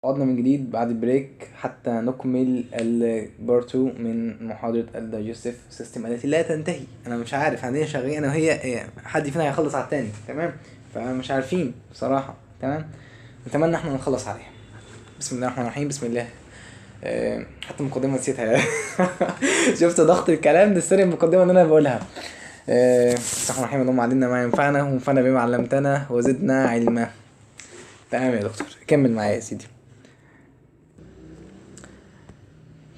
عدنا من جديد بعد بريك حتى نكمل البارت 2 من محاضرة الدايجستيف سيستم التي لا تنتهي. انا مش عارف عندنا شغالين انا وهي حد فينا هيخلص على التاني. تمام، فمش عارفين بصراحة. تمام، نتمنى احنا نخلص عليها. بسم الله الرحمن الرحيم. بسم الله. حتى المقدمة نسيتها. شفت ضغط الكلام ده، السر المقدمة ان انا بقولها. بسم الله الرحمن الرحيم. اللهم علمنا ما ينفعنا وانفعنا بما علمتنا وزدنا علما. تمام يا دكتور، كمل معايا يا سيدي.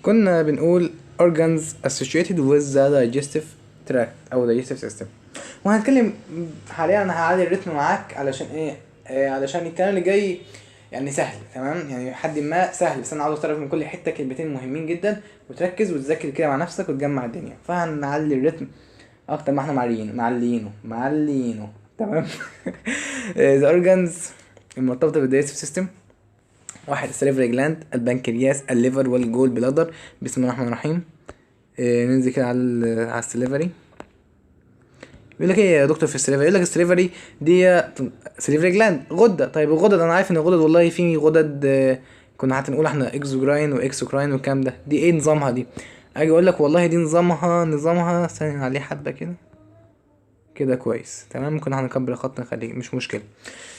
كنا بنقول organs associated with the digestive tract او digestive system، وهنتكلم حاليا. انا هعلي الريتم معاك علشان ايه؟ علشان الكلام اللي جاي يعني سهل. تمام، يعني حد ما سهل، بس انا عاوز تعرف من كل حته كلمتين مهمين جدا وتركز وتذاكر كده مع نفسك وتجمع الدنيا. فهنعلي الريتم اكتر ما احنا معليينه. تمام. the organs المرتبطه بالdigestive system: واحد السليفري جلاند، البنكرياس، الليفر، والجول بلادر. بسم الله الرحمن الرحيم. ننزل كده على السليفري. يقول لك ايه يا دكتور في السليفري؟ يقول لك السليفري دي سليفري جلاند غده. طيب الغدد، انا عارف ان الغدد والله في غدد كنا هنقول احنا اكزوكراين واكسوكراين والكلام ده. دي ايه نظامها دي؟ اجي اقول لك والله دي نظامها ثانيه عليه حبه كده كويس. تمام، ممكن هنكبر الخط نخليه مش مشكله.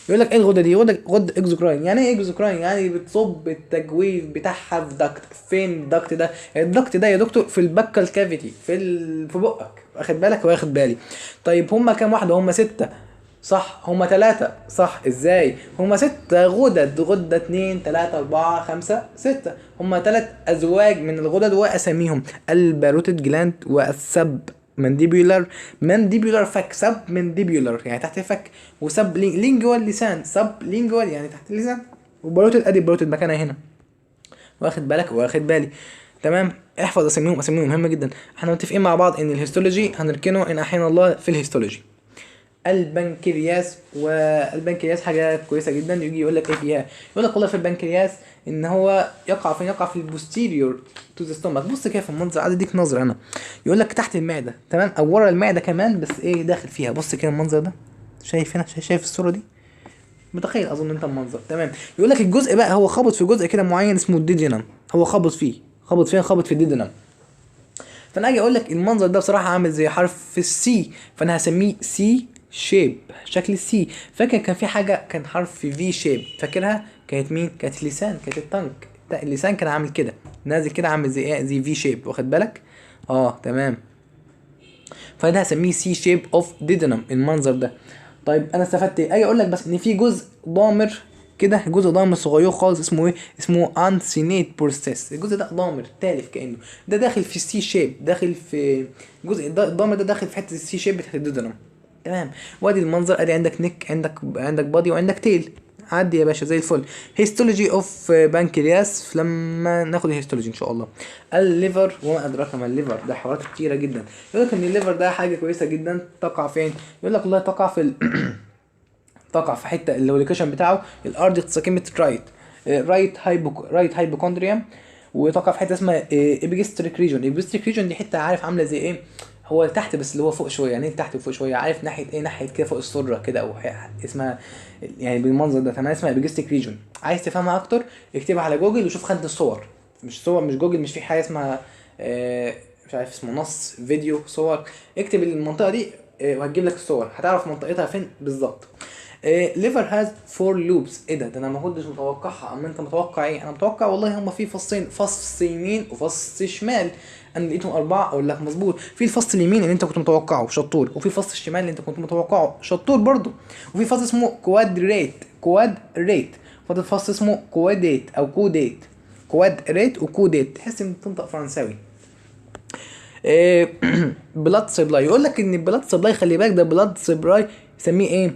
يقول لك ايه الغده دي؟ غده اكزوكراين. يعني ايه اكزوكراين؟ يعني بتصب التجويف بتاعها في دكت. فين الدكت ده؟ الدكت ده يا دكتور في البكال كافيتي، في بقك. واخد بالك؟ واخد بالي. طيب هما كام واحده؟ هما 6 صح؟ هما 3 صح؟ ازاي؟ هما 6 غدد. غده 2 3 4 5 6. هما 3 ازواج من الغدد واساميهم: الباروتيد جلاند، والسب مانديبيولار فك. سب مانديبيولار يعني تحت الفك، وسب لينجوال لسان. سب لينجوال يعني تحت اللسان، وباروتيد ادي باروتيد مكانها هنا. واخد بالك؟ واخد بالي. تمام، احفظ اساميهم مهمه جدا. احنا متفقين مع بعض ان الهيستولوجي هنركنه ان احيانا الله في الهيستولوجي. والبنكرياس حاجه كويسه جدا. يجي يقول لك ايه فيها؟ يقول لك والله في البنكرياس ان هو يقع في البوستيريور تو ذا ستومك. بص كده في المنظر، عايز اديك نظره انا. يقول لك تحت المعده، تمام، او ورا المعده كمان، بس ايه داخل فيها. بص كده المنظر ده، شايف هنا؟ شايف الصوره دي؟ متخيل اظن انت المنظر. تمام، يقول لك الجزء بقى هو خابط في جزء كده معين اسمه الديدينم. هو خابط في الديدينم. فانا اجي اقول لك المنظر ده بصراحه عامل زي حرف السي، فانا هسميه سي شيب، شكل السي. فاكر كان في حاجه كان حرف في شيب، فاكرها؟ كانت مين؟ كانت اللسان، كانت التنك. اللسان كان عامل كده، نازل كده، عامل زي ايه؟ زي في شيب. واخد بالك؟ تمام. فده هسميه سي شيب اوف ديدنم، المنظر ده. طيب انا استفدت ايه؟ اجي اقول لك بس ان في جزء ضامر كده، جزء ضامر صغير خالص اسمه ايه؟ اسمه انسينيت بروسيس. الجزء ده ضامر تالف كانه، ده داخل في السي شيب، داخل في جزء الضامر ده، داخل في حته السي شيب بتاعت الديدنم. تمام، وادي المنظر. ادي عندك نيك، عندك بادي، وعندك تيل. عدي يا باشا زي الفل. هيستولوجي اوف بانكرياس لما ناخد الهيستولوجي ان شاء الله. الليفر وما ادراك ما الليفر، ده حوارات كتيره جدا. يقول لك ان الليفر ده حاجه كويسه جدا. تقع فين؟ يقول لك والله تقع في تقع في حته اللي هو اللوكيشن بتاعه الارض سكيمه رايت هايبوكوندريوم. وتقع في حته اسمها ابيجستريك ريجون. ابيجستريك ريجون دي حته، عارف عامله زي ايه؟ هو تحت بس اللي هو فوق شويه. يعني تحت وفوق شويه، عارف ناحيه ايه؟ ناحيه كده فوق السره كده، او اسمها يعني بالمنظر ده. تمام، اسمها ابيجستريك ريجون. عايز تفهمها اكتر اكتبها على جوجل وشوف خانه الصور. مش جوجل، مش في حاجه اسمها مش عارف اسمه نص فيديو صور. اكتب المنطقه دي وهتجيب لك الصور، هتعرف منطقتها فين بالظبط. ليفر هاز 4 لوبس. ايه ده انا ما كنتش متوقعها. اما انت متوقع ايه؟ انا متوقع والله هم في فصين، فص يمين وفص شمال. انا لقيتهم 4. اقول لك مظبوط، في الفص اليمين اللي انت كنت متوقعه شطور، وفي فص الشمال اللي انت كنت متوقعه شطور برضو، وفي فص اسمه كواد ريت. فاضل فص اسمه كواديت او كوديت. كواد ريت وكوديت، تحس ان بتنطق فرنساوي. بلاد سبلاي. يقول لك ان البلاد سبلاي، خلي بالك، ده بلاد سبلاي يسميه ايه؟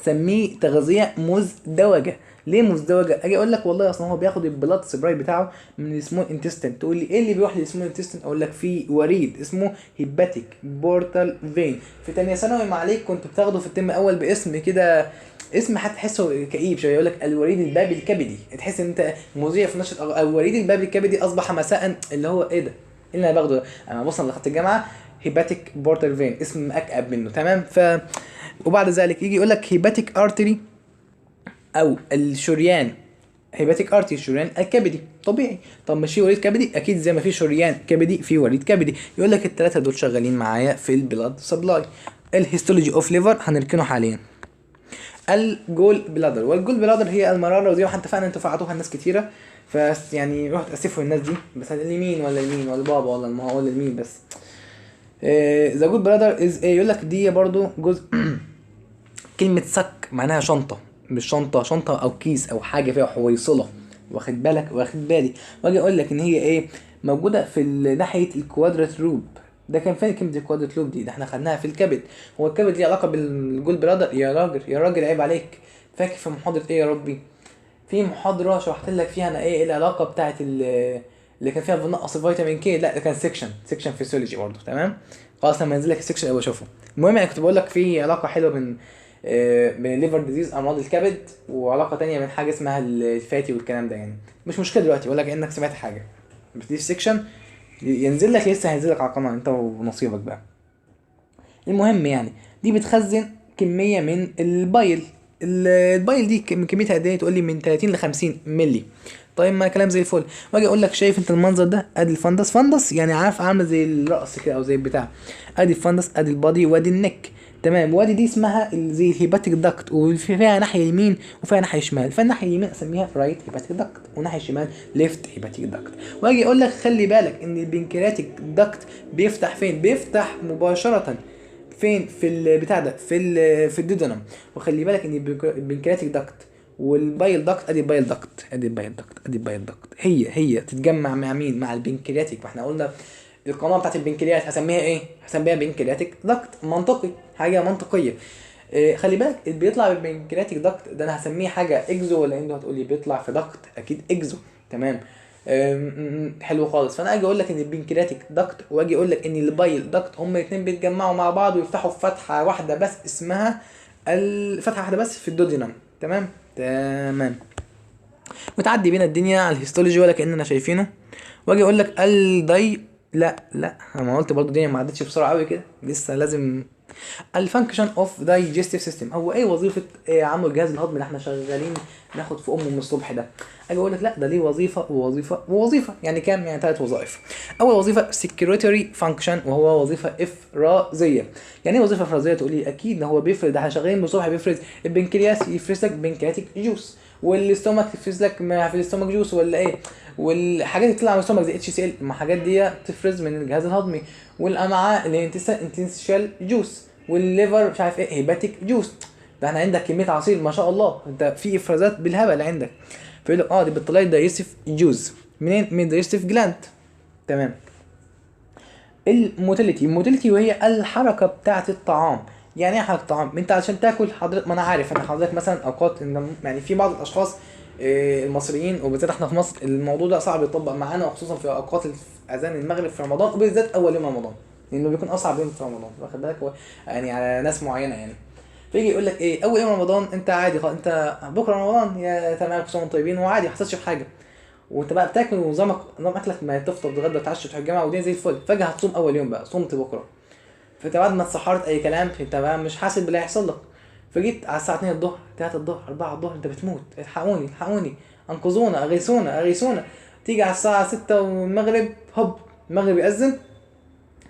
سميه تغذيه مزدوجه. ليه مزدوجه؟ اجي اقول لك والله اصلا هو بياخد البلاد سبراي بتاعه من السمول انتستين. تقول لي ايه اللي بيروح للسمول انتستين؟ اقول لك في وريد اسمه هيباتيك بورتال فين. في تانية ثانوي ما عليك كنت بتاخده في الترم الاول باسم كده، اسم هتحسه كئيب شويه. يقول لك الوريد البابي الكبدي. تحس ان انت مذيع في نشره الوريد البابي الكبدي اصبح مساء. اللي هو ايه ده؟ ايه اللي انا باخده ده؟ انا بص، انا دخلت الجامعه هيباتيك بورتال فين، اسم اكئب منه. تمام. وبعد ذلك يجي يقول لك هيباتيك ارتري او الشريان هيباتيك ارتي، الشريان الكبدي. طبيعي. طب مش في وريد كبدي؟ اكيد زي ما في شريان كبدي في وريد كبدي. يقول لك الثلاثه دول شغالين معايا في البلاد سبلاي. الهيستولوجي اوف ليفر هنركنه حاليا. الجول بلادر، والجول بلادر هي المراره، وزي ما احنا اتفقنا انتوا فعلتوها الناس كتيره، يعني رحت اسفوا الناس دي، بس اليمين ولا اليمين ولا بابا ولا الماما ولا المين بس. ذا جود برادر از ايه؟ يقول لك دي برضو جزء كلمه سك معناها شنطه، مش شنطه او كيس او حاجه فيها حويصله، واخد بالك؟ واخد بالي. واجي اقول لك ان هي ايه؟ موجوده في ناحيه الكوادرات لوب. ده كان فين كلمه الكوادرات لوب دي؟ ده احنا خدناها في الكبد. هو الكبد ليه علاقه بالجول برادر؟ يا راجل يا راجل عيب عليك. فاكر في محاضره ايه يا ربي؟ في محاضره شرحت لك فيها انا ايه العلاقه بتاعه اللي كان فيها بنقص فيتامين كي. لا ده كان سيكشن فيسيولوجي برضه. تمام خلاص، لما ينزل لك السيكشن ابقى اشوفه. المهم انا كنت بقول لك في علاقه حلوه بين الليفر ديزيز امراض الكبد، وعلاقه تانية من حاجه اسمها الفاتي والكلام ده. يعني مش مشكله دلوقتي، ولا كانك سمعت حاجه. بس دي في سيكشن ينزل لك، لسه هينزل لك على القناه انت ونصيبك بقى. المهم يعني دي بتخزن كميه من البايل. البايل دي كميتها قد ايه؟ تقول لي من 30 ل 50 مللي. طيب ما كلام زي الفل. واجي اقول لك شايف انت المنظر ده؟ ادي الفندس، فندس يعني عارف عامله زي الراس كده او زي البتاع. ادي الفندس، ادي البادي، وادي النك. تمام. وادي دي اسمها زي الهيباتيك داكت، وفيها ناحيه يمين وفيها ناحيه شمال. فالناحيه اليمين اسميها رايت هيباتيك داكت، والناحيه الشمال ليفت هيباتيك داكت. واجي اقول لك خلي بالك ان البنكرياتيك داكت بيفتح فين؟ بيفتح مباشره فين؟ في البتاع ده، في الدودنم. وخلي بالك ان البنكرياتيك داكت والبايل داكت، ادي البايل داكت، ادي البايل داكت، ادي البايل داكت، هي تتجمع مع مين؟ مع البنكرياتيك. واحنا قلنا القناه بتاعت البنكرياس هسميها ايه؟ هسميها بنكرياتيك داكت. منطقي، حاجه منطقيه. خلي بالك اللي بيطلع بالبنكرياتيك داكت ده انا هسميه حاجه اكزو ولا اندو؟ هتقول لي بيطلع في داكت، اكيد اكزو. تمام. حلو خالص. فانا اجي اقول لك ان البنكرياتيك داكت، واجي اقول لك ان البايل داكت، هما الاثنين بيتجمعوا مع بعض ويفتحوا فتحه واحده بس اسمها الفتحه واحده بس في الدودينم. تمام تمام. وتعدي بينا الدنيا على الهيستولوجي ولا كاننا شايفينه. واجي اقول لك الداي، لا انا قلت برضو الدنيا ما عدتش بسرعه قوي كده، لسه لازم. الفانكشن اوف دايجستيف سيستم، هو ايه وظيفه عمل الجهاز الهضمي اللي احنا شغالين ناخد في امه من الصبح ده؟ اجي اقول لك لا ده ليه وظيفه ووظيفه ووظيفه. يعني كام؟ يعني 3 وظائف. اول وظيفه سكريتوري فانكشن، وهو وظيفه افرازيه. يعني ايه وظيفه افرازيه؟ تقول لي اكيد ان هو بيفرز، ده احنا شغالين من الصبح بيفرز. البنكرياس يفرز لك بنكرياتيك جوس، والاستومك يفرز لك ما في الاستومك جوس ولا ايه، والحاجات اللي تطلع من الاستومك زي اتش سي ال، ما الحاجات دي تفرز من الجهاز الهضمي. والامعاء اللي انتستيشال جوس، والليفر مش عارف ايه هيباتيك جوس. ده احنا عندك كميه عصير ما شاء الله، انت في افرازات بالهبل عندك. فيقول لك دي بتطلع دايجستيف جوز منين؟ من دايجستيف جلاند. تمام. الموتيليتي وهي الحركه بتاعه الطعام. يعني ايه حركه الطعام؟ انت علشان تاكل حضرتك، ما انا عارف ان حضرتك مثلا اوقات يعني في بعض الاشخاص المصريين وبالذات احنا في مصر الموضوع ده صعب يطبق معانا، وخصوصا في اوقات اذان المغرب في رمضان، وبالذات اول يوم رمضان لانه بيكون اصعب يوم في رمضان، واخد بالك؟ هو يعني على ناس معينه يعني. فيجي يقول لك ايه؟ اول يوم رمضان انت عادي انت بكره رمضان يا تمام كل سنه وانتم طيبين وعادي ما حصلش في حاجه، وانت بقى بتاكل ونظام اكلك ما تفطر تتغدى تتعشى تروح الجامعه ودي زي الفل. فجاه هتصوم اول يوم بقى، صمت بكره، فانت بعد ما اتسحرت اي كلام، انت بقى مش حاسس باللي هيحصل لك. فجيت على الساعه 2 الظهر 3 الظهر 4 الظهر انت بتموت، الحقوني الحقوني انقذونا اغيثونا اغيثونا. تيجي على الساعه 6 والمغرب هوب المغرب يأذن،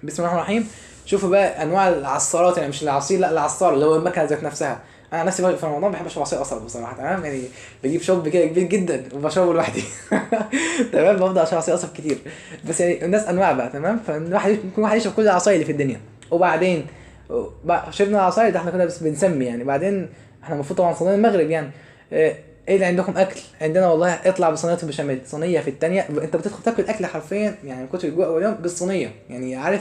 بسم الله الرحمن الرحيم. شوفوا بقى انواع العصارات، يعني مش العصير، لا العصار اللي هو المكنه ذات نفسها. انا نفسي في رمضان بحب اشرب عصير قصب بصراحه. تمام يعني بجيب شوب كده كبير جدا وبشربه لوحدي. تمام. بفضل اشرب عصير قصب كتير، بس يعني الناس انواع بقى. تمام. فالواحد يكون واحد يشرب كل العصاير اللي في الدنيا. وبعدين بقى شربنا العصاير ده احنا كنا بس بنسمي يعني. بعدين احنا المفروض طبعا صلاه المغرب يعني ايه اللي عندكم اكل؟ عندنا والله اطلع بصينيه البشاميل، صينيه في الثانيه. انت بتدخل تاكل اكل حرفيا يعني من كتر الجوع اول يوم بالصينيه، يعني عارف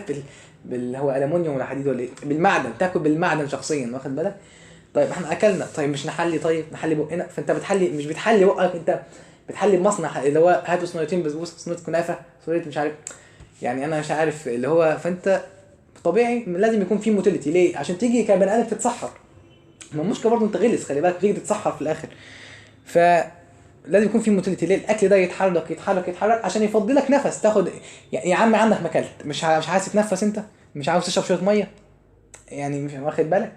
هو الومنيوم ولا حديد ولا ايه، بالمعدن، تاكل بالمعدن شخصيا، واخد بالك؟ طيب احنا اكلنا، طيب مش نحلي؟ طيب نحلي بقنا. فانت بتحلي، مش بتحلي بقك، انت بتحلي بمصنع اللي هو هاتوا صينيتين بسبوسه، صينيه كنافه، صينيه مش عارف، يعني انا مش عارف اللي هو. فانت طبيعي لازم يكون في موتيليتي. ليه؟ عشان تيجي كبني ادم تتسحر. ما المشكله برضه انت غلس، خلي بالك تيجي تتسحر في الاخر. فلازم يكون في موتيليتي. ليه؟ الاكل ده يتحرك يتحرك يتحرك عشان يفضي لك نفس تاخد. يا عم عندك مكلت مش عايز تتنفس، انت مش عاوز تشرب شويه ميه يعني، مش واخد بالك؟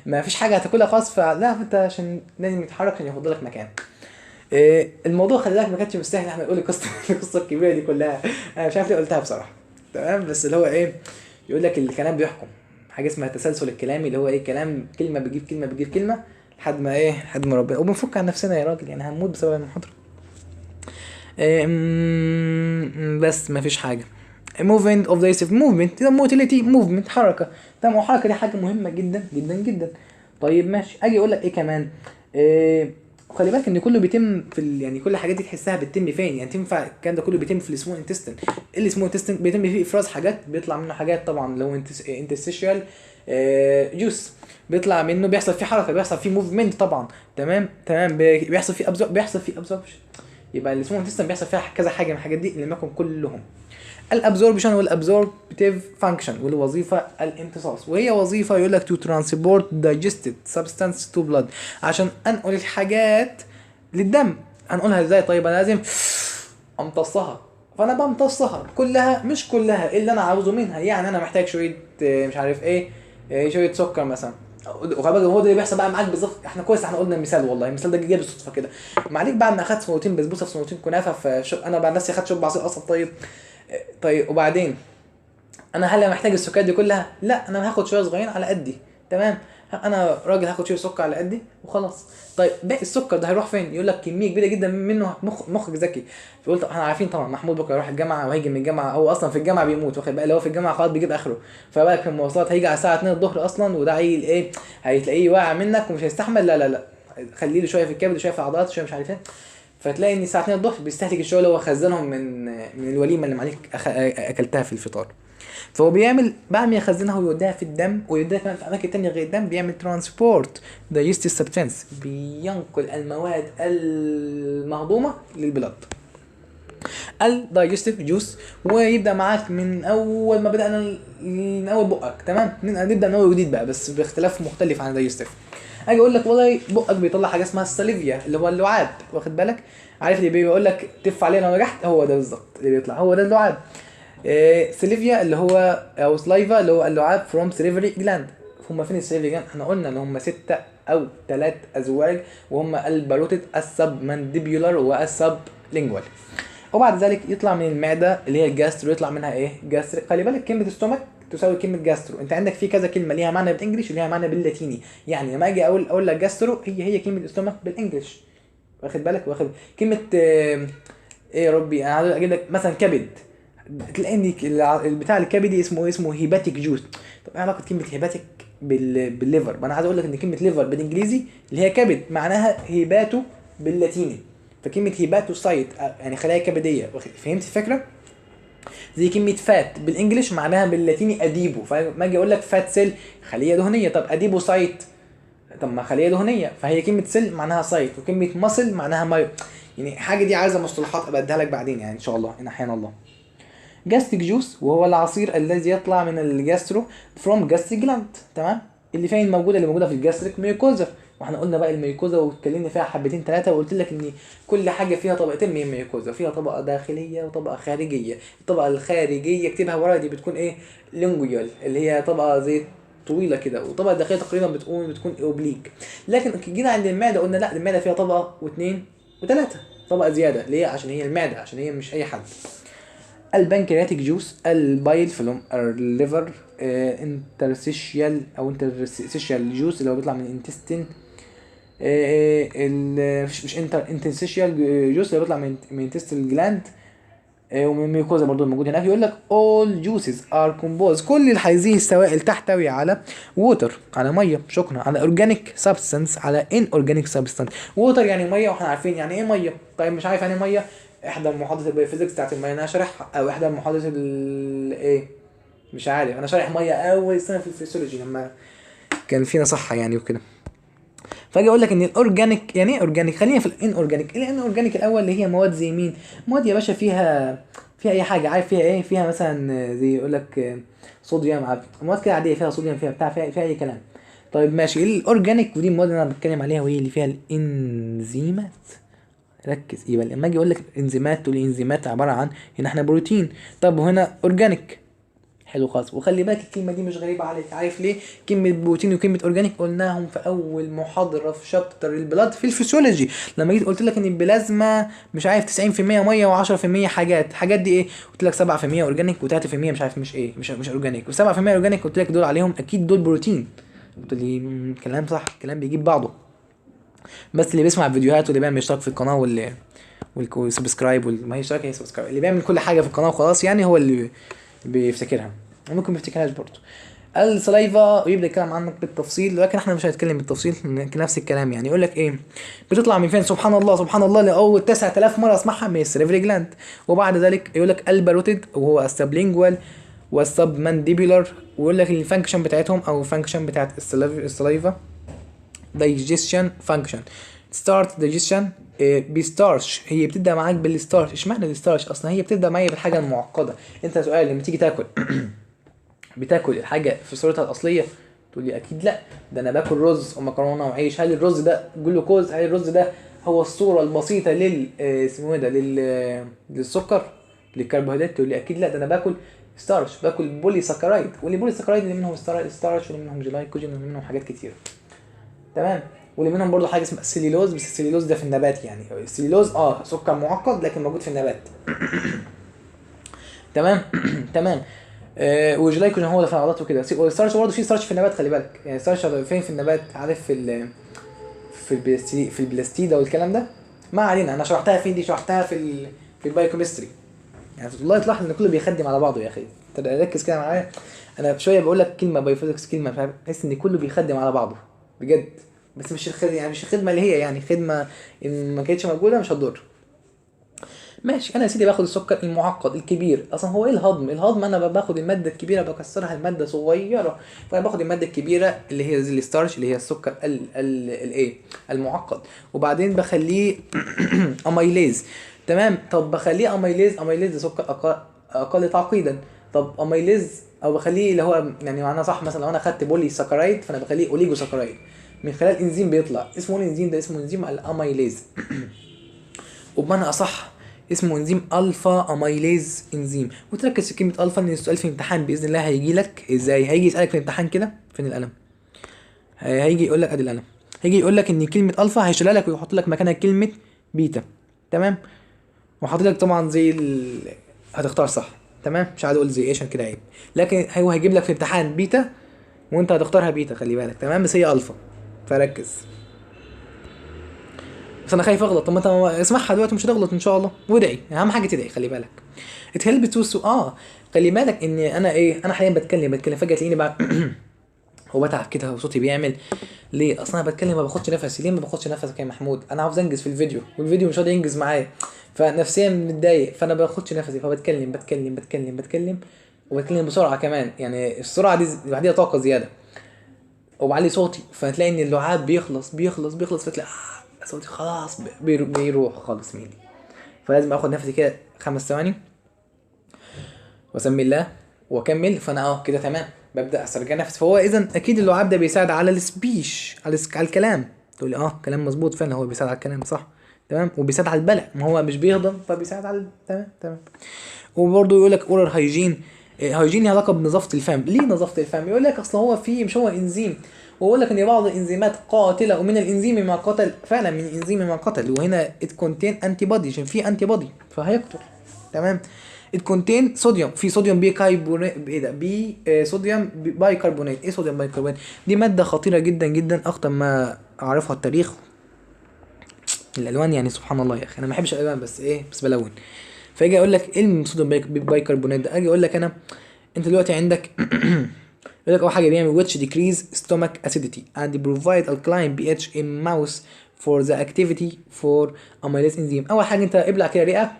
ما فيش حاجه هتاكلها خالص، فلا انت عشان لازم يتحرك عشان يفضي لك مكان. الموضوع خلي بالك ما كانش مستاهل احنا نقول القصه الكبيره دي كلها. انا مش عارف ليه قلتها بصراحه. تمام، بس اللي هو ايه، يقول لك الكلام بيحكم، حاجه اسمها التسلسل الكلامي، اللي هو ايه، كلام كلمه بتجيب كلمه بتجيب كلمه لحد ما ايه، لحد ما ربنا، وبنفك عن نفسنا يا راجل، يعني هنموت بسبب المحاضره. بس ما فيش حاجه. movement of the self movement ده motility movement حركه. تمام، والحركه دي حاجه مهمه جدا جدا جدا. طيب ماشي، اجي اقول لك ايه كمان. خلي بالك ان كله بيتم في يعني كل الحاجات دي تحسها بتتم فين، يعني تنفع الكلام ده كله بيتم في السمول انتستين. السمول انتستين بيتم فيه افراز حاجات، بيطلع منه حاجات طبعا لو انتستيشال جوس، بيطلع منه، بيحصل فيه حركه، بيحصل فيه موفمنت طبعا. تمام تمام، بيحصل فيه بيحصل فيه ابزوربشن. يبقى السمول انتستين بيحصل فيها كذا حاجه من الحاجات دي اللي ما يكون كلهم. الابزوربشن والابزوربتيف فانكشن، والوظيفه الامتصاص، وهي وظيفه يقول لك تو ترانسبورت دايجستد سبستانس تو بلاد، عشان انقل الحاجات للدم. هنقولها ازاي؟ طيب انا لازم امتصها، فانا بمتصها كلها مش كلها اللي انا عاوزه منها. يعني انا محتاج شويه مش عارف ايه، شويه سكر مثلا، وخلي بالك هو ده اللي بيحصل بقى معاك بالظبط. احنا كويس احنا قلنا المثال، والله المثال ده جه بالصدفه كده. معليك بعد ما اخدت صنوتين بسبوسه في صنوتين كنافه انا بعد نفسي اخدت شويه عصير قصب. طيب وبعدين انا هل محتاج السكر دي كلها؟ لا، انا هاخد شويه صغيرين على قدي. تمام، انا راجل هاخد شويه سكر على قدي وخلاص. طيب باقي السكر ده هيروح فين؟ يقول لك كميه كبيره جدا منه، مخك ذكي. فقلت احنا عارفين طبعا محمود بكره يروح الجامعه وهيجي من الجامعه، هو اصلا في الجامعه بيموت، واخد بالك، لو في الجامعه خلاص بيجيب اخره. فبالك في المواصلات هيجي على الساعه 2 الظهر اصلا، وده عيل ايه، هتلاقيه واقع منك ومش هيستحمل. لا لا لا، خليه له شويه في الكبد وشويه في العضلات وشويه مش عارف ايه. فتلاقي ان الساعه 2 الظهر بيستهلك الشويه اللي هو خزنهم من الوليمه اللي معليك اكلتها في الفطار. فهو بيعمل بعد ما يخزنها ويوديها في الدم ويوديها كمان في اماكن تانية غير الدم، بيعمل ترانسبورت دايجستيف سبستانس، بينقل المواد المهضومه للبلد. الدايجستيف جوس، ويبدا معاك من اول ما بدانا، من اول بقك. تمام، نبدا من اول جديد بقى بس باختلاف مختلف عن الدايجستيف. اجي اقول لك والله بقك بيطلع حاجه اسمها الساليفيا، اللي هو اللعاب، واخد بالك، عارف اللي بيقول لك تف عليه لو نجحت، هو ده بالظبط اللي بيطلع، هو ده اللعاب. سليفيا اللي هو، او سلايفا اللي هو اللعاب فروم سليفري جلاند. هم فين السليفري جلاند؟ احنا قلنا ان هم 6 او 3 ازواج، وهم الباروتيد، السب مانديبيولار، والسب لينجوال. وبعد ذلك يطلع من المعده اللي هي الجاسترو، يطلع منها ايه، جاستريك. خلي بالك كلمه ستومك تساوي كلمه جاسترو. انت عندك في كذا كلمه ليها معنى بالانجلش وليها معنى باللاتيني. يعني لما اجي اقول لك جاسترو، هي كلمه ستومك بالانجلش، واخد بالك، واخد كلمه ايه يا ربي، انا عايز اجيب لك مثلا كبد، تلاقي ان البتاع الكبدي اسمه هيباتيك جوز. طب ايه علاقه كلمه هيباتيك بالليفر؟ ما انا عايز اقول لك ان كلمه ليفر بالانجليزي اللي هي كبد معناها هيباتو باللاتيني، فكلمه هيباتو سايت يعني خلايا كبديه. فهمت الفكره؟ زي كلمه فات بالانجلش معناها باللاتيني اديبو، فما اجي اقول لك فات سيل خليه دهنيه، طب اديبو سايت، طب ما خليه دهنيه، فهي كلمه سيل معناها سايت، وكلمه ماسل معناها مايو. يعني حاجه دي عايزه مصطلحات ابقى اديها لك بعدين يعني ان شاء الله ان احيانا الله. جاستيك جوس، وهو العصير الذي يطلع من الجاسترو فروم جاستريك جلاند. تمام، اللي فين موجوده؟ اللي موجوده في الجاستريك ميوكوزا. واحنا قلنا بقى الميوكوزا واتكلمنا فيها حبتين ثلاثه، وقلت لك ان كل حاجه فيها طبقتين من الميوكوزا، فيها طبقه داخليه وطبقه خارجيه. الطبقه الخارجيه اكتبها ورا دي بتكون ايه، لينجويال، اللي هي طبقه زي طويله كده، والطبقه الداخليه تقريبا بتكون اوبليك. لكن جينا عند المعده قلنا لا، المعده فيها طبقه واثنين وثلاثه، طبقه زياده. ليه؟ عشان هي المعده، عشان هي مش اي حد. البنكرياتيك جوس، البايل فلوم الليفر، انترسيشيال او انترسيشيال جوس اللي هو بيطلع من الانتستين، مش انترسيشيال جوس اللي بيطلع من انتستين جلاند، ومن الميوكوزا برضو الموجود هناك. يقول لك all juices are composed، كل هذه السوائل تحتوي على water، على ميه، شكرا، على organic substance، على inorganic substance. water يعني ميه، واحنا عارفين يعني ايه ميه. طيب مش عارف يعني ايه ميه، احدى محاضرات البيوفيزيكس بتاعت الميه انا شارحها، او احدى محاضرات ايه، مش عارف، انا شارح ميه اول سنه في الفسيولوجي لما كان فينا صحه يعني وكده. فاجي اقول لك ان الاورجانيك، يعني ايه اورجانيك؟ خلينا في الان اورجانيك. الان اورجانيك الاول اللي هي مواد زي مين؟ مواد يا باشا فيها اي حاجه، عارف فيها ايه، فيها مثلا زي يقول لك صوديوم، عارف مواد كده عاديه فيها صوديوم، فيها بتاع، فيها اي كلام. طيب ماشي، الاورجانيك ودي المواد اللي انا بتكلم عليها، وهي اللي فيها الانزيمات. ركز، يبقى لما اجي اقول لك الانزيمات، تقول الانزيمات عباره عن هنا احنا بروتين، طب وهنا اورجانيك، حلو خالص. وخلي بالك الكلمه دي مش غريبه عليك، عارف ليه؟ كلمه بروتين وكلمه اورجانيك قلناهم في اول محاضره في شابتر البلاد في الفسيولوجي، لما جيت قلت لك ان البلازما مش عارف 90% ميه و10% حاجات دي ايه، قلت لك 7% اورجانيك و3% مش عارف مش ايه مش اورجانيك، و7% اورجانيك قلت لك دول عليهم اكيد دول بروتين. قلت لي كلام صح، كلام بيجيب بعضه. بس اللي بيسمع الفيديوهات واللي بيعمل اشتراك في القناه والسبسكرايب ما هي اشتراك هي سبسكرايب، اللي بيعمل كل حاجه في القناه وخلاص يعني هو اللي بيفتكرها، ممكن ما يفتكرهاش برضه. السلايفا يبدا يتكلم عنك بالتفصيل، لكن احنا مش هنتكلم بالتفصيل، نفس الكلام يعني. يقول لك ايه، بتطلع من فين؟ سبحان الله سبحان الله، لاول 9000 مره اسمعها من السليفري جلاند. وبعد ذلك يقول لك الباروتيد وهو السبلينجوال والسب مانديبولار، ويقول لك الفانكشن بتاعتهم او الفانكشن بتاعت السلايفا digestion function. start digestion بيستارش، هي بتبدا معاك بالستارش. اشمعنى الستارش؟ اصلا هي بتبدا معايا بالحاجه المعقده. انت سؤال لما تيجي تاكل بتاكل الحاجه في صورتها الاصليه؟ تقول لي اكيد لا، ده انا باكل رز ومكرونه وعيش. هل الرز ده جلوكوز؟ هل الرز ده هو الصوره البسيطه لل اسمه ايه ده للسكر للكربوهيدرات؟ تقول لي اكيد لا، ده انا باكل ستارش، باكل بولي ساكرايد، واللي بولي ساكرايد اللي منهم ستارش واللي منهم جلايكوجين واللي منهم حاجات كتير. تمام. واللي منهم برضه حاجه اسمها السليلوز، بس السليلوز ده في النبات يعني، السليلوز سكر معقد لكن موجود في النبات. تمام. تمام. وجلايكوجين هو اللي في العضلات وكده. والستارش برضه في ستارش في النبات، خلي بالك يعني. ستارش فين في النبات؟ عارف في البلاستيدا والكلام ده. ما علينا، انا شرحتها فين دي؟ شرحتها في البايوكيمستري يعني. والله تلاحظ ان كله بيخدم على بعضه يا اخي، ركز كده معايا. انا شويه بقول لك كلمه بايوفيزكس كلمه مش عارف، تحس ان كله بيخدم على بعضه بجد. بس مش الخدمه يعني، مش الخدمه اللي هي يعني خدمه ان ما كانتش موجوده مش هتضر. ماشي. انا يا سيدي باخد السكر المعقد الكبير. اصلا هو ايه الهضم؟ الهضم انا باخد الماده الكبيره بكسرها لماده صغيره، فانا باخد الماده الكبيره اللي هي زي الستارش اللي هي السكر الايه المعقد، وبعدين بخليه اميليز. تمام. طب بخليه اميليز ده سكر اقل تعقيدا. طب اميليز او بخليه اللي هو يعني معناه صح، مثلا لو انا خدت بولي ساكرايد فانا بخليه اوليجو ساكرايد من خلال انزيم بيطلع اسمه الانزيم ده اسمه انزيم الاميليز. وبمعنى اصح اسمه انزيم الفا اميليز انزيم. وتركز في كلمه الفا، ان السؤال في الامتحان باذن الله هيجي لك ازاي، هيجي يسالك في الامتحان كده. فين القلم؟ هيجي يقول لك ادي القلم، هيجي يقول لك ان كلمه الفا هيشيلها لك ويحط لك مكانها كلمه بيتا. تمام. وحاطط لك طبعا هتختار صح. تمام. مش عايز اقول زي ايه عشان كده عيب، لكن هو هيجيب لك في الامتحان بيتا وانت هتختارها بيتا، خلي بالك. تمام. بس هي الفا، فركز. بس انا خايف اغلط. طب ما انت اسمعها دلوقتي مش هتغلط ان شاء الله، وادعي، اهم حاجه تدعي، خلي بالك. اتهلب تو خلي بالك ان انا انا حاليا بتكلم فجاه تلاقيني بقى هو بتعب كده وصوتي بيعمل ليه؟ اصلا انا بتكلم ما باخدش نفسي. ليه ما باخدش نفسك يا محمود؟ انا عاوز انجز في الفيديو والفيديو مش راضي ينجز معايا، فنفسيا متضايق، فانا ما باخدش نفسي، فبتكلم وبتكلم بسرعه كمان يعني. السرعه دي لوحدها طاقه زياده، وبعلي صوتي، فتلاقي ان اللعاب بيخلص فتلاقي صوتي خلاص بيروح خالص مني. فلازم اخد نفسي كده 5 ثواني واسمي الله واكمل. فانا كده تمام، ببدا استرجع نفسي. فهو اذا اكيد اللعاب ده بيساعد على السبيش، على الكلام. تقول لي كلام مظبوط فعلا، هو بيساعد على الكلام صح. تمام. وبيساعد على البلع، ما هو مش بيهضم فبيساعد على تمام. وبرضه يقول لك اورال هايجين. هايجين ليه علاقه بنظافه الفم. ليه نظافه الفم؟ يقول لك اصل هو فيه مش هو انزيم، ويقول لك ان بعض الانزيمات قاتله، ومن الانزيم ما قتل، فعلا من الانزيم ما قتل. وهنا ات كونتين انتي بودي، عشان في انتي بودي فهيقتل. تمام. ات كونتين صوديوم، في صوديوم بيكربونات. ايه ده؟ صوديوم بايكربونات. ايه صوديوم بايكربونات؟ دي ماده خطيره جدا جدا، اكتر ما اعرفها التاريخ. الالوان يعني سبحان الله يا اخي، انا ما بحبش الالوان بس بلون. فاجي اقول لك ايه الصوديوم بايكربونات ده؟ اجي اقول لك انا انت دلوقتي عندك يقول لك اول حاجه بيعمل which decrease stomach acidity and provide alkaline pH in mouse for the activity for amylase enzyme. اول حاجه انت ابلع كده رئه،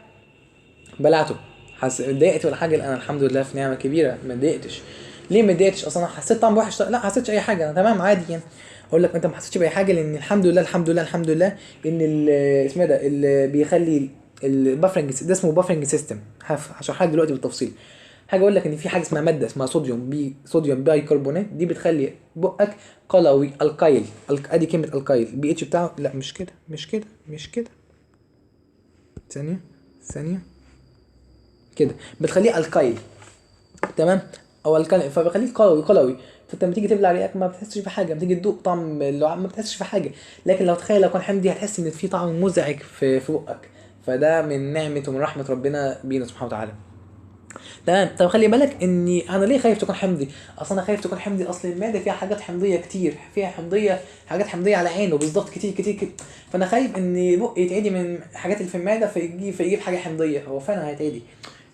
بلعته، اتضايقت ولا حاجه؟ انا الحمد لله في نعمه كبيره ما اتضايقتش. ليه ما اتضايقتش؟ اصلا حسيت طعم وحش؟ لا حسيتش اي حاجه، انا تمام عادي يعني. اقول لك انت ما حسيتش باي حاجه لان الحمد لله ان اسمه ده اللي بيخلي البافرنج ده اسمه بافرنج سيستم. هشرحها لك دلوقتي بالتفصيل. حاجه اقول لك ان في حاجه اسمها ماده اسمها صوديوم بايكربونات، دي بتخلي بقك قلوي القيل. ادي كلمه القيل. البي اتش بتاعه لا مش كده ثانيه كده، بتخليه القيل. تمام. او الكلام، فبيخليك قلوي. فانت لما تيجي تبلع ريقك ما بتحسش بحاجه، لما تيجي تدوق طعم اللعاب ما بتحسش بحاجه. لكن لو تخيل لو كان حمضي هتحس ان في طعم مزعج في بقك. فده من نعمه ومن رحمه ربنا بينا سبحانه وتعالى. تمام. طب خلي بالك اني انا ليه خايف تكون حمضي؟ اصل انا خايف تكون حمضي، اصل المعده فيها حاجات حمضيه كتير، فيها حمضيه، حاجات حمضيه على عينه بالظبط، كتير كتير كتير. فانا خايف ان بقي يتعدي من الحاجات اللي في المعده فيجيب حاجه حمضيه. هو فعلا هيتعدي.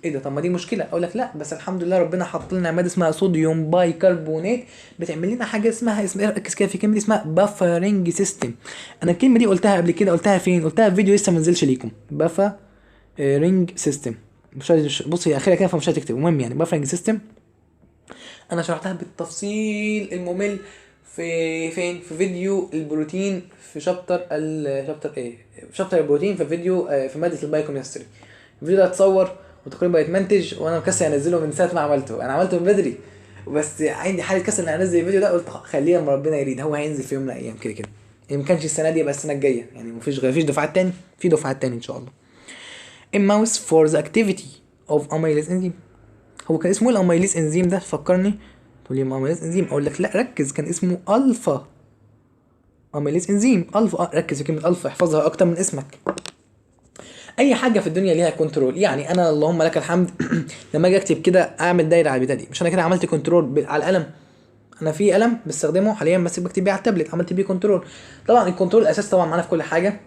ايه ده؟ طب ما دي مشكله. اقول لك لا، بس الحمد لله ربنا حط لنا ماده اسمها صوديوم باي كربونات، بتعمل لنا حاجه اسمها ركز كده في كلمه اسمها بافرنج سيستم. انا الكلمه دي قلتها قبل كده، قلتها فين؟ قلتها في فيديو لسه ما نزلش ليكم. رينج سيستم. بص هي اخيرا كده فمش هتكتب. المهم يعني بافرنج سيستم انا شرحتها بالتفصيل الممل فين في فيديو البروتين في شابتر ايه، في شابتر البروتين في فيديو في ماده البايوكيمستري. الفيديو ده اتصور وتقريبا يتمنتج وانا مكسل انزله من ساعه ما عملته. انا عملته من بدري بس عندي حاله كسل ان انزل الفيديو ده، قلت خليه لما ربنا يريد، هو هينزل في يوم من الايام كده كده. يعني ما كانش السنه دي يبقى السنه الجايه، يعني مفيش دفعات تاني، في دفعات تاني ان شاء الله. A mouse for the activity of amylase enzyme. هو كان اسمه الاميليز انزيم ده؟ فكرني. تقول لي اميليز انزيم، اقول لك لا ركز، كان اسمه الفا اميليز انزيم. الفا، ركز في كلمه الفا، احفظها اكتر من اسمك. اي حاجه في الدنيا ليها كنترول. يعني انا اللهم لك الحمد لما اجي اكتب كده اعمل دايره على البتاع دي، مش انا كده عملت كنترول على القلم؟ انا في قلم بستخدمه حاليا بس بكتب بيه على التابلت، عملت بيه كنترول. طبعا الكنترول الاساس طبعا معانا في كل حاجه.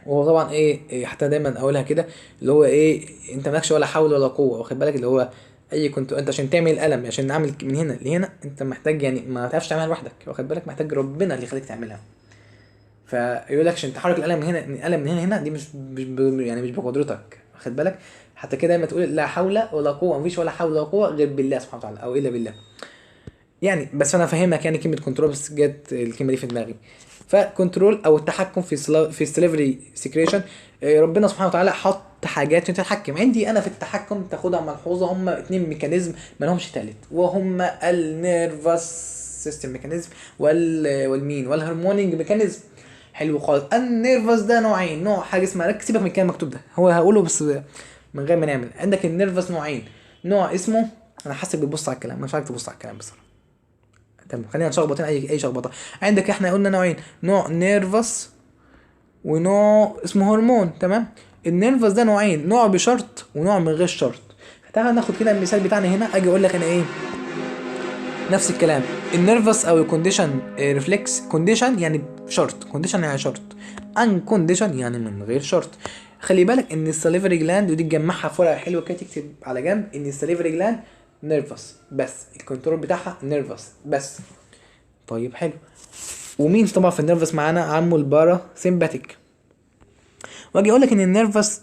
وهو طبعا إيه حتى دايما اقولها كده، اللي هو ايه، انت مالكش ولا حول ولا قوه، واخد بالك؟ اللي هو اي كنت انت عشان تعمل قلم، عشان نعمل من هنا لهنا، انت محتاج يعني ما تعرفش تعملها لوحدك، واخد بالك؟ محتاج ربنا اللي يخليك تعملها. فيقول لك عشان تحرك القلم من هنا، من القلم من هنا هنا، دي يعني مش بقدرتك، واخد بالك؟ حتى كده لما تقول لا حول ولا قوه، مفيش ولا حول ولا قوه غير بالله سبحانه وتعالى او الا بالله. يعني بس انا فاهمك يعني كلمه كنترول، بس جت الكلمه دي في دماغي. فكنترول او التحكم في السليفري سيكريشن. ربنا سبحانه وتعالى حط حاجات تتحكم. عندي انا في التحكم تاخدها ملحوظه، هم اتنين ميكانيزم ما لهمش تالت، وهم النيرفس سيستم ميكانيزم والمين والهرمونينج ميكانيزم. حلو خالص. النيرفس ده نوعين، نوع حاجه اسمها، ركز سيبك من الكلام المكتوب ده، هو هقوله بس من غير ما نعمل. عندك النيرفس نوعين، نوع اسمه، انا حاسك بتبص على الكلام، مش عايزك تبص على الكلام بصراحه. تمام، خلينا نشخبطين اي شخبطه. عندك احنا قلنا نوعين، نوع نيرفس ونوع اسمه هرمون. تمام. النيرفس ده نوعين، نوع بشرط ونوع من غير شرط. تعال ناخد كده المثال بتاعنا هنا، اجي اقول لك انا ايه نفس الكلام. النيرفس او الكونديشن ريفلكس، كونديشن يعني شرط، كونديشن يعني شرط، ان كونديشن يعني من غير شرط. خلي بالك ان السليفري جلاند، ودي تجمعها في ورقه حلوه كده تكتب على جنب، ان السليفري جلاند نيرفس بس، الكنترول بتاعها نيرفس بس. طيب حلو. ومين طبعا في النيرفس معانا؟ عمو البارا سيمباتيك. واجي اقول لك ان النيرفس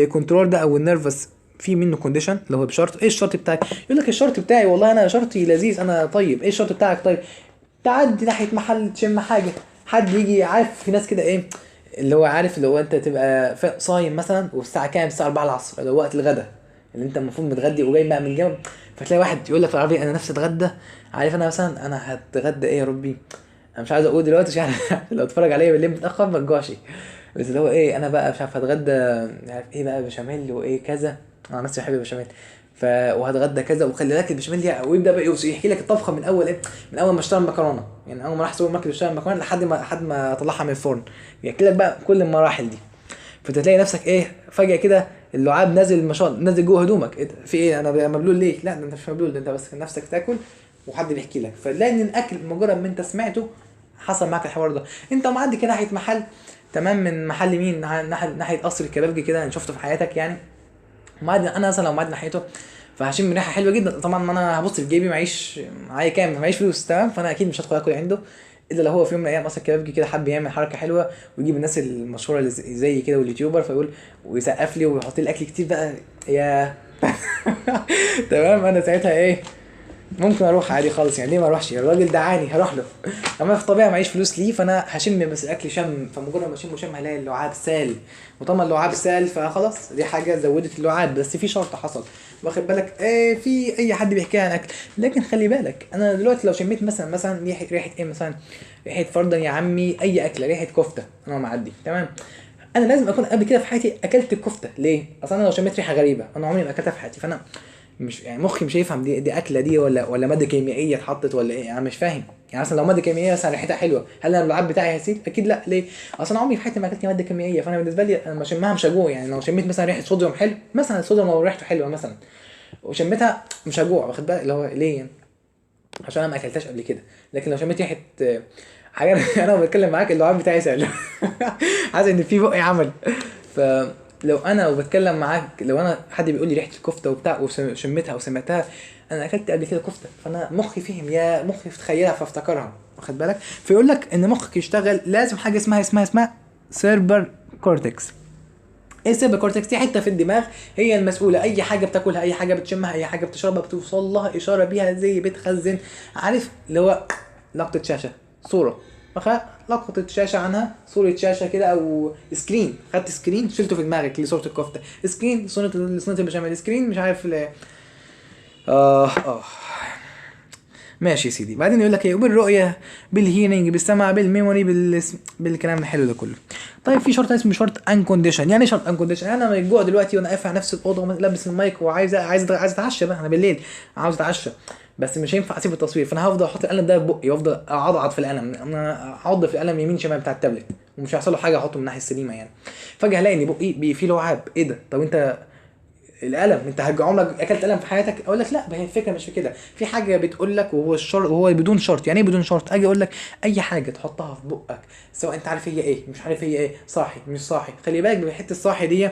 كنترول ده او النيرفس في منه كونديشن اللي هو بشرط. ايه الشرط بتاعك؟ يقول لك الشرط بتاعي والله انا شرطي لذيذ انا طيب. ايه الشرط بتاعك؟ طيب تعدي ناحيه محل تشم حاجه، حد يجي، عارف في ناس كده ايه اللي هو عارف، اللي هو انت تبقى صايم مثلا والساعه كام؟ الساعه 4 العصر، اللي هو وقت الغداء اللي انت المفروض متغدي وجاي بقى من الجنب، فتلاقي واحد يقول لك في العربيه انا نفسي اتغدى. عارف انا مثلا انا هتغدى ايه يا ربي؟ انا مش عايز اقول دلوقتي عشان لو اتفرج عليا بالليل متاخر ما تجوعش. بس اللي هو ايه، انا بقى مش عارف هتغدى، مش عارف ايه بقى، بشاميل وايه كذا، انا نفسي بحب البشاميل. وهتغدى كذا، وخلي بالك البشاميل دي، ويبدا بقى يحكي لك الطبخه من اول ايه، من اول ما اشترى المكرونه، يعني اول ما راح السوبر ماركت اشترى المكرونه لحد ما طلعها من الفرن، بيحكي لك بقى كل المراحل دي. فتلاقي نفسك ايه فجاه كده اللعاب نازل، ما شاء الله نازل جوه هدومك. إيه في ايه؟ انا مبلول ليه؟ لا ده انت مش مبلول، ده انت بس نفسك تاكل وحد بيحكي لك. فتلاقي ان الاكل مجرد ما انت سمعته حصل معاك الحوار ده. انت معدي كده ناحيه محل، تمام، من محل مين؟ ناحيه قصر الكبابجي كده، انا شفته في حياتك يعني. معدي انا مثلا لو معدي ناحيته فهشم ريحه حلوه جدا، طبعا ما انا هبص في جيبي معايا كام، معيش فلوس، تمام، فانا اكيد مش هدخل اكل عنده الا لو هو في يوم من الايام اصلا كبابجي كده حب يعمل حركه حلوه ويجيب الناس المشهوره اللي زي كده واليوتيوبر، فيقول ويسقف لي ويحط لي اكل كتير بقى يا تمام. انا ساعتها ايه ممكن اروح عادي خالص، يعني ليه ما اروحش؟ الراجل دعاني هروح له. اما في الطبيعه معيش فلوس ليه، فانا هشم بس الاكل شم، فمجرد ما اشم شم هلاقي اللعاب سال. وطالما اللعاب سال فخلاص دي حاجه زودت اللعاب، بس في شرط حصل، واخد بالك؟ في اي حد بيحكي عن اكل. لكن خلي بالك انا دلوقتي لو شميت مثلا ريحه ايه مثلا، ريحه فرضا يا عمي اي اكله، ريحه كفته، انا معدي تمام، انا لازم اكون قبل كده في حياتي اكلت الكفته. ليه؟ اصلا انا لو شميت ريحه غريبه انا عمري ما اكلتها في حياتي، فانا مش يعني مخي مش هيفهم دي اكله دي ولا ماده كيميائيه اتحطت ولا ايه، انا مش فاهم. يعني مثلا لو ماده كيميائيه مثلا ريحتها حلوه، هل انا اللعاب بتاعي هيسيب؟ اكيد لا. ليه؟ اصلا عمري في حياتي ما اكلت ماده كيميائيه، فانا بالنسبه لي انا بشمها مش هجوع. يعني لو شميت مثلا ريحه صوديوم حلو، مثلا الصوديوم لو ريحته حلوه مثلا وشميتها مش هجوع، واخد بالك اللي هو ليه يعني؟ عشان انا ما اكلتهاش قبل كده. لكن لو شميت ريحه حاجه انا بتكلم معاك اللعاب بتاعي سهل حاسس ان في بقي عمل. فلو انا وبتكلم معاك، لو انا حد بيقول لي ريحه الكفته وبتاع وشميتها وسمعتها، انا اكلت قبل كده كفته، فانا مخي فهم، يا مخي تخيلها فافتكرها، واخد بالك؟ فيقول لك ان مخك يشتغل لازم حاجه اسمها سيربر كورتكس. ايه السيربر كورتكس؟ دي حته في الدماغ هي المسؤوله، اي حاجه بتاكلها، اي حاجه بتشمها، اي حاجه بتشربها بتوصل لها اشاره بيها زي بتخزن. عارف اللي هو لقطه شاشه، صوره، لقطة شاشة عنها، صورة شاشة كده أو سكرين، خدت سكرين شلته في دماغك لصورة الكفتة، سكرين صورة البشاميل، سكرين مش عارف آه ماشي يا سيدي. بعدين يقول لك ايه؟ بالرؤيه، بالهيرنج، بالسمع، بالميموري، بالكلام الحلو ده كله. طيب في شرط اسمه شرط ان كونديشن. يعني ايه شرط ان كونديشن؟ يعني انا الجوع دلوقتي وانا قافل على نفس الاوضه ولابس المايك وعايز اتعشى بقى، انا بالليل عاوز اتعشى، بس مش هينفع اسيب التصوير، فانا هفضل احط القلم ده في بقي وافضل اعضعض في القلم، انا اعض في القلم يمين شمال بتاع التابلت ومش هيحصل له حاجه، احطه من الناحيه السليمه يعني. فجاه الاقي ان بقي فيه لعاب. ايه ده؟ طب انت القلم، انت عمرك اكلت قلم في حياتك؟ اقول لك لا، هي الفكره مش في كده، في حاجه بتقول لك وهو الشرط، وهو بدون شرط. يعني ايه بدون شرط؟ اجي اقول لك اي حاجه تحطها في بقك سواء انت عارف هي ايه مش عارف هي ايه، صاحي مش صاحي، خلي بالك بحته الصاحي دي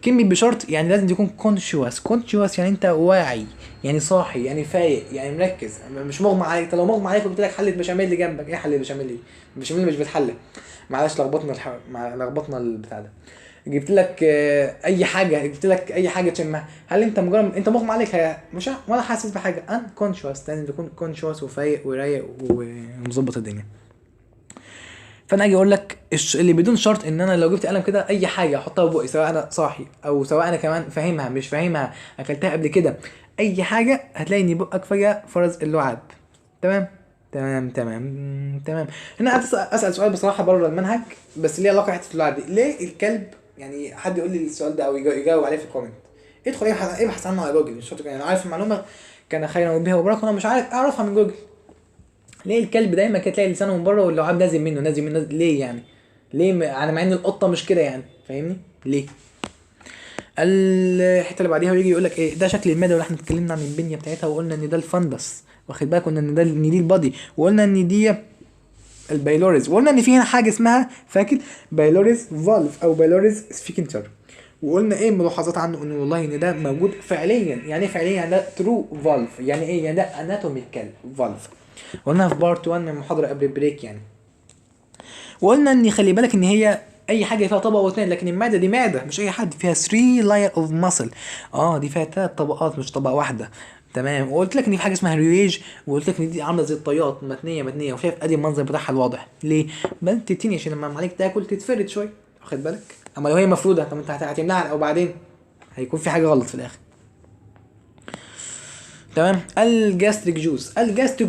كلمه بشرط، يعني لازم تكون كونشوس يعني انت واعي، يعني صاحي، يعني فايق، يعني مركز، مش مغمى عليك. لو مغمى عليك وقلت لك حله بشاميل اللي جنبك، ايه حله البشاميل دي؟ البشاميل مش بتحلى، معلش لخبطنا البتاع ده. جبت لك اي حاجه، جبت لك اي حاجه تشمها، هل انت مجرد انت مغمى عليك مش ولا حاسس بحاجه؟ ان كونشوس، لازم تكون كونشوس وفايق ورايق ومظبط الدنيا. فانا اجي اقول لك اللي بدون شرط ان انا لو جبت قلم كده اي حاجه احطها في بقي، سواء انا صاحي او سواء انا كمان فاهمها مش فاهمها، اكلتها قبل كده، اي حاجه هتلاقي ان بقك فجاه فرز اللعاب. تمام تمام. هنا اسال سؤال بصراحه بره المنهج، بس ليه علاقه حته اللعاب دي. ليه الكلب، يعني حد يقول لي السؤال ده او يجاوب عليه في الكومنت، ادخل ابحث عنه على جوجل، مش شرط يعني عارف المعلومه كان خيرا بها وبركه، انا مش عارف اعرفها من جوجل. ليه الكلب دايما كده تلاقي لسانه من بره واللعاب نازل منه؟ ليه يعني؟ ليه على مع ان القطه مش كده يعني، فاهمني ليه؟ الحته اللي بعديها ويجي يقول لك ايه؟ ده شكل المعده، واللي احنا اتكلمنا عن البنيه بتاعتها وقلنا ان ده الفندس، واخد بالك؟ قلنا ان دي البادي، وقلنا ان دي البايلوريز، وقلنا ان في هنا حاجه اسمها، فاكر؟ بايلوريز فالف او بايلوريز سفينكتر، وقلنا ايه الملاحظات عنه؟ انه والله ان ده موجود فعليا. يعني ايه فعليا؟ يعني ده ترو فالف. يعني ايه؟ يعني ده اناتوميكال فالف. قلنا في بارت 1 من المحاضره قبل البريك يعني. وقلنا ان خلي بالك ان هي اي حاجه فيها طبقه واثنين، لكن المعده دي معده مش اي حد، فيها 3 لاير اوف ماسل. دي فيها 3 طبقات مش طبقه واحده. تمام. وقلت لك ان في حاجه اسمها ريويج، وقلت لك ان دي عامله زي الطيات، متنيه، وشايف ادي المنظر بتاعها الواضح. ليه؟ بل تتني عشان لما عليك تاكل تتفرد شويه، واخد بالك؟ اما لو هي مفروده، طب انت هتمنعها او بعدين هيكون في حاجه غلط في الاخر. تمام. الجاستريك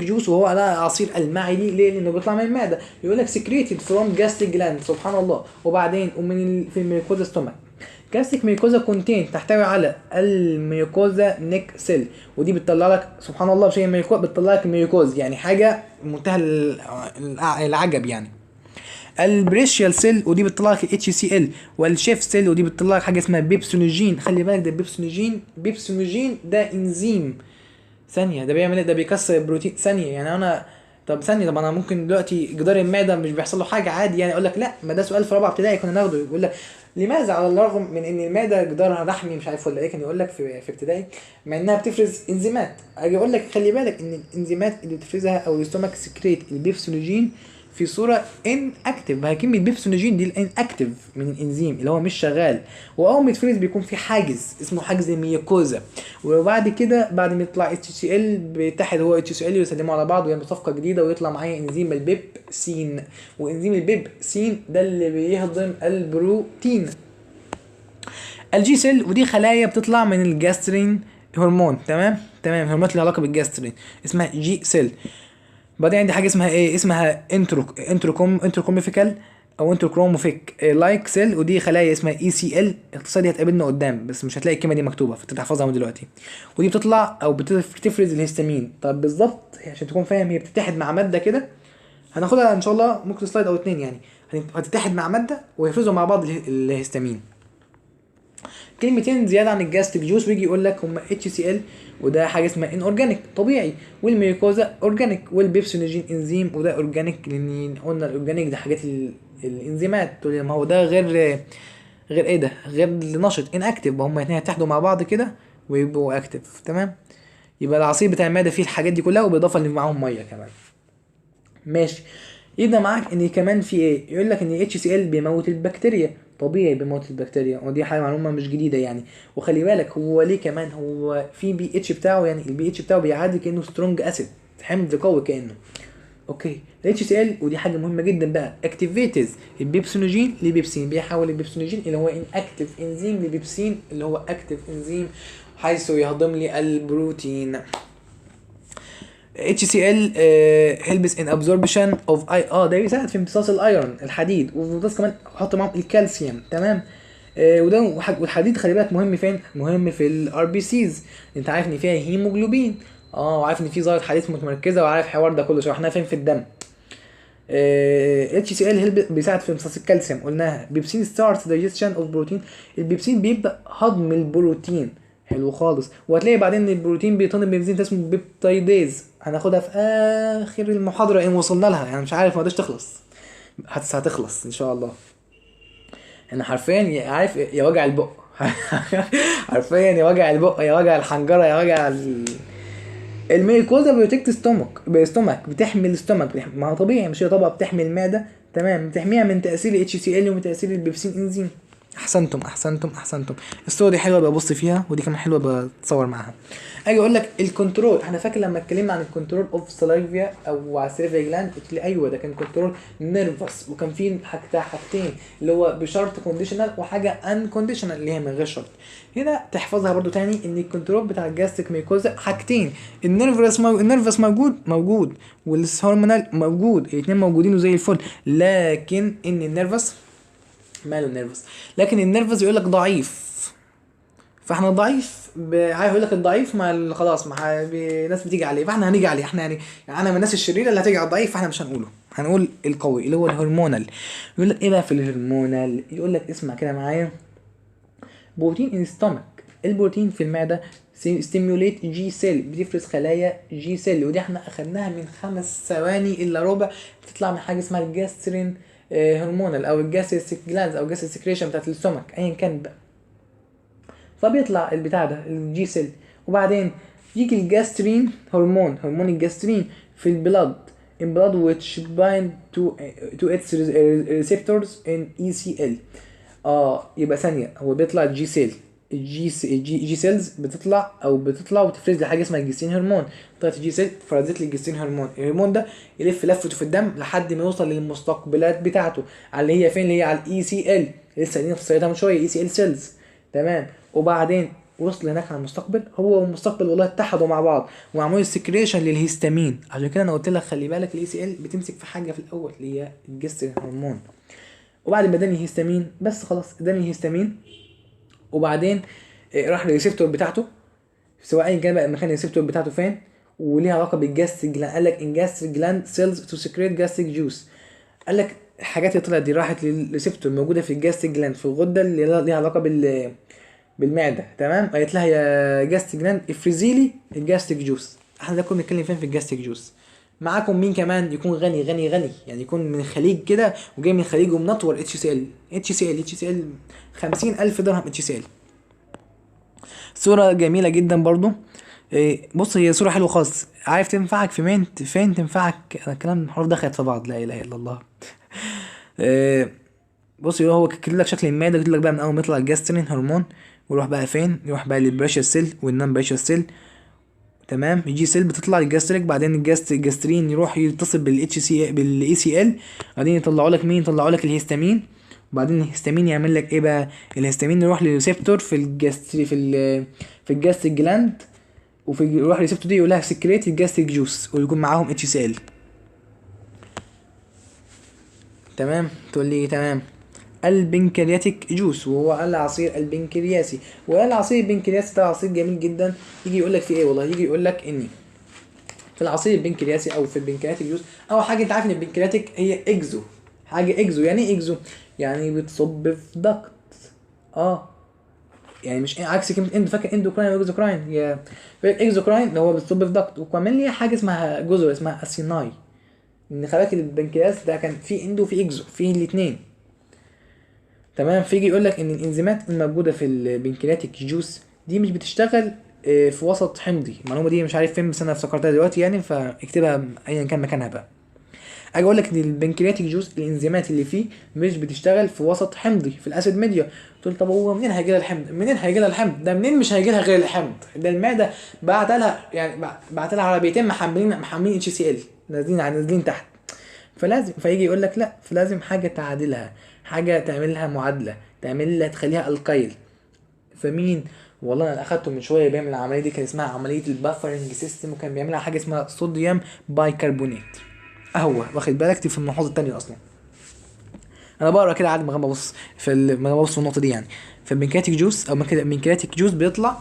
جوس وهو ده عصير المعدي. ليه؟ لانه بيطلع من المعده. يقول لك سكريتد فروم جاستريك جلاند، سبحان الله. وبعدين في الميوكوزا ستومك. جاستريك ميوكوزا كونتين، تحتوي على الميوكوزا نيك سيل، ودي بتطلع لك سبحان الله شيء بتطلع لك الميوكوز، يعني حاجه منتهى العجب يعني. البريشيال سيل، ودي بتطلع لك اتش سي ال. والشيف سيل، ودي بتطلع لك حاجه اسمها بيبسونوجين. خلي بالك ده بيبسونوجين ده انزيم. ثانيه، ده بيعمل ايه؟ ده بيكسر البروتين. ثانيه يعني انا، طب انا ممكن دلوقتي جدار المعده مش بيحصل له حاجه عادي يعني؟ اقول لك لا، ما ده سؤال في رابعه ابتدائي كنا ناخده. يقول لك لماذا على الرغم من ان المعده جدارها لحمي مش عارف ولا ايه، كان يقول لك في ابتدائي مع انها بتفرز انزيمات. اجي اقول لك خلي بالك ان الانزيمات اللي بتفرزها او الاستومك سكريت البيبسونوجين في صوره ان اكتف. ما هي كلمه بيبسونوجين دي الان اكتف من الانزيم اللي هو مش شغال، واول ما يتفرز بيكون في حاجز اسمه حجز ميوكوزا، وبعد كده بعد ما يطلع اتش سي ال بيتحد هو اتش سي ال ويسلموا على بعض ويعملوا صفقه جديده ويطلع معايا انزيم البيبسين. وانزيم البيبسين ده اللي بيهضم البروتين. الجي سيل، ودي خلايا بتطلع من الجاسترين هرمون. تمام هرمونات اللي علاقه بالجاسترين اسمها جي سيل. بعدين عندي حاجه اسمها ايه؟ اسمها انتروكوميفيكال او انتركروموفيك لايك سيل، ودي خلايا اسمها اي سي ال. الاختصار دي هتقابلنا قدام بس مش هتلاقي الكلمه دي مكتوبه فتحفظها من دلوقتي. ودي بتطلع او بتفرز الهستامين. طب بالظبط عشان تكون فاهم، هي بتتحد مع ماده كده هناخدها ان شاء الله ممكن سلايد او اتنين يعني، هتتحد مع ماده ويفرزوا مع بعض الهستامين. كلمتين زياده عن الجاستيك جوس، ويجي يقول لك هم اتش سي ال وده حاجه اسمها ان اورجانيك طبيعي، والميوكوزا اورجانيك، والبيبسينوجين انزيم وده اورجانيك، لان قلنا الاورجانيك ده حاجات الانزيمات. تقول لي ما هو ده غير ايه ده، غير نشط ان اكتف، هم الاثنين هيتحدوا مع بعض كده ويبقوا اكتف. تمام، يبقى العصير بتاع المعده فيه الحاجات دي كلها وبالاضافه اللي معاهم ميه كمان. ماشي، يبدا معاك ان كمان في ايه، يقول لك ان اتش سي ال بيموت البكتيريا طبيعي، بيموت البكتيريا، ودي حاجه معلومه مش جديده يعني. وخلي بالك هو ليه كمان، هو في بي اتش بتاعه، يعني البي اتش بتاعه بيعادل كانه سترونج اسيد، حمض قوي كانه. اوكي، الاتش سي ال ودي حاجه مهمه جدا بقى، اكتيفيتز البيبسينوجين لبيبسين، بيحول البيبسينوجين اللي هو ان اكتيف انزيم لبيبسين اللي هو اكتيف انزيم، حيث يهضم لي البروتين. HCl helps in absorption of ده بيساعد في امتصاص الايرون الحديد، وبس كمان حط معاهم الكالسيوم. تمام، وده والحديد خلي بالك مهم فين، مهم في الار بي سيز. انت عارف ان فيها هيموجلوبين، وعارف ان في ذره حديد متمركزه، وعارف الحوار ده كله شرحناه فين في الدم. HCl بيساعد في امتصاص الكالسيوم قلناها. بيبسين ستارت دايجيشن اوف بروتين، البيبسين بيبدا هضم البروتين. حلو خالص، وهتلاقي بعدين البروتين بيطن بنزين اسمه بيبتايديز، هناخدها في اخر المحاضره ان وصلنا لها يعني، مش عارف ما قدرتش تخلص، هتخلص ان شاء الله. انا حرفيا عارف يا وجع البق حرفيا يا وجع البق يا وجع الحنجره يا وجع الميكوزا بروتكت ستومك بتحمي الاستومك، ما هو طبيعي مش هي طبقه بتحمي المعده. تمام، بتحميها من تاثير الاتش سي ال ومن تاثير البيبسين انزيم. احسنتم احسنتم احسنتم. الصوره دي حلوه ببص فيها، ودي كمان حلوه بتصور معاها. اجي اقول لك الكنترول، احنا فاكر لما اتكلمنا عن الكنترول اوف سلايفيا او على السيلفيا جلاند، قلت لي ايوه ده كان كنترول نيرفس، وكان فيه حاجتين اللي هو بشرط كونديشنال وحاجه ان كونديشنال اللي هي من غير شرط. هنا تحفظها برضو تاني ان الكنترول بتاع الجاستيك ميكوزا حاجتين، النيرفس موجود والهرمونال موجود، الاثنين موجودين وزي الفل، لكن ان النيرفس ماله النيرفس، لكن النيرفس يقول لك ضعيف، فاحنا ضعيف عايز يقول لك الضعيف ما خلاص ما ناس بتيجي عليه، فاحنا هنيجي عليه احنا يعني انا من الناس الشريره اللي هتيجي على الضعيف، فاحنا مش هنقوله، هنقول القوي اللي هو الهرمونال. يقول لك ايه بقى في الهرمونال، يقول لك اسمع كده معايا، بروتين ان ستومك، البروتين في المعده ستيموليت جي سيل، بتفرز خلايا جي سيل، ودي احنا اخدناها من 5 ثواني الا ربع، بتطلع من حاجه اسمها الجاسترين هرمونال او الجاستريك جلاندز او الجاستريك سكريشن بتاعت الاستومك ايا كان بقى، فبيطلع البتاع ده الجي سيل. وبعدين يجي الجاسترين هرمون الجاسترين في البلاد in blood which bind to its receptors in ECL. يبقى ثانيه، هو بيطلع الجي سيل، الجي سيلز بتطلع وتفرز لي حاجه اسمها الجستين هرمون. طلعت الجي سيل فرزت لي الجستين هرمون، الهرمون ده يلف لفته في الدم لحد ما يوصل للمستقبلات بتاعته على اللي هي فين، اللي هي على الاي سي ال، لسه قايلين في السلايد من شويه اي سي ال سيلز. تمام، وبعدين وصل هناك على المستقبل، هو والمستقبل والله اتحدوا مع بعض وعملوا سكريشن للهيستامين. عشان كده انا قلت لك خلي بالك الاي سي ال بتمسك في حاجه في الاول اللي هي الجستين هرمون، وبعد ما اداني هيستامين بس خلاص اداني هيستامين، وبعدين راح للريسبتور بتاعته، سواء ايا كان بقى مكان الريسبتور بتاعته فين، وليها علاقه بالجاستريك جلاند. قال لك ان جاستريك جلاند سيلز تو سكريت جاستريك جوس، قال لك الحاجات اللي طلعت دي راحت للريسبتور موجوده في الجاستريك جلاند في الغده اللي ليها علاقه بالمعده. تمام، قالت لها يا جاستريك جلاند افرزي لي الجاستريك جوس. احنا ده كنا بنتكلم فين في الجاستريك جوس. معاكم مين كمان يكون غني يعني يكون من الخليج كده وجاي من الخليج ومنطور اتش سي ال 50,000 درهم اتش سي ال. صورة جميلة جدا برضو. بص هي صورة حلوة خالص، عارف تنفعك في فين تنفعك، الكلام الحروف دخلت في بعض، لا اله الا الله. بص هو كاتب لك شكل المعدة، كاتب لك بقى من اول ما يطلع الجاسترين هرمون ويروح بقى فين، يروح بقى للبريشر سيل والنون بريشر سيل. تمام، الجي سيل بتطلع للجاستريك، بعدين الجاسترين يروح يتصل بالاي سي ال، بعدين يطلعوا لك مين، يطلعوا لك الهيستامين، وبعدين الهيستامين يعمل لك ايه بقى، الهيستامين يروح للريسبتور في الجاستريك جلاند، يروح للريسبتور دي يقول لها سكريت الجاستريك جوس ويكون معاهم اتش سي ال. تمام، تقول لي تمام. البنكرياتيك جوس، وهو العصير البنكرياسي. والعصير البنكرياسي ده عصير جميل جدا. يجي يقول لك في ايه والله، يجي يقول لك ان في العصير البنكرياسي او في البنكرياتيك جوس، اول حاجه انت عارف ان البنكرياتيك هي اكزو، حاجه اكزو. يعني ايه اكزو؟ يعني بتصب في ضغط. اه يعني مش عكس كلمه اندو، فاكر اندوكراين واكزوكراين؟ يا اكزوكراين اللي هو بتصب في ضغط، وكمان ليه حاجه اسمها جزر اسمها اسيناي. ان خلاك البنكرياس ده كان في اندو وفي اكزو، في الاثنين. تمام. فيجي يقول لك ان الانزيمات الموجوده في البنكرياتيك جوس دي مش بتشتغل في وسط حمضي. المعلومه دي مش عارف فين بس انا افتكرتها دلوقتي يعني، فاكتبها ايا كان مكانها بقى. اجي اقول لك ان البنكرياتيك جوس الانزيمات اللي فيه مش بتشتغل في وسط حمضي، في الاسيد ميديا. تقول طب هو منين هيجي لها الحمض؟ منين هيجي لها الحمض ده؟ منين مش هيجي لها غير الحمض؟ ده المعده بعت لها، يعني بعت لها عربيتين محملين اتش سي ال، نازلين تحت. فلازم فيجي يقول لك لا، فلازم حاجه تعادلها، حاجه تعمل لها معادله، تعمل لها تخليها القيل. فمين؟ والله انا اخدته من شويه بيعمل العمليه دي، كان اسمها عمليه البافرنج سيستم، وكان بيعملها حاجه اسمها صوديوم بايكربونات. اهو واخد بالك دي في الملحوظه الثانيه اصلا. انا بقرا كده عادي من غير ما ابص ما ببص في النقطه دي يعني. فالبنكرياتيك جوس او البنكرياتيك جوس بيطلع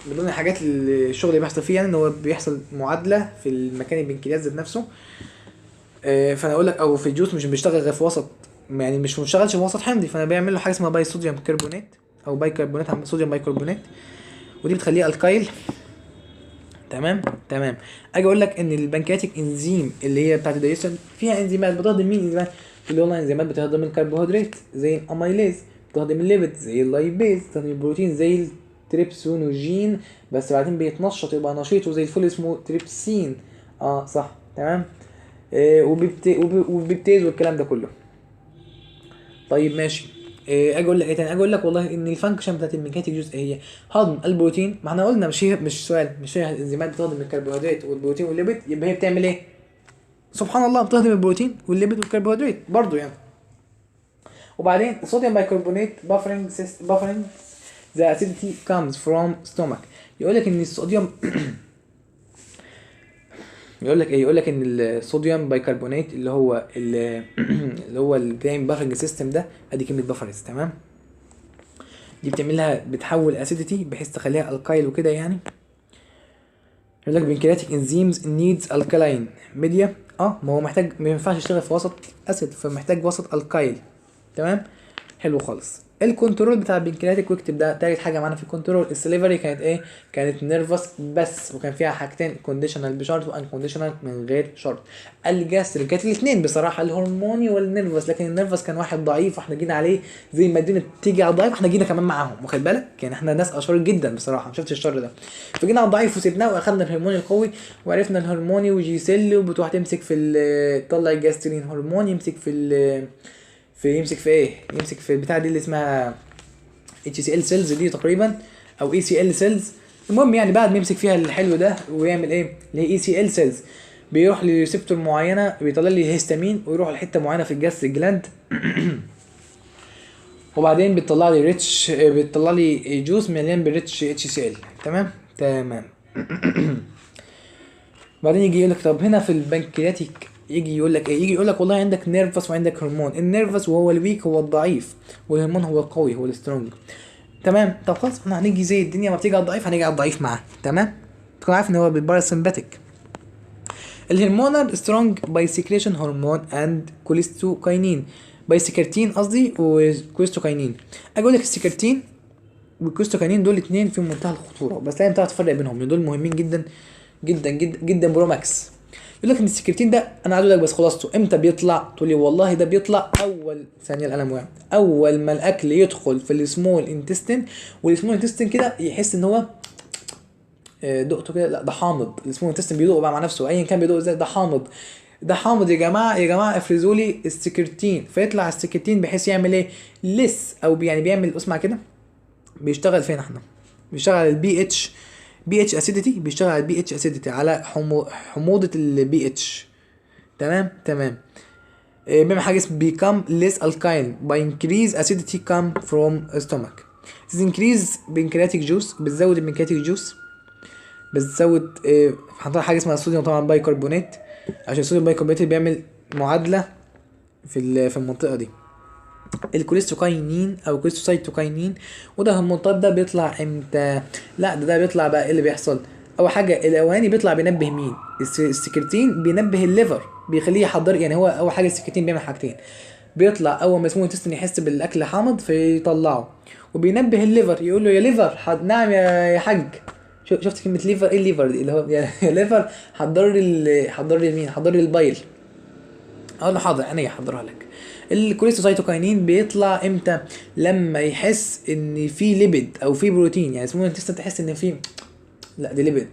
من ضمن الحاجات اللي الشغل اللي بيحصل فيه، يعني ان هو بيحصل معادله في المكان البنكرياس ذات نفسه. فانا اقول لك او في الجوس مش بيشتغل غير في وسط، يعني مش بيشتغلش في وسط حمضي، فانا بيعمل له حاجه اسمها باي صوديوم كربونات او بايكربونات، صوديوم بايكربونات، ودي بتخليه الكايل. تمام تمام. اجي اقول لك ان البنكرياتيك انزيم اللي هي بتاعت الدايجيشن فيها انزيمات بتهضم مين؟ انزيمات اللي والله انزيمات بتهضم الكربوهيدرات زي الاميليز، بتهضم الليبيد زي اللايبيز، بتهضم البروتين زي التريبسونوجين، بس بعدين بيتنشط يبقى نشيط وزي الفل اسمه تريبسين. اه صح تمام. وبيبتيز والكلام ده كله. طيب ماشي. اجي اقول لك ايه تاني؟ اجي اقول لك والله ان الفانكشن بتاعت الميكانيتيك جزء هي هضم البروتين. ما احنا قلنا مش سؤال، مش هي الانزيمات بتهضم الكربوهيدرات والبروتين والليبيد، يبقى هي بتعمل ايه؟ سبحان الله بتهضم البروتين والليبيد والكربوهيدرات برضو يعني. وبعدين الصوديوم بايكربونات buffering the acidity comes from stomach. يقول لك ان الصوديوم يقول لك ايه؟ يقول لك ان الصوديوم بايكربونات اللي بيعمل بافرنج سيستم ده، ادي كلمه بافرز. تمام. دي بتعمل لها، بتحول اسيديتي بحيث تخليها الكايل وكده يعني. يقول لك بنكرياتيك انزيمز نيدز الكالاين ميديا. ما هو محتاج، ما ينفعش يشتغل في وسط اسيد، فمحتاج وسط الكايل. تمام. حلو خالص. الكنترول بتاع البنكرياتيك، واكتب ده تالت حاجه معانا في الكنترول. السليفري كانت ايه؟ كانت نيرفس بس، وكان فيها حاجتين، كونديشنال بشرط وان كونديشنال من غير شرط. الجاستريك كانت الاثنين بصراحه، الهرموني والنيرفس، لكن النيرفس كان واحد ضعيف واحنا جينا عليه، زي ما الدنيا بتيجي على الضعيف احنا جينا كمان معاهم، واخد بالك؟ يعني احنا ناس اشرار جدا بصراحه، ما شفتش الشر ده. فجينا على الضعيف وسيبناه واخدنا الهرموني القوي، وعرفنا الهرموني وجي سيل، وبتروح تمسك في تطلع الجاسترين هرمون، يمسك يمسك في ايه؟ يمسك في البتاع دي اللي اسمها اتش سي ال سيلز دي تقريبا، او اي سي ال سيلز. المهم يعني بعد ما يمسك فيها الحلو ده ويعمل ايه؟ اللي هي اي سي ال سيلز، بيروح لريسبتور معينه بيطلع لي هيستامين، ويروح لحته معينه في الجاس جلاند وبعدين بتطلع لي جوس مليان بالريتش اتش سي ال. تمام تمام. بعدين يجي يقول لك طب هنا في البنكرياتيك، يجي يقول لك ايه؟ يجي يقول لك والله عندك نيرفس وعندك هرمون. النيرفس وهو الويك هو الضعيف، والهرمون هو القوي هو السترونج. تمام. طب خلاص احنا هنيجي زي الدنيا ما بتيجي على الضعيف هنيجي على الضعيف معاه. تمام. تكون عارف ان هو بالباراسمباتيك. الهرمونال سترونج باي سكريشن هرمون اند كوليستوكاينين، باي سكرتين قصدي وكوليستوكاينين. اقول لك السكرتين والكوليستوكاينين دول الاثنين في منتهى الخطوره، بس لازم تعرف تفرق بينهم لان دول مهمين جدا جدا جدا جدا برو ماكس. يقول لك ان السكرتين ده، انا عايز اقول لك بس خلاصته امتى بيطلع؟ تقول لي والله ده بيطلع اول ثانيه القلم وقع، اول ما الاكل يدخل في السمول انتستين، والسمول انتستين كده يحس ان هو دقته كده، لا ده حامض. السمول انتستين بيدوق بقى مع نفسه، ايا كان بيدوق ازاي، ده حامض. ده حامض يا جماعه، يا جماعه افرزوا لي السكرتين. فيطلع السكرتين بحيث يعمل ايه؟ لس او يعني بيعمل، اسمع كده، بيشتغل فين احنا؟ بيشتغل على البي اتش، بي اتش اسيديتي، بيشتغل على البي اتش اسيديتي، على حموضه البي اتش. تمام تمام. بيعمل حاجه اسمها become less alkaline by increase acidity come from stomach. this increase pancreatic juice، بتزود البنكرياتيك جوس، بتزود هنطلع حاجه اسمها الصوديوم طبعا بايكربونات، عشان الصوديوم بايكربونات بيعمل معادله في المنطقه دي. الكوليستوكاينين او كوليستوسايتوكاينين، وده المنطقه ده بيطلع امتى؟ لا ده بيطلع بقى ايه اللي بيحصل؟ اول حاجه الاولاني بيطلع بينبه مين؟ السكرتين بينبه الليفر، بيخليه يحضر. يعني هو اول حاجه السكرتين بيعمل حاجتين، بيطلع اول ما اسمه تستن يحس بالاكل حامض فيطلعه، وبينبه الليفر يقول له يا ليفر نعم يا حاج. شفت كلمه ليفر؟ ايه الليفر دي؟ اللي هو يا ليفر حضر لي مين؟ حضر لي البايل. اقول له حاضر عينيا احضرها لك. الكوليستوسايتوكاينين بيطلع امتى؟ لما يحس ان في ليبيد او في بروتين، يعني اسمه تستن تحس ان في، لا دي ليبيد،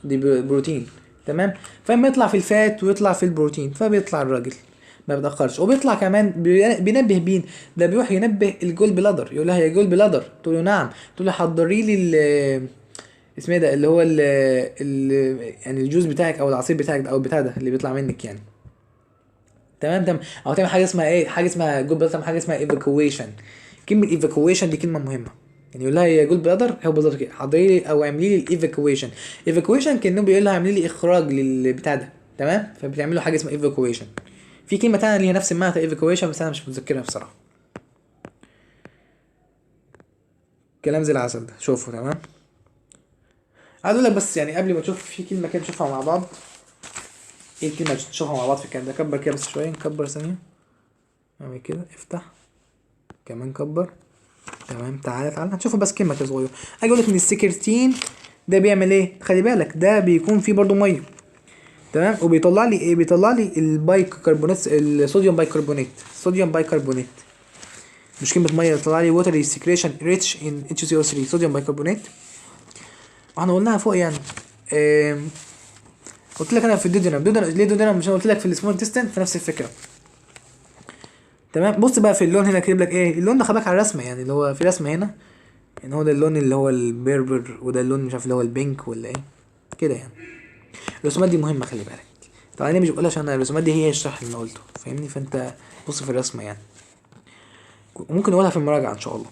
دي بروتين. تمام. فاما يطلع في الفات ويطلع في البروتين فبيطلع الراجل ما بيتاخرش. وبيطلع كمان بينبه مين؟ ده بيروح ينبه الجول بلادر، يقول لها يا جول بلادر، تقول له نعم، تقول له حضري لي اسمه ايه ده اللي هو يعني الجوز بتاعك او العصير بتاعك ده او البتاع ده اللي بيطلع منك يعني. تمام. او تعمل حاجه اسمها ايه؟ حاجه اسمها جول بلادر، حاجه اسمها ايفاكويشن. كلمه ايفاكويشن دي كلمه مهمه. يعني يقول لها يا جول بلادر، هو بالظبط كده، حضري لي او اعملي لي الايفاكويشن. ايفاكويشن كانه بيقول لها اعملي لي اخراج للبتاع ده. تمام. فبتعمل له حاجه اسمها ايفاكويشن. في كلمه ثانيه ليها نفس المعنى ايفاكويشن بس انا مش متذكرها بصراحه. كلام زي العسل ده، شوفوا. تمام. عايز اقول لك بس يعني قبل ما تشوف في كلمه كده نشوفها مع بعض. ايه الكلمه اللي نشوفها مع بعض في الكلام ده؟ كبر كده بس شويه، نكبر ثانيه. اعمل كده، افتح كمان، كبر. تمام. تعالى هنشوفه بس كلمه كده صغيره. اجي اقول لك ان السكرتين ده بيعمل ايه؟ خلي بالك ده بيكون فيه برضو ميه. تمام. وبيطلع لي ايه؟ بيطلع لي البايكربونات، الصوديوم بايكربونات، صوديوم بايكربونات. مش كلمه ميه، بيطلع لي ووتر سكريشن ريتش ان HCO3 صوديوم بايكربونات. واحنا قلناها فوق يعني. قلت لك انا في الدودينم، ليه دودينم؟ مش انا قلت لك في السمول انتستين في نفس الفكره. تمام. بص بقى في اللون هنا كاتب لك ايه اللون ده، خباك على الرسمه يعني، اللي هو في رسمه هنا ان هو ده اللون اللي هو البيربر، وده اللون مش عارف اللي هو البينك ولا ايه كده يعني. الرسومات دي مهمه خلي بالك. طبعا انا مش بقولها عشان الرسومات دي هي الشرح اللي انا قلته، فاهمني؟ فانت بص في الرسمه يعني، وممكن نقولها في المراجعه ان شاء الله.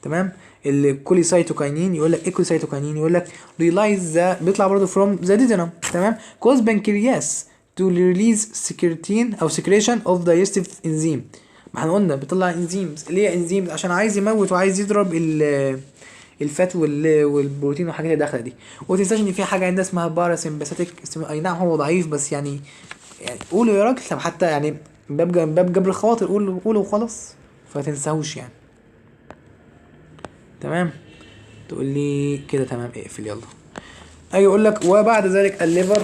تمام. الكوليسايتوكاينين يقول لك ايه؟ كوليسايتوكاينين يقول لك ريلايز ذا، بيطلع برضه فروم ذا ديدنم. تمام. كوز بنكرياس تو ريليز سكرتين او سكريشن اوف دايجستيف انزيم. ما احنا قلنا بيطلع انزيمز، ليه انزيمز؟ عشان عايز يموت وعايز يضرب الفات والبروتين والحاجات اللي داخله دي. وتنساش ان في حاجه عندنا اسمها باراسمباثيك، اي نعم هو ضعيف بس يعني قولوا يا راجل. طب حتى يعني باب جبر الخواطر، قولوا وخلاص، فتنساهوش يعني. تمام. تقول لي كده تمام، اقفل يلا. اجي اقول لك وبعد ذلك الليفر.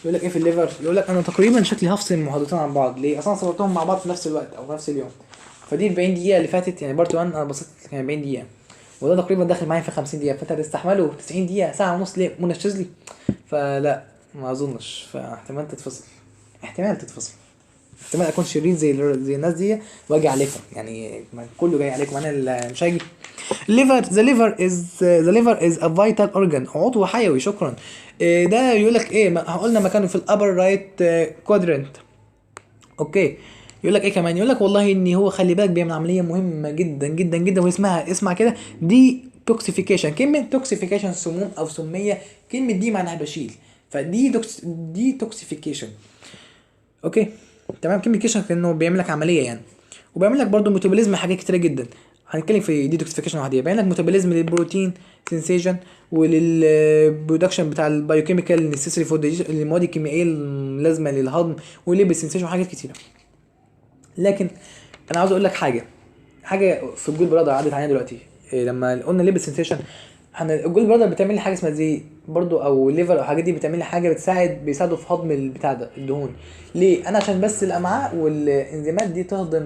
يقول لك ايه في الليفر؟ يقول لك انا تقريبا شكلي هفصل المحاضرتين عن بعض. ليه؟ اصلا صورتهم مع بعض في نفس الوقت او في نفس اليوم. فدي 40 دقيقه اللي فاتت يعني بارت 1 انا بصيت كان 40 دقيقه، وده تقريبا داخل معايا في 50 دقيقه، فانت هتستحمله 90 دقيقه، ساعه ونص ليه منشز لي؟ فلا ما اظنش، فاحتمال تتفصل، احتمال تتفصل، احتمال اكون شرير زي الناس دي واجي عليكم يعني. كله جاي عليكم، انا اللي مش هاجي. liver the liver is a vital organ، عضو حيوي. شكرا. ده يقول لك ايه؟ قلنا مكانه في الابر رايت كوادرنت. اوكي. يقول لك ايه كمان؟ يقول لك والله ان هو خلي بالك بيعمل عمليه مهمه جدا جدا جدا، واسمها اسمع كده دي توكسيفيكيشن. كلمه توكسيفيكيشن سموم او سميه، كلمه دي معناها بشيل، فدي دي توكسيفيكيشن. اوكي. تمام. كلمه كيشن كانه بيعمل لك عمليه يعني. وبيعمل لك برضو ميتابوليزم حاجات كتيره جدا، هنتكلم في ديتوكسيفيكيشن وحديها. بيعمل لك ميتابوليزم للبروتين سنسيشن، وللبرودكشن بتاع البايوكيميكال نيسيسري فور المواد الكيميائيه اللازمه للهضم، وليبل سنسيشن وحاجات كتيره. لكن انا عاوز اقول لك حاجه في الجول برادر عدت علينا دلوقتي. لما قلنا ليبل سنسيشن، احنا الجول برادر بتعمل لي حاجه اسمها زي برضو او الليفر او الحاجات دي بتعمل لي حاجه بيساعدوا في هضم البتاع ده الدهون. ليه؟ انا عشان بس الامعاء والانزيمات دي تهضم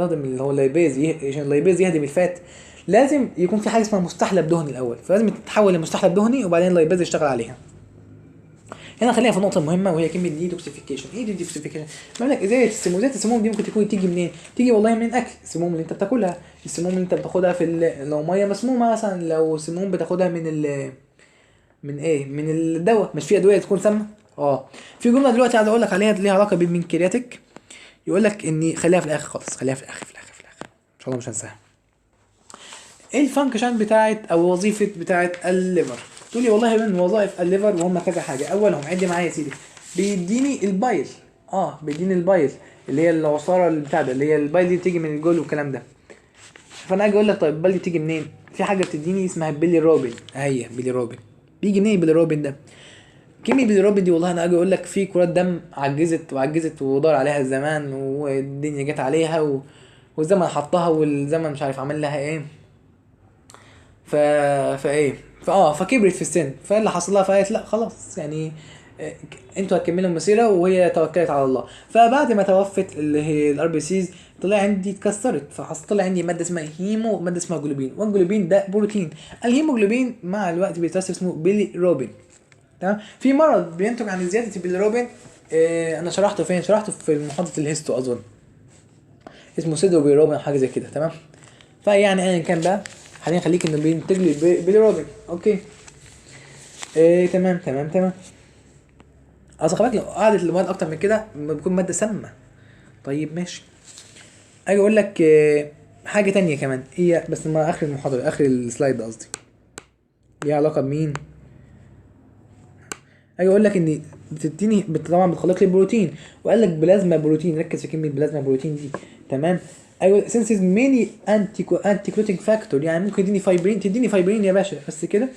اللي هو اللايبيز، عشان اللايبيز يهضم الفات لازم يكون في حاجه اسمها مستحلب دهني الاول، فلازم تتحول لمستحلب دهني وبعدين اللايبيز يشتغل عليها. هنا خلينا في النقطه المهمه وهي كلمه ديتوكسيفيكيشن. ايه ديتوكسيفيكيشن؟ بقول لك ازاي السموم دي ممكن تكون تيجي منين؟ تيجي والله من الاكل، السموم اللي انت بتاكلها، السموم اللي انت بتاخدها لو ميه مسمومه مثلا، لو سموم بتاخدها من ايه؟ من الدواء. مش في ادويه تكون سامه؟ في جمله دلوقتي عايز اقول لك عليها ليها علاقه بالمنكرياتيك. يقول لك اني خليها في الاخر خالص، خليها في الاخر ان شاء الله مش هنساها. ايه الفانكشن بتاعت او وظيفه بتاعت الليفر؟ تقول لي والله من وظائف الليفر وهم كذا حاجه. اولهم عد معايا يا سيدي، بيديني البايل. بيديني البايل. اللي هي العصاره اللي بتاع ده، اللي هي البايل دي بتيجي من الجول والكلام ده. فانا اجي اقول لك طيب البايل دي بتيجي منين؟ في حاجه بتديني اسمها بيلي روبين، هي بيلي روبين. بيجي منين بيلي روبين ده؟ كيمي بيلي روبين دي والله انا اجي اقول لك في كرات دم عجزت وعجزت ودار عليها الزمان والدنيا جت عليها والزمن حطها والزمن مش عارف عمل لها ايه. ف فايه فكبرت في السن، فاللي حصل لها فقالت لا خلاص يعني انتوا هتكملوا المسيره، وهي توكلت على الله. فبعد ما توفت اللي هي الار بي سيز طلع عندي اتكسرت، فحصل طلع عندي ماده اسمها هيمو، ماده اسمها جلوبين، والجلوبين ده بروتين. الهيموجلوبين مع الوقت بيترسب اسمه بيلي روبين. تمام. في مرض بينتج عن زياده البيليروبين، انا شرحته فين؟ شرحته في محاضره الهيستو اظن، اسمه سيدو بيليروبين حاجه زي كده. تمام. فيعني ايا كان بقى، خلينا نخليك انه بينتج لي بيليروبين. اوكي. تمام. اصل خلي بالك لو قعدت المواد اكتر من كده بتكون ماده سامه. طيب ماشي. اجي اقول لك حاجه تانية كمان هي بس مع اخر المحاضره، اخر السلايد قصدي، ليها علاقه بمين؟ اجي اقول لك ان بتديني طبعا بتخلق لي بروتين، وقال لك بلازما بروتين، ركز في كلمه بلازما بروتين دي. تمام. ايوه سينسز ميني انتي كلوتينج فاكتور، يعني ممكن يديني فايبرين، تديني فايبرين يا باشا بس كده.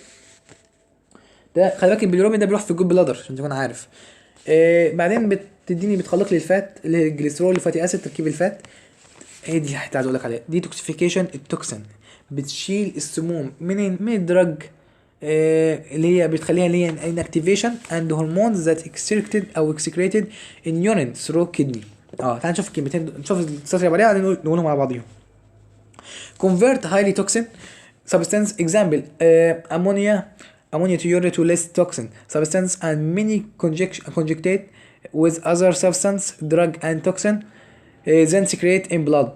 ده خلي بالك البيليروبين ده بيروح في الجول بلادر عشان تكون عارف. بعدين بتديني بتخلق لي الفات اللي هي الجليسرول الفاتي اسيد، تركيب الفات. هي دي حته عايز اقول لك عليها، دي توكسيفيكيشن التوكسين، بتشيل السموم من الدرج اللي هي بتخليها اللي هي inactivation and hormones that excreted او excreted in urine through kidney. تعال نشوف الكلمتين، نشوف السطر اللي بعدين نقولهم مع بعضيهم. convert highly toxin substance example ammonia to urea to less toxin substance and many conjugate with other substance drug and toxin then secrete in blood.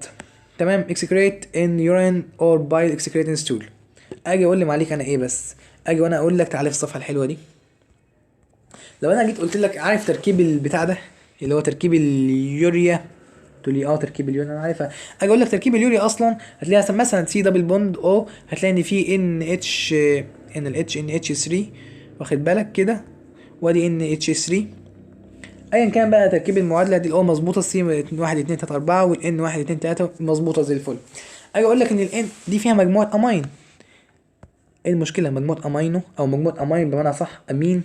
تمام. excrete in urine or bile excrete in stool. اجي اقول لي معليك انا ايه بس، اجي وانا اقول لك تعالى في الصفحه الحلوه دي. لو انا جيت قلت لك عارف تركيب البتاع ده اللي هو تركيب اليوريا، تقول لي تركيب اليوريا انا عارفها. اجي اقول لك تركيب اليوريا اصلا هتلاقيها مثلا سي دبل بوند او، هتلاقي ان في ان اتش ان الاتش ان اتش 3 واخد بالك كده، وادي ان اتش 3. ايا كان بقى تركيب المعادله دي الاو مظبوطه، السي 1 2 3 4 والان 1 2 3 مظبوطه زي الفل. اجي اقول لك ان الان دي فيها مجموعه امين. ايه المشكله؟ مجموعه امينو او مجموعه امين بمعنى صح امين.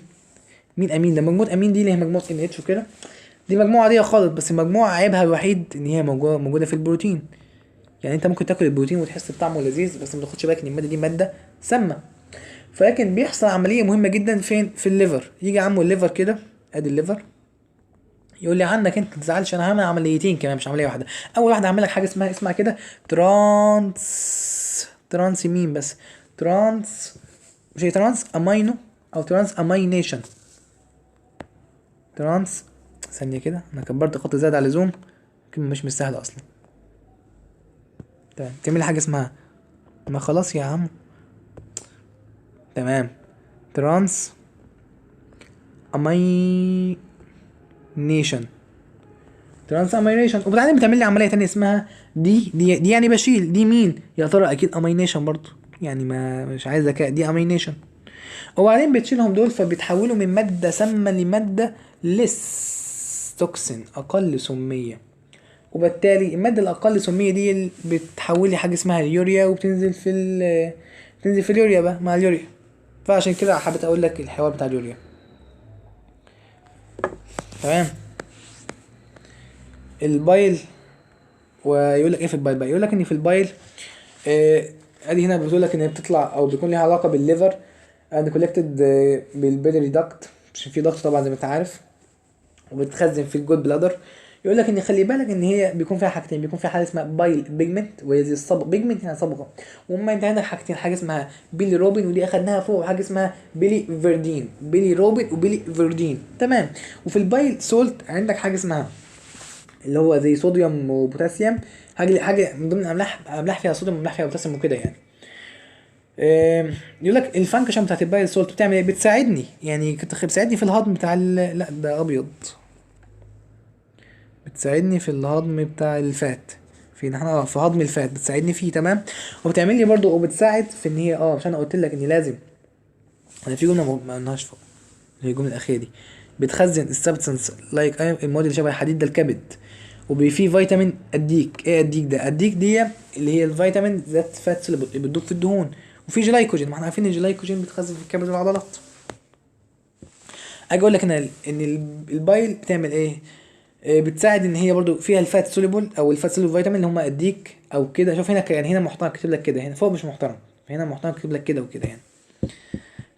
مين امين ده؟ مجموعه امين دي اللي هي مجموعه ان اتش وكده، دي مجموعه عاديه خالص، بس مجموعه عيبها الوحيد ان هي موجوده في البروتين. يعني انت ممكن تاكل البروتين وتحس بطعمه لذيذ، بس ما تاخدش بالك ان الماده دي ماده سامه. فلكن بيحصل عمليه مهمه جدا فين؟ في الليفر. يجي عمو الليفر كده، ادي الليفر، يقول لي عنك انت تزعلش انا هعمل عمليتين كمان مش عمليه واحده. اول واحده هعمل لك حاجه اسمها كده ترانس مين بس، ترانس مش هي ترانس امينو او ترانس امينيشن. ترانس ثانيه كده انا كبرت خط زاد على اللزوم، كلمه مش سهله اصلا. تمام. تعمل حاجه اسمها، ما خلاص يا عم. تمام. ترانس امينيشن، ترانس امينيشن. وبعدين بتعمل لي عمليه تانية اسمها دي يعني بشيل دي مين يا ترى؟ اكيد امينيشن برضو، يعني ما مش عايز ذكاء، دي امينيشن. وبعدين بتشيلهم دول فبيتحولوا من ماده سامه لماده لس توكسين، اقل سميه. وبالتالي الماده الاقل سميه دي بتحول لي حاجه اسمها اليوريا، وبتنزل بتنزل في اليوريا بقى مع اليوريا. فعشان كده حبيت اقول لك الحوار بتاع اليوريا. تمام. البايل، ويقول لك ايه في البايل بقى؟ يقول لك ان في البايل ادي هنا بتقول لك ان هي بتطلع او بيكون ليها علاقه بالليفر اند كولكتد بالبيلري داكت، عشان في ضغط طبعا زي ما انت عارف، وبتخزن في الجود بلادر. يقول لك ان خلي بالك ان هي بيكون فيها حاجتين، بيكون فيها حاجه اسمها بايل بيجمنت وهي زي الصبغه، بيجمنت يعني صبغه، وما انت عندك حاجتين، حاجه اسمها بيلي روبين ودي اخدناها فوق، وحاجه اسمها بيلي فيردين، بيلي روبين وبيلي فيردين. تمام. وفي البايل سولت عندك حاجه اسمها اللي هو زي صوديوم وبوتاسيوم، حاجه من ضمن املاح فيها صوديوم واملاح فيها بوتاسيوم وكده يعني. يقول لك الفانكشن بتاعت البايل سولت بتعمل ايه؟ بتساعدني، يعني كنت بتساعدني في الهضم بتاع لا ده ابيض، بتساعدني في الهضم بتاع الفات، في ان احنا في هضم الفات بتساعدني فيه. تمام. وبتعمل لي برضو وبتساعد في ان هي مش انا قلت لك ان لازم، انا في جمله ما قلناش فوق، هي الجمله الاخيره دي، بتخزن السبستنس لايك المواد اللي شبه الحديد ده الكبد، وفي فيتامين اديك. ايه اديك ده؟ اديك دي اللي هي الفيتامين ذات فاتس اللي بتدوب في الدهون. وفي جلايكوجين، ما احنا عارفين ان الجلايكوجين بيتخزن في الكبد والعضلات. اجي اقول لك ان البايل بتعمل ايه؟ بتساعد ان هي برضو فيها الفات سوليبل او الفات سوليبل فيتامين اللي هم اديك او كده. شوف هنا يعني هنا محترم كاتب لك كده، هنا فوق مش محترم، هنا محترم كاتب لك كده وكده يعني.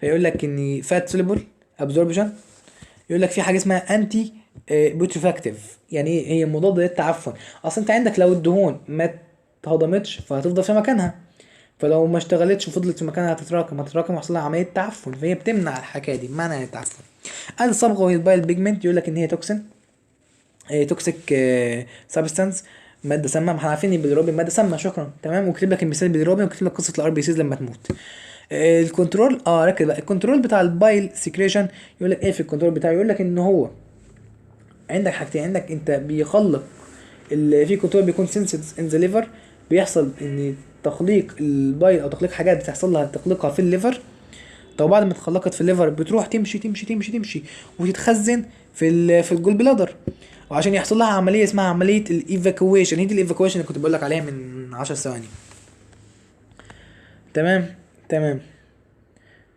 فيقول لك ان فات سوليبل ابزوربشن، يقول لك في حاجه اسمها انتي بوتريفاكتيف. يعني ايه؟ هي مضاده للتعفن. اصل انت عندك لو الدهون ما اتهضمتش فهتفضل في مكانها، فلو ما اشتغلتش وفضلت في مكانها هتتراكم ويحصل لها عمليه تعفن، فهي بتمنع الحكايه دي، بمعنى التعفن. ادي الصبغه وهي البايل بيجمنت، يقول لك ان هي توكسين، توكسيك سابستانس، ماده سامه. ما احنا عارفين ان البيليروبين ماده سامه، شكرا تمام. وكتب لك المثال البيليروبين، وكتب لك قصه الار بي سيز لما تموت. الكنترول، ركز بقى، الكنترول بتاع البايل سيكريشن. يقول لك ايه في الكنترول بتاعه؟ يقول لك ان هو عندك حاجتين. عندك انت بيخلق في كنترول بيكون سنسز ان ذا ليفر، بيحصل ان تخليق البايل او تخليق حاجات بتحصل لها تخليقها في الليفر. طب بعد ما اتخلقت في الليفر بتروح تمشي تمشي تمشي تمشي وتتخزن في الجول بلادر، وعشان يحصل لها عمليه اسمها عمليه الايفاكويشن. هي دي الايفاكويشن اللي كنت بقول لك عليها من 10 ثواني. تمام تمام.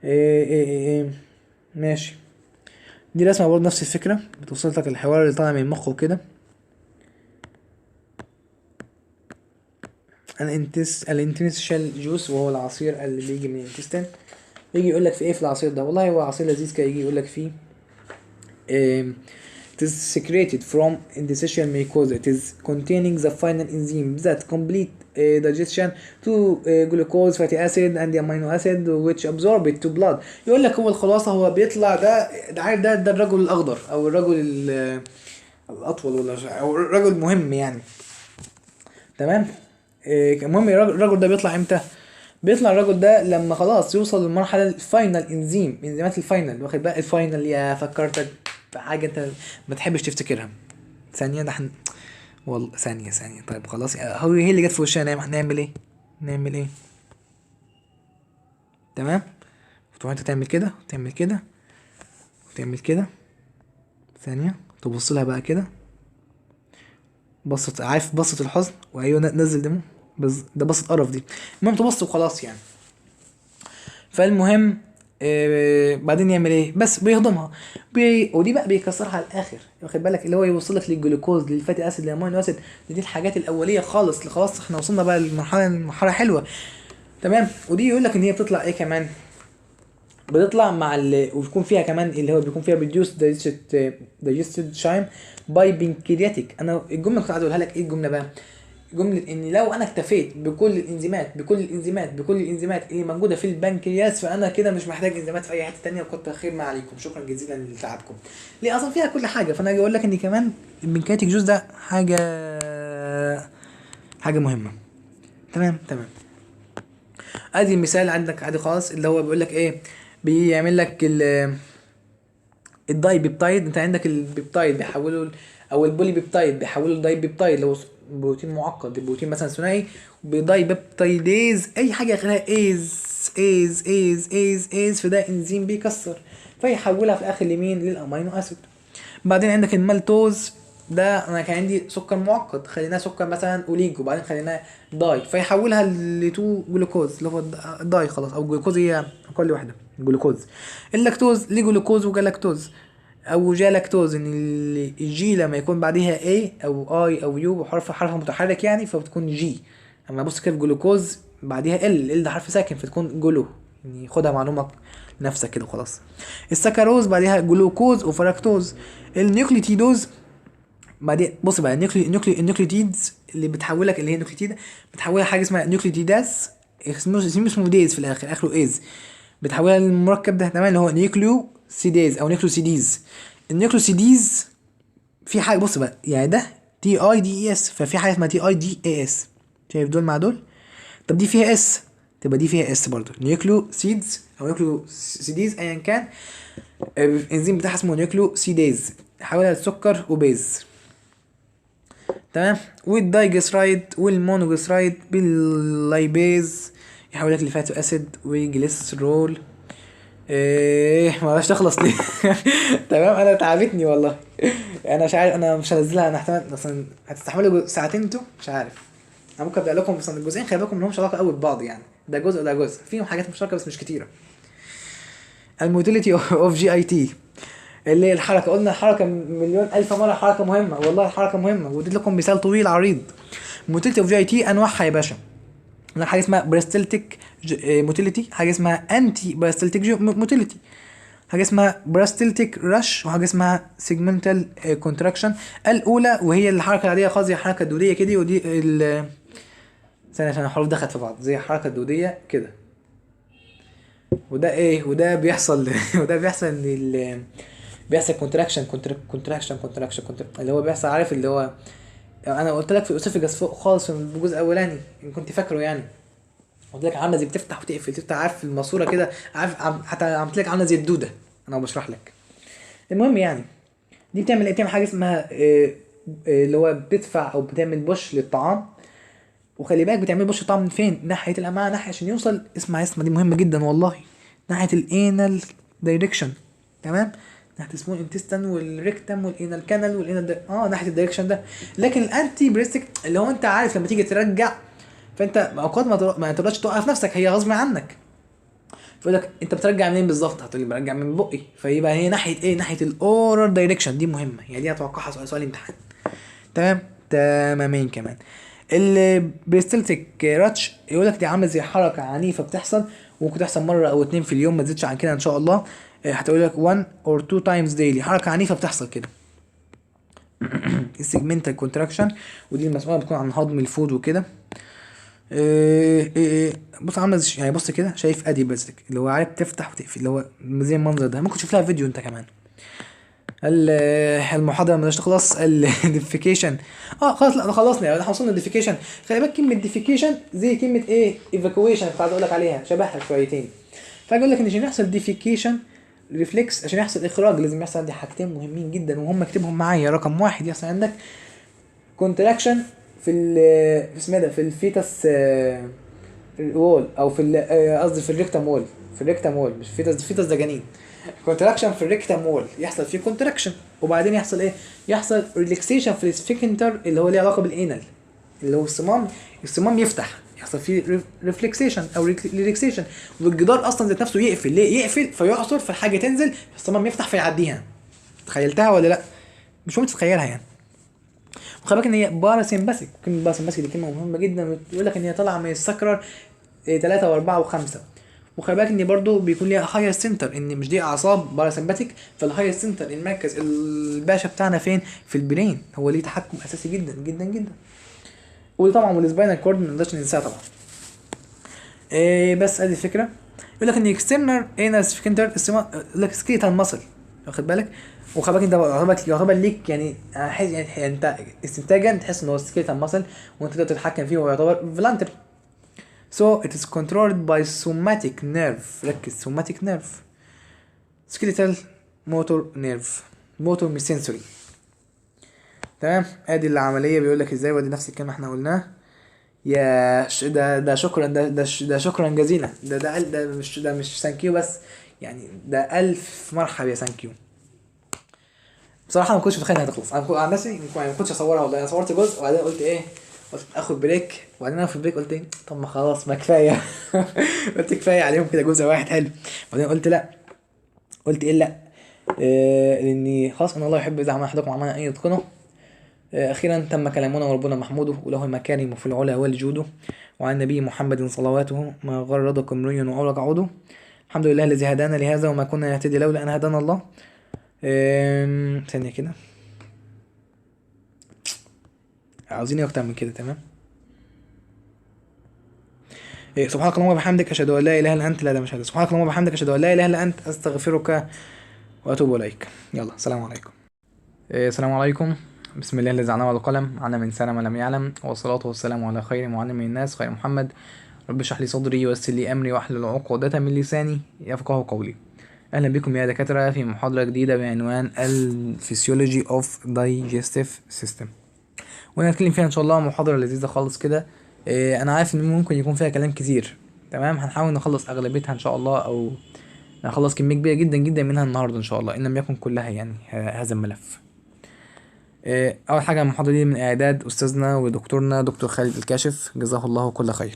إيه. ماشي. دي رسمه برضه نفس الفكره، بتوصل لك الحوار اللي طالع من المخ وكده. الانتستيشال جوس، وهو العصير اللي بيجي من الانتستين. يجي يقول لك في ايه في العصير ده؟ والله هو عصير لذيذ كده. يجي يقول لك فيه it is secreted from interstitial mucosa. It is containing the final enzyme that complete digestion to glucose, fatty acid and amino acid which absorb it to blood. يقول لك هو الخلاصة هو بيطلع ده عارف، ده الرجل الأخضر أو الرجل الأطول، ولا أو الرجل مهم يعني. تمام. المهم الرجل ده بيطلع امتى؟ بيطلع الرجل ده لما خلاص يوصل للمرحله الفاينل انزيمات الفاينل. واخد بقى الفاينل؟ يا فكرتك بحاجه انت ما تحبش تفتكرها. ثانيه ده والله ثانيه. طيب خلاص، هو هي اللي جت في وشنا. هنعمل ايه؟ تمام. تروح انت تعمل كده وتعمل كده وتعمل كده. ثانيه تبص لها بقى كده، بصت، عارف بصت الحزن، وايوه نزل دمه، بس ده بصت قرف دي. المهم تبص وخلاص يعني. فالمهم بعدين يعمل ايه؟ بس بيهضمها ودي بقى بيكسرها على الاخر. واخد بالك؟ اللي هو يوصلك للجلوكوز، للفاتي اسيد، للامينو اسيد. دي الحاجات الاوليه خالص. خلاص احنا وصلنا بقى لمرحله حلوه. تمام. ودي يقول لك ان هي بتطلع ايه كمان؟ بتطلع مع وبيكون فيها كمان اللي هو بيكون فيها ريديوس دايجستد شايم باي بنكرياتيك. انا الجمله اللي كنت عايز اقولها لك ايه الجمله بقى؟ جمله ان لو انا اكتفيت بكل الانزيمات اللي موجوده في البنكرياس، فانا كده مش محتاج انزيمات في اي حته تانية. وكتر خير ما عليكم، شكرا جزيلا لتعبكم. ليه؟ اصلا فيها كل حاجه. فانا اجي اقول لك ان كمان البنكرياتيك جوز ده حاجه مهمه. تمام. ادي المثال عندك عادي خالص، اللي هو بيقول لك ايه؟ بيعمل لك الداي بيبتايد. انت عندك البيبتايد بيحولوا، او البولي بيبتايد بيحولوا الداي بيبتايد اللي هو بروتين معقد لبروتين مثلا ثنائي، بداي بيبتايديز. اي حاجه غيرها ايز فده انزيم بيكسر، فيحولها في الاخر لمين؟ للامينو اسيد. بعدين عندك المالتوز ده، انا كان عندي سكر معقد خليناه سكر مثلا اوليجو، وبعدين خليناه داي، فيحولها لتو جلوكوز اللي هو داي خلاص. او جلوكوز هي اقل واحده جلوكوز. اللاكتوز ليه جلوكوز وجلاكتوز او جالاكتوز، ان الجي لما يكون بعديها اي او اي او يو حرف متحرك يعني، فبتكون جي. اما بص كده في جلوكوز بعديها ال ده حرف ساكن، فتكون جلو. يعني خدها معلومه نفسك كده وخلاص. السكروز بعديها جلوكوز وفراكتوز. النيوكليتيدوز بعدين بص بقى، النيوكليتيدز اللي بتحولك، اللي هي النيوكليتيد بتحولها حاجه اسمها نيوكليتيداز، اسمه ديز في الاخر، اخره ايز. بتحولها للمركب ده تمام، اللي هو نيوكليوسيديز او نيوكليوسيديز. النيوكليوسيديز في حاجه، بص بقى يعني ده تي اي دي اي اس، ففي حاجه اسمها تي اي دي اي اس. شايف دول مع دول؟ طب دي فيها اس، تبقى دي فيها اس برضه. نيوكليوسيدز او نيوكليوسيديز ايا كان، الانزيم بتاعها اسمه نيوكليوسيديز، حولها لسكر وبيز. تمام. والدايجسرايد والمونوجسرايد باللايبيز يحولك لفاتو اسيد وجليسرول. ايه ما بقاش تخلص ليه؟ تمام انا تعبتني والله. انا مش عارف، انا مش هنزلها، انا احتمال اصلا هتستحملوا ساعتين انتوا مش عارف. انا ممكن ابدا لكم اصلا الجزئين، خلي بالكم انهم علاقه قوي ببعض يعني، ده جزء وده جزء فيهم حاجات مشتركه بس مش كتيره. الموتيليتي اوف جي اي تي، اللي هي الحركه، قلنا الحركه مليون الف مره حركه مهمه، والله الحركه مهمه، واديت لكم مثال طويل عريض. موتيليتي اوف جي اي تي انواعها يا باشا، عندنا حاجه اسمها بريستلتيك موتيليتي، حاجه اسمها انتي بريستلتيك موتيليتي، حاجه اسمها براستلتيك رش، وحاجه اسمها سيجمنتال كونتراكشن. الاولى وهي الحركه العاديه خالص زي الحركه الدوديه كده، ودي ثانيه عشان الحروف دخلت في بعض، زي الحركه الدوديه كده. وده ايه، وده بيحصل وده بيحصل ان بيحصل كونتراكشن اللي هو بيحصل، عارف اللي هو انا قلت لك في الاسوفيجاس فوق خالص في الجزء الاولاني ان كنت فاكره يعني، قلت لك عامله زي بتفتح وتقفل، تفتح عارف الماسوره كده، عارف حتى عملت لك عامله زي الدوده انا بشرح لك. المهم يعني دي بتعمل ايه، بتعمل حاجه اسمها اللي هو بتدفع او بتعمل بوش للطعام. وخلي بالك بتعمل بوش الطعام من فين، ناحيه الامعاء، ناحيه عشان يوصل، اسمع دي مهمه جدا والله، ناحيه الانال دايركشن. تمام، ناحيه اسمه الانتستان والريكتم والانال كانال والانال ناحيه الدايركشن ده. لكن الانتي بريستيك اللي هو انت عارف لما تيجي ترجع، فانت اوقات ما تقدرش توقف نفسك، هي غصب عنك. فيقول لك انت بترجع منين بالظبط، هتقول لي برجع من بقي، فيبقى هي ناحيه ايه، ناحيه الاورال دايركشن. دي مهمه يعني، دي هتوقعها سؤال امتحان. تمام، تمامين كمان. البريستلتيك راتش يقول لك دي عامله زي حركه عنيفه بتحصل، وممكن تحصل مره او اتنين في اليوم، ما تزيدش عن كده ان شاء الله. هتقول لك 1 or 2 times daily، حركه عنيفه بتحصل كده. السيجمنتال كونتراكشن، ودي المسؤوله بتكون عن هضم الفود وكده. بص عامله يعني، بص كده شايف ادي بس اللي هو عارف تفتح وتقفل، اللي هو زي المنظر ده، ممكن تشوف لها فيديو انت كمان. المحاضره مش تخلص الديفيكيشن. خلاص، لا خلصنا يعني، احنا وصلنا الديفيكيشن. خلي بالك كلمه ديفيكيشن زي كلمه ايه ايفاكويشن، كنت عايز اقول لك عليها شبهها شويتين. فاجي اقول لك ان عشان يحصل ديفيكيشن ريفلكس، عشان يحصل اخراج لازم يحصل عندي حاجتين مهمين جدا، وهم اكتبهم معايا. رقم واحد، يحصل عندك كونتراكشن في في اسمه ده، في الفيتس وول، او في قصدي في الريكتام وول، في الريكتام وول مش فيتس ده جنين. كونتراكشن في الريكتام وول، يحصل فيه كونتراكشن، وبعدين يحصل ايه، يحصل ريلاكسيشن في السفنكتر اللي هو ليه علاقه بالانال، اللي هو الصمام يفتح، يحصل فيه ريفلكسيشن او ريلاكسيشن، والجدار اصلا ذات نفسه يقفل. ليه يقفل؟ فيعصر فالحاجه تنزل، الصمام يفتح فيعديها. تخيلتها ولا لا؟ مش ممكن تتخيلها يعني. وخلي بالك ان هي باراسيمباسيك، كلمه باراسيمباسيك دي كلمه مهمه جدا، بيقول لك ان هي طالعه من السكرر 3 و4 و5. وخلي بالك ان برضو بيكون ليها هاير سنتر، ان مش دي اعصاب باراسمباتيك، فالهاير سنتر المركز الباشا بتاعنا فين، في البرين، هو ليه تحكم اساسي جدا جدا جدا. وطبعا والسباينال كورد ما نقدرش ننساها طبعا. بس ادي الفكره. يقول لك ان اكسترنال انال سفنكتر، يقول لك سكيلتال ماسل، واخد بالك. وخلي بالك انت يعتبر ليك يعني يعني انت استنتاجا تحس ان هو سكيلتال ماسل، وانت تقدر تتحكم فيه، وهو يعتبر فلانتر. So it is controlled by somatic nerve. ركز، somatic nerve. skeletal motor nerve. motor مش sensory. تمام، ادي العملية بيقول لك ازاي، ودي نفس الكلمة احنا قلناها. ده شكرا، ده شكرا جزيلا، ده مش ثانك بس يعني، ده الف مرحبا يا ثانك يو. بصراحة ما كنتش متخيل انها تخلص، انا عن نفسي ما كنتش اصورها والله. انا صورت جزء وبعدين قلت ايه، قلت اخد بريك، وبعدين انا في البريك قلت ايه، طب ما خلاص ما كفايه. قلت كفايه عليهم كده جزء واحد حلو. وبعدين قلت لا، قلت ايه لا، لاني خلاص ان الله يحب اذا عمل احدكم عملا ان يتقنه. اخيرا تم كلامنا وربنا محموده، وله المكارم في العلا والجود، وعن النبي محمد صلواته ما غردكم امرئ وعرج عوده. الحمد لله الذي هدانا لهذا وما كنا نهتدي لولا ان هدانا الله. ثانيه كده، عاوزين ايه اكتر من كده؟ تمام. سبحانك اللهم وبحمدك اشهد ان لا اله الا انت، لا ده مش هذا، سبحانك اللهم وبحمدك اشهد ان لا اله الا انت استغفرك واتوب اليك. يلا السلام عليكم. السلام عليكم. بسم الله الذي علم القلم، علم الانسان ما لم يعلم، والصلاه والسلام على خير معلم الناس، خير محمد. رب اشرح لي صدري ويسر لي امري واحلل عقدة من لساني يفقهوا قولي. اهلا بكم يا دكاتره في محاضره جديده بعنوان الفسيولوجي اوف دايجستيف سيستم، ونتكلم فيها ان شاء الله محاضره لذيذه خالص كده. انا عارف ان ممكن يكون فيها كلام كتير، تمام، هنحاول نخلص اغلبيتها ان شاء الله، او هخلص كميه كبيره جدا جدا منها النهارده ان شاء الله، ان لم يكن كلها يعني هذا الملف. اول حاجه المحاضره دي من اعداد استاذنا ودكتورنا دكتور خالد الكاشف جزاه الله كل خير.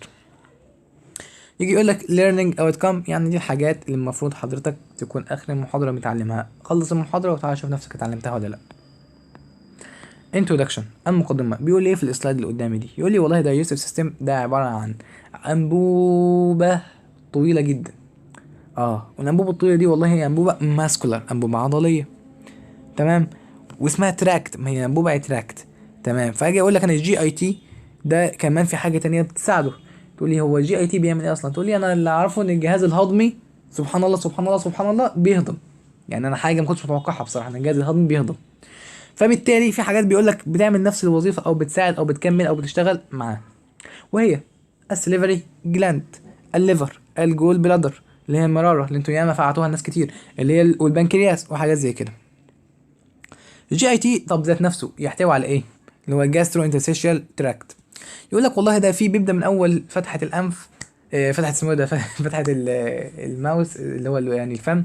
يجي يقول لك learning outcome، يعني دي الحاجات اللي المفروض حضرتك تكون اخر المحاضره متعلمها. خلص المحاضره وتعالى شوف نفسك اتعلمتها ولا لا. introduction، المقدمه. بيقول ايه في السلايد اللي قدامي دي؟ يقول لي والله digestive system ده عباره عن انبوبه طويله جدا. والانبوبه الطويله دي والله هي انبوبه ماسكولار، انبوبه عضليه. تمام. واسمها تراكت، ما هي انبوبه تراكت. تمام. فاجي اقول لك انا الجي اي تي ده كمان في حاجه تانية بتساعده. تقول لي هو الجي اي تي بيعمل ايه اصلا؟ تقول لي انا اللي اعرفه ان الجهاز الهضمي سبحان الله سبحان الله سبحان الله بيهضم. يعني انا حاجه ما كنتش متوقعها بصراحه، ان الجهاز الهضمي بيهضم. فبالتالي في حاجات بيقول لك بتعمل نفس الوظيفه او بتساعد او بتكمل او بتشتغل معاه، وهي السليفري جلاند، الليفر، الجول بلادر اللي هي المراره اللي انتوا ياما فعلتوها الناس كتير، اللي هي والبنكرياس وحاجات زي كده. الجي اي تي طب ذات نفسه يحتوي على ايه؟ اللي هو الجاسترو انترستيشال تراكت. يقول لك والله ده في بيبدا من اول فتحه الانف، فتحه اسمه ده فتحه الماوس اللي هو يعني الفم،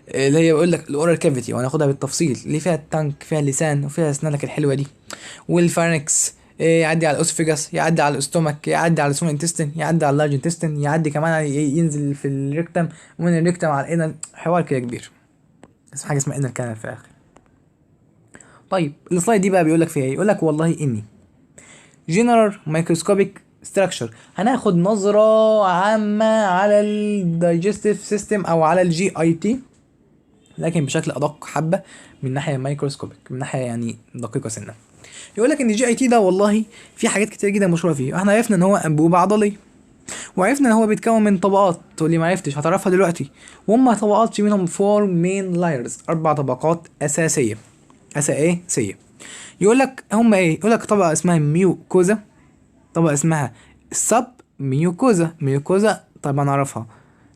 اللي هي بيقول لك الاورال كافيتي، وهناخدها بالتفصيل، اللي فيها التانك، فيها اللسان، وفيها اسنانك الحلوه دي، والفارنكس، يعدي على الاوسفيجاس، يعدي على الاستومك، يعدي على السمول انتستين، يعدي على اللارج انتستين، يعدي كمان ينزل في الريكتم، ومن الريكتم على الانال، حوار كده كبير. بس حاجه اسمها انال كانال في الاخر. طيب السلايد دي بقى بيقول لك فيها ايه؟ يقول لك والله اني جنرال مايكروسكوبيك ستراكشر، هناخد نظرة عامة على الدايجستيف سيستم او على الجي اي تي، لكن بشكل ادق حبة، من ناحية مايكروسكوبيك، من ناحية يعني دقيقة سنة. يقول لك ان الجي اي تي ده والله في حاجات كتير جدا مشهورة فيه. احنا عرفنا ان هو انبوبة عضلية، وعرفنا ان هو بيتكون من طبقات. تقول لي ما عرفتش، هتعرفها دلوقتي. وهم طبقات في منهم 4 مين لايرز، 4 طبقات اساسية. اساسية. يقول لك هم ايه؟ يقول لك طبقه اسمها ميوكوزا، طبقه اسمها السب ميوكوزا. ميوكوزا طبعا نعرفها،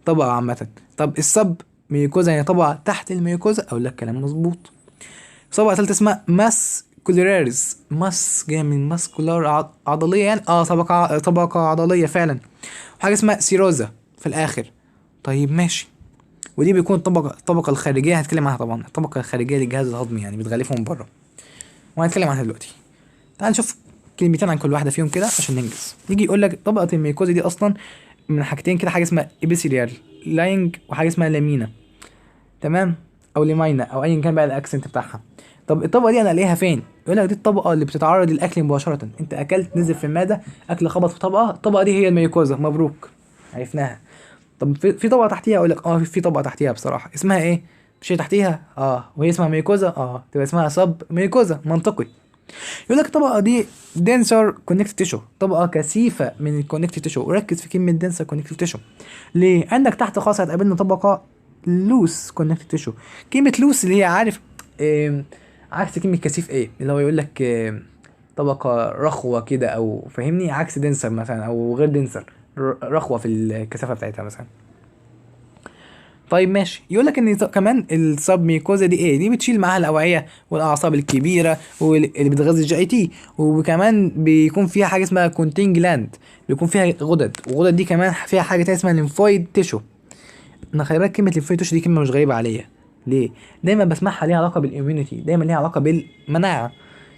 طبقه عامه. طب السب ميوكوزا يعني طبقه تحت الميوكوزا، اقول لك كلام مظبوط. طبقه ثالثه اسمها ماسكولاريز، ماس جايه من ماسكولار عضليه يعني، طبقه عضليه فعلا. وحاجه اسمها سيروزا في الاخر. طيب ماشي. ودي بيكون الطبقه الخارجيه، هتكلم عنها طبعا، الطبقه الخارجيه للجهاز الهضمي يعني بتغلفه من بره، وهنتكلم عنها دلوقتي. تعال نشوف كلمتين عن كل واحده فيهم كده عشان ننجز. يجي يقول لك طبقه الميكوزا دي اصلا من حاجتين كده، حاجه اسمها ابيثيليال لاينج، وحاجه اسمها لامينا. تمام. او ليماينا، او ايا كان بقى الاكسنت بتاعها. طب الطبقه دي انا الاقيها فين؟ يقول لك دي الطبقه اللي بتتعرض للاكل مباشره. انت اكلت نزل في المعده، اكل خبط في طبقه، الطبقه دي هي الميكوزا. مبروك، عرفناها. طب في طبقه تحتيها؟ اقول لك في طبقه تحتيها بصراحه، اسمها ايه؟ مش هي تحتيها وهي اسمها ميكوزا، تبقى اسمها سب ميكوزا، منطقي. يقول لك الطبقه دي دنسر كونكتيف تيشو، طبقه كثيفه من الكونكتيف تيشو. وركز في كلمه دنسر كونكتيف تيشو ليه؟ عندك تحت خالص هتقابلنا طبقه لوس كونكتيف تيشو. كلمه لوس اللي هي عارف عكس كلمه كثيف ايه؟ اللي هو يقول لك طبقه رخوه كده، او فاهمني، عكس دنسر مثلا او غير دنسر، رخوه في الكثافه بتاعتها مثلا. طيب ماشي. يقول لك ان كمان السب ميكوزا دي ايه؟ دي بتشيل معاها الاوعيه والاعصاب الكبيره واللي بتغذي الجي اي تي، وكمان بيكون فيها حاجه اسمها كونتين جلاند، بيكون فيها غدد، والغدد دي كمان فيها حاجه تانية اسمها ليمفويد تيشو. انا خلي بالك كلمه ليمفويد تيشو دي كلمه مش غريبه عليا. ليه؟ دايما بسمعها ليها علاقه بالاميونيتي، دايما ليها علاقه بالمناعه.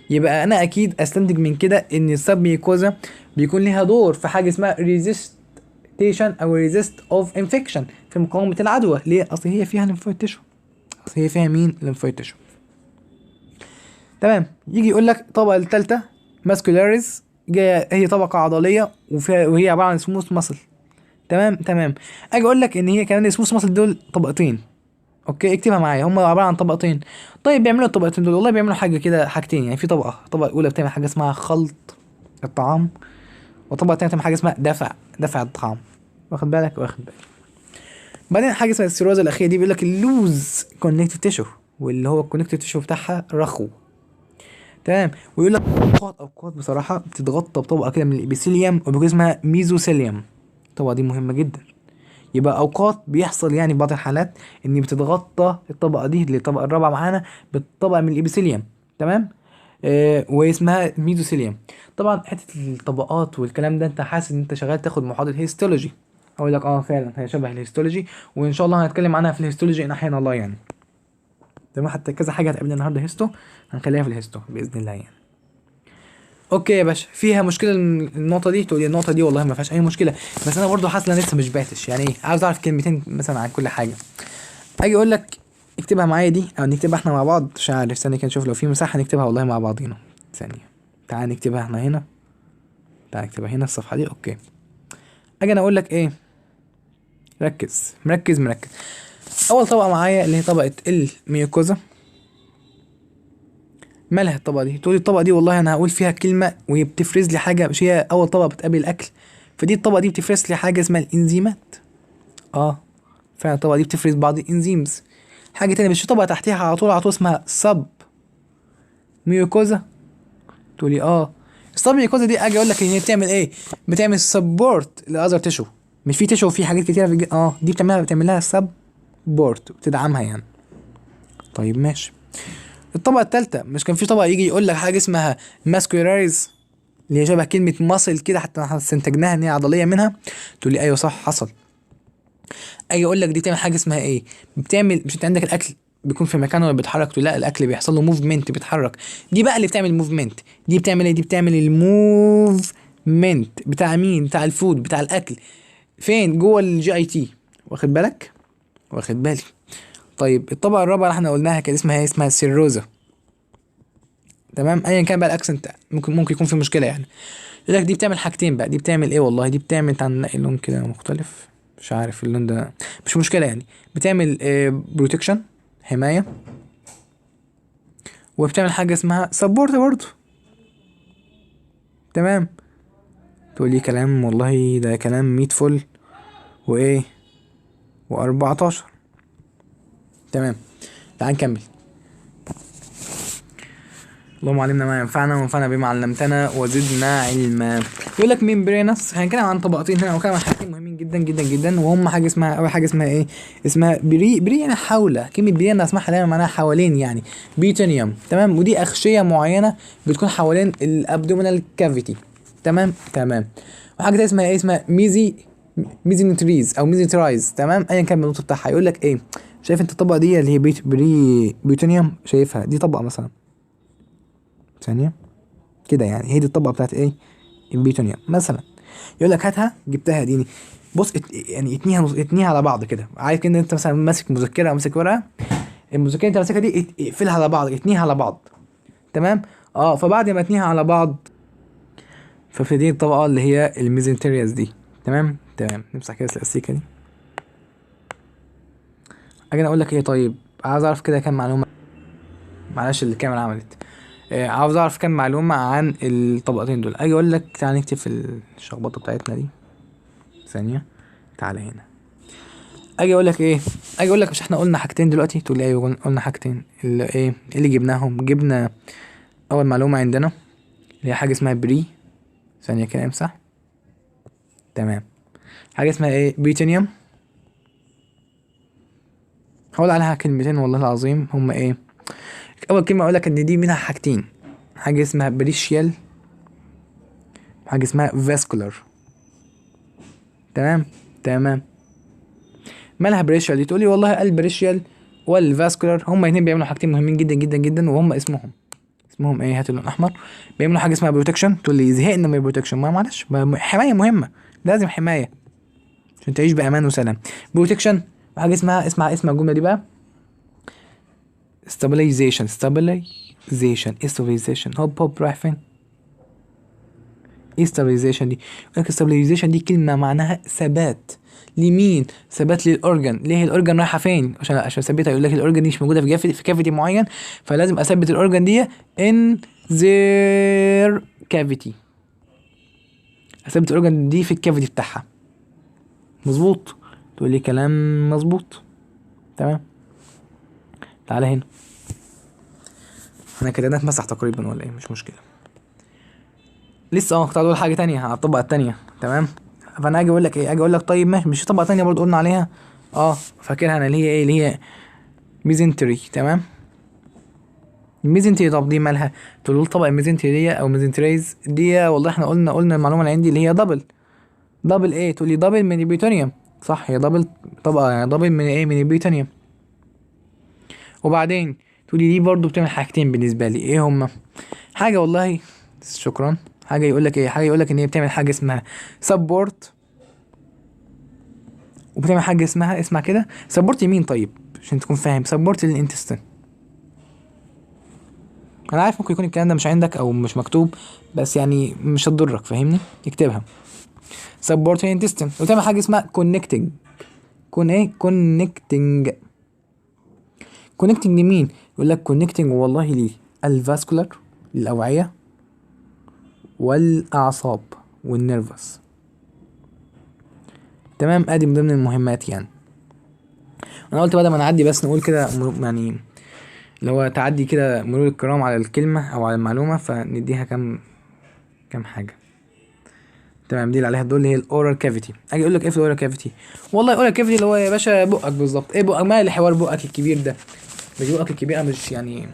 يبقى انا اكيد استنتج من كده ان السب ميكوزا بيكون ليها دور في حاجه اسمها ريزيستيشن او ريزيست اوف انفكشن، في مقاومه العدوى. ليه؟ اصل هي فيها ليمفويد تيشو، اصل هي فيها مين؟ ليمفويد تيشو. تمام. يجي يقول لك الطبقه الثالثه ماسكولاريز، جايه هي طبقه عضليه وهي عباره عن سموث ماسل. تمام. اجي اقول لك ان هي كمان السموث ماسل دول طبقتين. اوكي اكتبها معايا، هم عباره عن طبقتين. طيب بيعملوا الطبقتين دول؟ والله بيعملوا حاجه كده، حاجتين يعني. في الطبقه الاولى بتعمل حاجه اسمها خلط الطعام، والطبقه الثانيه بتعمل حاجه اسمها دفع الطعام. واخد بالك؟ واخد بالك. بعدين حاجه اسمها السيروزا الاخيره دي، بيقول لك اللوز كونكتيف تيشو، واللي هو الكونكتيف تيشو بتاعها رخو. تمام. ويقول لك اوقات بصراحه بتتغطى بطبقه كده من الابيثيليوم، وبيكون اسمها ميزوثيليوم. الطبقه دي مهمه جدا. يبقى اوقات بيحصل يعني بعض الحالات ان بتتغطى الطبقه دي اللي الطبقه الرابعه معانا بالطبقه من الابيثيليوم. تمام. واسمها ميزوثيليوم. طبعا حته الطبقات والكلام ده، انت حاسس ان انت شغال تاخد محاضره هيستولوجي. اقول لك اه فعلا هي شبه الهيستولوجي، وان شاء الله هنتكلم عنها في الهيستولوجي ان احيانا الله يعني. تمام، حتى كذا حاجه هتقابلنا النهارده هيستو، هنخليها في الهيستو باذن الله يعني. اوكي يا باشا، فيها مشكله النقطه دي؟ تقول لي النقطه دي والله ما فيهاش اي مشكله، بس انا برضو حاسس ان انا لسه مش باتش يعني ايه، عاوز اعرف كلمتين مثلا عن كل حاجه. اجي اقول لك اكتبها معايا دي، او نكتبها احنا مع بعض، مش عارف، استنى كده نشوف لو في مساحه نكتبها والله مع بعضينا. ثانيه، تعال نكتبها احنا هنا، تعال نكتبها هنا الصفحه دي. اوكي، اجي انا اقول لك ايه، ركز مركز مركز. اول طبقه معايا اللي هي طبقه الميوكوزا. مالها الطبقه دي؟ تقولي الطبقه دي والله انا هقول فيها كلمه وهي بتفرز لي حاجه، مش هي اول طبقه بتقابل الاكل، فدي الطبقه دي بتفرز لي حاجه اسمها الانزيمات. اه فعلا الطبقه دي بتفرز بعض الانزيمز. حاجه تانية مش في طبقه تحتيها على طول على طول اسمها سب ميوكوزا؟ تقولي اه. السب ميوكوزا دي اجي اقول لك ان هي بتعمل ايه، بتعمل سبورت لاذر تيشو. مش في تيشو في حاجات كتيره في دي بتعمل لها سبورت، بتدعمها يعني. طيب ماشي. الطبقه الثالثه، مش كان في طبقه يجي يقول لك حاجه اسمها ماسكولارايز، اللي هي شبه كلمه ماسل كده، حتى احنا استنتجناها ان هي عضليه منها؟ تقول لي ايوه صح حصل. اجي اقول لك دي بتعمل حاجه اسمها ايه، بتعمل، مش انت عندك الاكل بيكون في مكانه ولا بيتحرك؟ تقول لا الاكل بيحصل له موفمنت بيتحرك. دي بقى اللي بتعمل موفمنت. دي بتعمل ايه؟ دي بتعمل الموفمنت بتاع مين؟ بتاع الفود، بتاع الاكل. فين؟ جوه الجي اي تي. واخد بالك؟ واخد بالي. طيب الطبقه الرابعه اللي احنا قلناها كان اسمها ايه؟ اسمها سيروزا. تمام، ايا كان بقى الاكسنت ممكن يكون في مشكله يعني. يقول لك دي بتعمل حاجتين بقى. دي بتعمل ايه والله؟ دي بتعمل، تعال نلاقي لون كده مختلف، مش عارف اللون ده، مش مشكله يعني. بتعمل بروتكشن، حمايه، وبتعمل حاجه اسمها سبورت برضه. تمام. تقول لي كلام والله ده كلام 100 فل وايه و14. تمام، تعال نكمل. اللهم علمنا ما ينفعنا وانفعنا بما علمتنا وزدنا علما. يقول لك ميمبرينس، هنتكلم عن طبقتين هنا، وكلام عن حاجتين مهمين جدا جدا جدا، وهم حاجه اسمها، اول حاجه اسمها ايه؟ اسمها بري يعني حول. كلمه بري انا اسمعها دايما معناها حوالين يعني، بيتونيوم. تمام، ودي اغشيه معينه بتكون حوالين الابدومينال كافيتي. تمام تمام. وحاجه تانية اسمها ايه؟ اسمها ميزينتريز او ميزينترايز. تمام، ايا كان النقطه بتاعها. يقول لك ايه، شايف انت الطبقه دي اللي هي بيوتونيوم؟ شايفها دي طبقه مثلا، ثانية كده يعني، هي دي الطبقة بتاعت ايه؟ البيتونيوم مثلا. يقول لك هاتها، جبتها ديني، بص يعني اتنيها على بعض كده. عارف كده انت مثلا ماسك مذكرة او ماسك ورقة، المذكرة انت ماسكها دي اقفلها على بعض، اتنيها على بعض. تمام. اه فبعد ما اتنيها على بعض، فبتدي الطبقة اللي هي الميزنترياس دي. تمام تمام. نمسح كده الاستيكة دي. اجي اقول لك ايه، طيب عاوز اعرف كده كام معلومة. معلش الكاميرا عملت. عاوز اعرف كام معلومة عن الطبقتين دول. اجي اقول لك تعالى نكتب في الشخبطة بتاعتنا دي. ثانية، تعالى هنا. اجي اقول لك ايه، اجي اقول لك مش احنا قلنا حاجتين دلوقتي؟ تقول لي ايوه قلنا حاجتين. اللي ايه اللي جبناهم؟ جبنا اول معلومة عندنا اللي هي حاجة اسمها بري. ثانية كده امسح. تمام. حاجة اسمها ايه؟ بيتونيوم. هقول عليها كلمتين والله العظيم، هما ايه؟ اول كلمة اقول لك ان دي منها حاجتين، حاجة اسمها بريشيال، حاجة اسمها فاسكولار. تمام تمام. مالها بريشيال دي؟ تقولي والله البريشيال والفاسكولار هما الاثنين بيعملوا حاجتين مهمين جدا جدا جدا، وهم اسمهم ايه؟ هات اللون الاحمر. بيعملوا حاجه اسمها بروتكشن. تقول لي زهقنا من البروتكشن؟ ما معلش، حمايه مهمه، لازم حمايه عشان تعيش بامان وسلام. بروتكشن. وحاجه اسمها الجمله دي بقى stabilization. هوب هوب رايح فين؟ ايه stabilization دي؟ يقول لك stabilization دي كلمه معناها ثبات. لمين؟ ثبات للاورجن. ليه الاورجن رايحه فين؟ عشان اثبتها. يقول لك الاورجن دي مش موجوده في كافيتي معين، فلازم اثبت الاورجن دي ان their cavity. اثبت الاورجن دي في الكافيتي بتاعها. مظبوط؟ تقول لي كلام مظبوط. تمام. تعالى هنا، احنا كده نتمسح تقريبا ولا ايه؟ مش مشكله. لسه كنت هقول حاجه تانية على الطبقه التانية. تمام. فانا اجي اقول لك ايه، اجي اقول لك طيب ماشي، مش في طبقه تانية برضه قلنا عليها؟ فاكرها انا، اللي هي ايه؟ اللي هي ميزنتري. تمام. الميزنتري، طب دي مالها؟ تقول طبقه الميزنتري دي او ميزنتريز دي، والله احنا قلنا المعلومه اللي عندي اللي هي دبل ايه؟ تقول لي دبل من البيوتونيوم. صح، هي دبل طبقه، يعني دبل من ايه؟ من البيوتونيوم. وبعدين تقول لي دي برضو بتعمل حاجتين بالنسبه لي، ايه هما؟ حاجه والله شكرا، حاجه يقول لك ايه، حاجه يقول لك ان هي بتعمل حاجه اسمها سبورت، وبتعمل حاجه اسمها، اسمع كده، سبورت يمين. طيب عشان تكون فاهم، سبورت للانتستين. انا عارف ممكن يكون الكلام ده مش عندك او مش مكتوب، بس يعني مش هتضرك، فاهمني؟ اكتبها، سبورت للانتستين. وتعمل حاجه اسمها كونكتنج. كون ايه؟ كونكتنج. كونكتنج لمين؟ يقول لك كونكتنج والله ليه الفاسكولار، الاوعيه والاعصاب والنيرفس. تمام، ادي من ضمن المهمات يعني. انا قلت بدل ما نعدي بس نقول كده يعني اللي هو تعدي كده مرور الكرام على الكلمه او على المعلومه، فنديها كام حاجه. تمام، دي اللي عليها الدور اللي هي الاورال كافيتي. اجي اقول لك ايه في الاورال كافيتي؟ والله الاورال كافيتي اللي هو يا باشا بقك بالظبط. ايه بقك؟ ما حوار بقك الكبير ده؟ مش بقك الكبير، مش يعني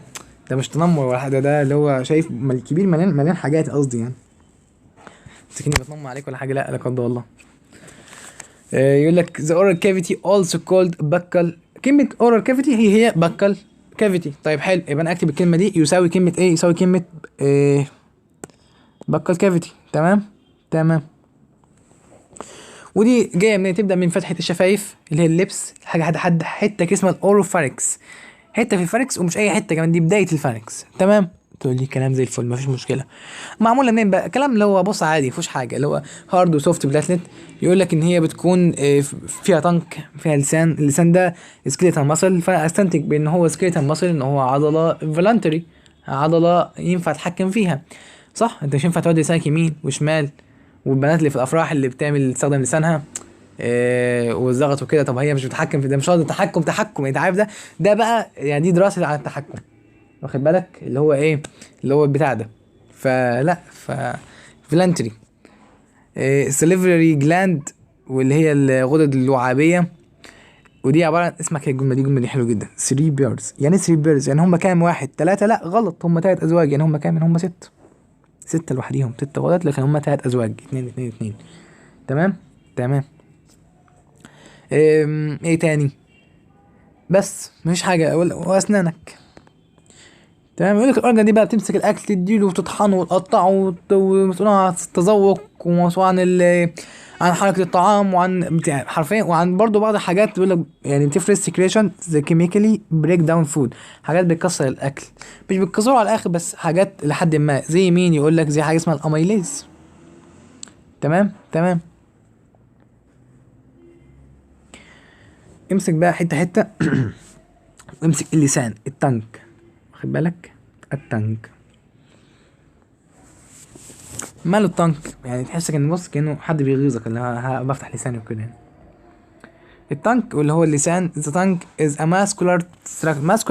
ده مش تنمر ولا حاجه، ده اللي هو شايف الكبير مليان حاجات قصدي يعني. تفتكرني بتنمر عليك ولا حاجه؟ لا قدر الله. يقول لك the oral cavity also called buccal. كلمة oral cavity هي buccal cavity. طيب حلو، يبقى انا اكتب الكلمة دي يساوي كلمة ايه؟ يساوي كلمة buccal cavity. تمام. ودي جاية من تبدأ من فتحة الشفايف اللي هي اللبس، حاجة حتة كده اسمها الاوروفاركس، حتة في الفاركس، ومش أي حتة كمان، دي بداية الفاركس. تمام، تقول لي كلام زي الفل مفيش مشكله. معموله منين بقى؟ كلام اللي هو بص عادي مفيهوش حاجه، اللي هو هارد وسوفت بلاتلت. يقول لك ان هي بتكون فيها طنك، فيها لسان، اللسان ده سكيليتال ماسل، فاستنتج بان هو سكيليتال ماسل ان هو عضله فولنتري، عضله ينفع اتحكم فيها. صح، انت مش ينفع تودي لسانك يمين وشمال، والبنات اللي في الافراح اللي بتعمل تستخدم لسانها والزغط وكده، طب هي مش بتتحكم في ده، مش قصدي تحكم انت عارف ده بقى يعني دي دراسه عن التحكم، واخد بالك اللي هو ايه؟ اللي هو البتاع ده. فلا فلانتري سليفري جلاند، واللي هي الغدد اللعابيه. ودي عباره عن، اسمع كده الجمله دي حلوه جدا، 3 بيرز. يعني 3 بيرز يعني هم كام واحد؟ 3؟ لا غلط، هم 3 ازواج. يعني هم كام؟ هم 6. 6 لوحديهم 6 غدد، لكن هم 3 ازواج، 2 تمام. ايه تاني؟ بس مفيش حاجه. واسنانك. تمام. يقول لك الاورجن دي بقى بتمسك الاكل تديله وتطحنه وتقطعه، ومسؤول عن التذوق، ومسؤول عن حركه الطعام، وعن حرفيا، وعن برضو بعض الحاجات بيقول لك يعني بتفرز سكريشن ذا كيميكالي بريك داون فود، حاجات بتكسر الاكل، مش بتكسره على الاخر بس حاجات لحد ما، زي مين؟ يقول لك زي حاجه اسمها الاميليز. تمام. امسك بقى حته امسك اللسان، التانك، واخد بالك؟ التانك ماله التانك؟ يعني تحس ان بص كانه حد بيغيظك، اللي هو بفتح لساني وكده يعني. التانك واللي هو اللسان، the tongue is a muscular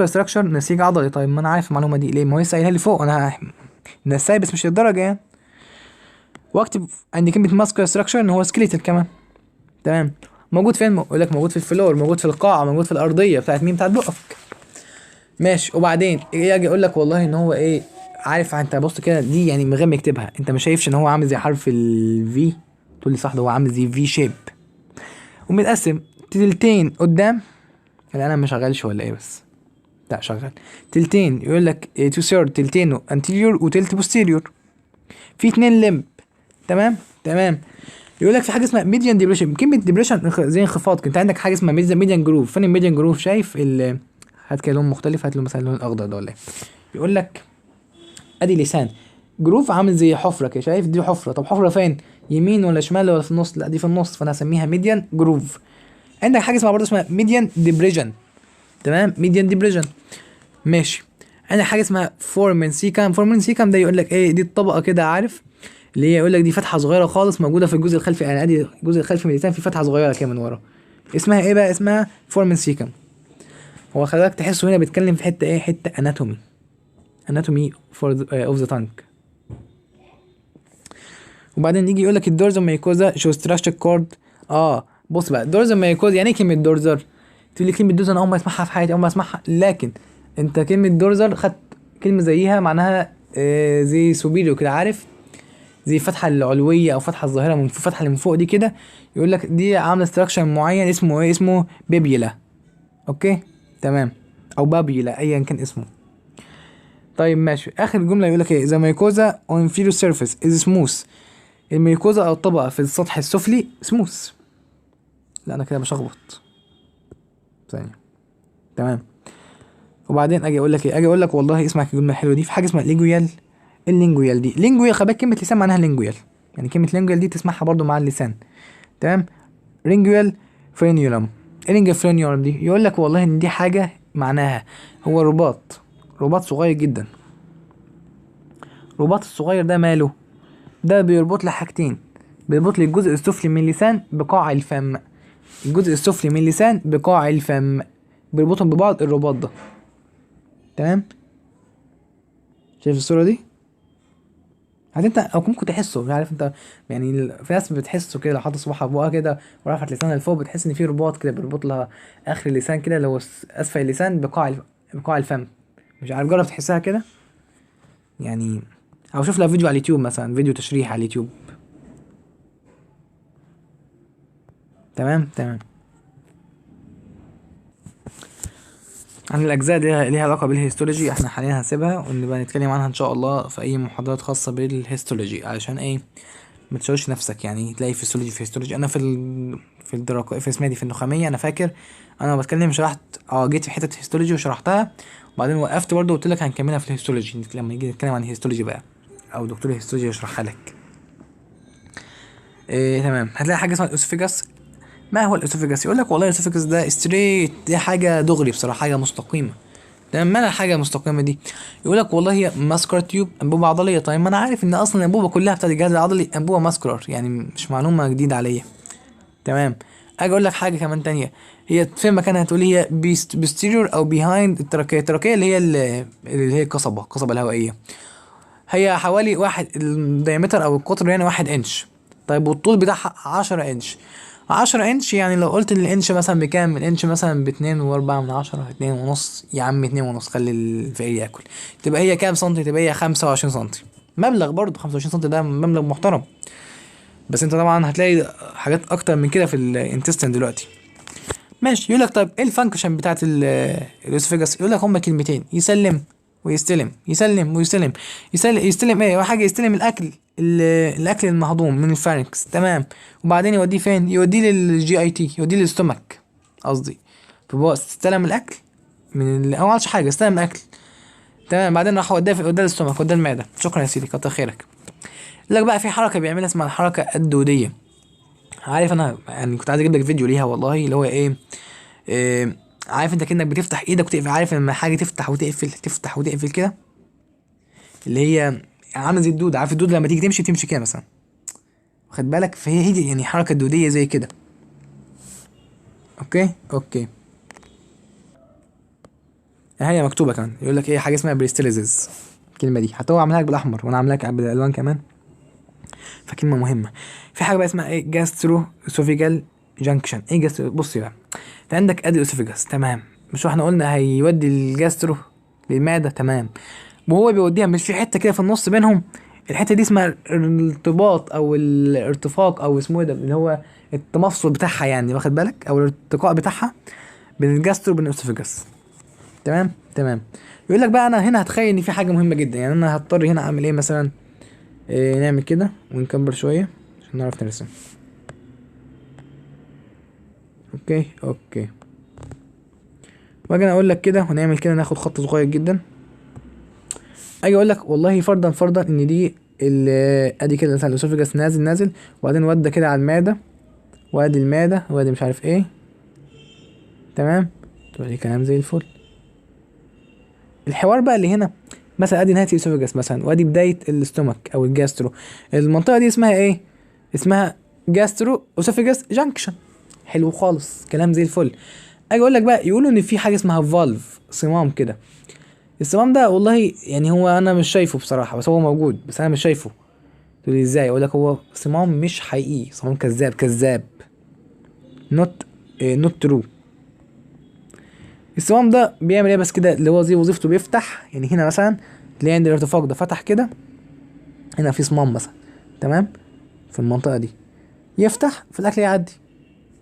structure، نسيج عضلي. طيب ما انا عارف المعلومه دي ليه؟ ما هو لسه قايلها لي فوق، انا نساي بس مش للدرجه يعني. واكتب عندي كلمه muscular structure ان هو سكيليتال كمان. تمام. موجود فين؟ يقول لك موجود في الفلور، موجود في القاعه، موجود في الارضيه بتاعت مين؟ بتاعت بقك. ماشي. وبعدين اجي اقول لك والله ان هو ايه، عارف انت بص كده دي يعني من غير ما يكتبها، انت مش شايفش ان هو عامل زي حرف الفي؟ تقول لي صح، ده هو عامل زي في شيب، ومتقسم تلتين قدام. انا ما شغالش ولا ايه؟ بس لا شغال. تلتين يقول لك تو ثيرد، تلتينه انتيريور وتلت بوستيريور، في 2 لمب. تمام. يقول لك في حاجه اسمها ميديان ديبريشن. كلمه ديبريشن زي انخفاض، انت عندك حاجه اسمها ميديان جروف. فين الميديان جروف؟ شايف هات كده لون مختلف، هات له مثلا اللون الاخضر ده ولا ايه؟ يقول لك ادي لسان جروف عامل زي حفره كده، شايف دي حفره؟ طب حفره فين؟ يمين ولا شمال ولا في النص؟ لا دي في النص، فانا هسميها ميديان جروف. عندك حاجه اسمها برضه اسمها ميديان ديبريجن. تمام، ميديان ديبريجن. ماشي. عندك حاجه اسمها فورمن سيكام. فورمن سيكام ده يقول لك ايه؟ دي الطبقه كده، عارف اللي هي يقول لك دي فتحه صغيره خالص موجوده في الجزء الخلفي، يعني ادي الجزء الخلفي من اللسان في فتحه صغيره كده من ورا، اسمها ايه بقى؟ اسمها فورمن سيكام. هو خلي بالك تحسه هنا بيتكلم في حته ايه؟ حته اناتومي فور اوف ذا تانك. وبعدين يجي يقول لك الدورزر مايكوزا شو ستراكشر كورد. بص بقى، دورزر مايكوزا يعني ايه كلمه دورزر؟ تقول لي كلمه دورزر انا اول ما اسمعها في حياتي، اول ما اسمعها، لكن انت كلمه دورزر خدت كلمه زيها معناها زي سوبيريو كده، عارف زي الفتحه العلويه او الفتحه الظاهره من فوق، الفتحه اللي من فوق دي كده، يقول لك دي عامله ستراكشر معين اسمه ايه، اسمه بيبيلا. اوكي تمام، او بابيلا ايا كان اسمه. طيب ماشي، اخر جمله يقول لك ايه، ذا ميكوزا اون inferior سيرفيس از سموث. الميكوزا او الطبقه في السطح السفلي سموث. لا انا كده بشخبط ثانيه. تمام. وبعدين اجي اقول لك ايه، اجي اقول لك والله اسمع الجمله الحلوه دي، في حاجه اسمها لينجويال. اللينجويال دي، لينجويال خلي بالك كلمه لسان معناها لينجويال، يعني كلمه لينجويال دي تسمعها برضو مع اللسان. تمام. رينجويال فرينيولم. ايه رينجويال فرينيولم دي؟ يقول لك والله ان دي حاجه معناها هو رباط، رباط صغير جدا. الرباط الصغير ده ماله؟ ده بيربط لي حاجتين، بيربط لي الجزء السفلي من اللسان بقاع الفم. الجزء السفلي من اللسان بقاع الفم، بيربطهم ببعض الرباط ده. تمام. شايف الصورة دي؟ انت او ممكن تحسه، مش عارف انت، يعني في ناس بتحسه كده لو حاطط صباعها في بقها كده ورفعت لسانها لفوق، بتحس ان في رباط كده بيربط لها اخر اللسان كده، اللي هو اسفل اللسان بقاع الفم. مش عارف، جرب تحسها كده يعني، او شوف لها فيديو على اليوتيوب مثلا، فيديو تشريح على اليوتيوب. تمام تمام. عن الأجزاء دي ليها علاقة بالهيستولوجي احنا حاليا هنسيبها، ونبقى نتكلم عنها إن شاء الله في أي محاضرات خاصة بالهيستولوجي، علشان إيه ما تشوش نفسك، يعني تلاقي فيسيولوجي في هيستولوجي. أنا في الدراسة في اسمها دي في النخامية، أنا فاكر أنا بتكلم شرحت جيت في حتة هيستولوجي وشرحتها، وبعدين وقفت برضه وقلت لك هنكملها في الهيستولوجي لما نيجي نتكلم عن الهيستولوجي بقى، أو دكتور الهيستولوجي يشرحها لك. إيه تمام. هتلاقي حاجة اسمها الأسوفيجاس. ما هو الأسوفيجاس؟ يقول لك والله الأسوفيجاس ده ستريت، دي حاجة دغري بصراحة، حاجة مستقيمة. تمام. مالها الحاجه المستقيمه دي؟ يقول لك والله هي ماسكولار تيوب، انبوبه عضليه. طيب ما انا عارف ان اصلا الانبوبه كلها بتاعت الجهاز العضلي انبوبه ماسكولار، يعني مش معلومه جديده عليا. تمام. اجي اقول لك حاجه كمان تانية، هي فين مكانها؟ تقول هي بيستيريور او بيهايند التراكيه. التراكيه اللي هي اللي هي القصبه الهوائيه. هي حوالي واحد الدايمتر او القطر يعني 1 انش. طيب والطول بتاعها 10 انش. 10 انش يعني لو قلت ان الانش مثلا بكام، الانش مثلا ب2.4، 2.5 يا عم، 2.5 خلي الفقير ياكل. تبقى هي كام سنتي؟ تبقى هي 25 سنتي. مبلغ برضه 25 سنتي ده مبلغ محترم. بس انت طبعا هتلاقي حاجات اكتر من كده في الانتستين دلوقتي. ماشي. يقول لك طيب ايه الفانكشن بتاعت الاسوفيجاس؟ يقول لك هما كلمتين، يسلم ويستلم، يسلم ويستلم. يستلم ايه؟ اول حاجه يستلم الاكل، الاكل المهضوم من الفارنكس. تمام. وبعدين يوديه فين؟ يوديه للجي اي تي، يوديه للستومك قصدي. فهو استلم الاكل من هو ما عملش حاجه، استلم الاكل. تمام. بعدين راح وداه للستومك، وداه المعده. شكرا يا سيدي، كتر خيرك. يقول لك بقى في حركه بيعملها اسمها الحركه الدوديه. عارف انا يعني كنت عايز اجيب لك فيديو ليها والله، اللي هو ايه، عارف انت كأنك بتفتح ايدك وتقفل، عارف لما حاجه تفتح وتقفل تفتح وتقفل كده، اللي هي عامله زي الدود. عارف الدود لما تيجي تمشي تمشي كده مثلا، واخد بالك؟ فهي دي يعني حركه دوديه زي كده. اوكي اوكي. هي مكتوبه كمان، يقول لك ايه، حاجه اسمها بريستاليزز. الكلمه دي حتى هو عاملها لك بالاحمر وانا عاملها لك بالالوان كمان، فكلمه مهمه. في حاجه بقى اسمها ايه، جاسترو اسوفيجال جانكشن. ايه جاسترو؟ بصي بقى، انت عندك ادي اسوفيجاس. تمام. مش احنا قلنا هيودي الجاسترو للمعده؟ تمام. وهو بيوديها مش في حته كده في النص بينهم، الحته دي اسمها الارتباط او الارتفاق او اسمه ايه ده، اللي هو التمفصل بتاعها يعني، واخد بالك؟ او الارتقاء بتاعها بين الجاسترو وبين الاسوفيجاس. تمام تمام. يقول لك بقى انا هنا هتخيل ان في حاجه مهمه جدا، يعني انا هضطر هنا اعمل ايه مثلا، إيه، نعمل كده ونكبر شويه عشان نعرف نرسم. اوكي اوكي. واجي انا اقول لك كده ونعمل كده، ناخد خط صغير جدا. اجي اقول لك والله فرضا ان دي ادي كده مثلا الاسوفيجاس نازل نازل، وبعدين ودى كده على المعده، وادي المعده، وادي مش عارف ايه. تمام. تقول لي كلام زي الفل. الحوار بقى اللي هنا مثلا ادي نهايه الاسوفيجاس مثلا، وادي بدايه الاستومك او الجاسترو. المنطقه دي اسمها ايه؟ اسمها جاسترو اسوفيجاس جانكشن. حلو خالص، كلام زي الفل. اجي اقول لك بقى، يقولوا ان في حاجه اسمها فالف، صمام كده. الصمام ده والله يعني هو انا مش شايفه بصراحه، بس هو موجود، بس انا مش شايفه. تقول لي ازاي؟ اقول لك هو صمام مش حقيقي، صمام كذاب كذاب. نوت نوت ترو. الصمام ده بيعمل ايه بس كده، اللي هو زي وظيفته بيفتح، يعني هنا مثلا تلاقي عند الارتفاق ده فتح كده، هنا في صمام مثلا تمام، في المنطقه دي يفتح في الاكل يعدي.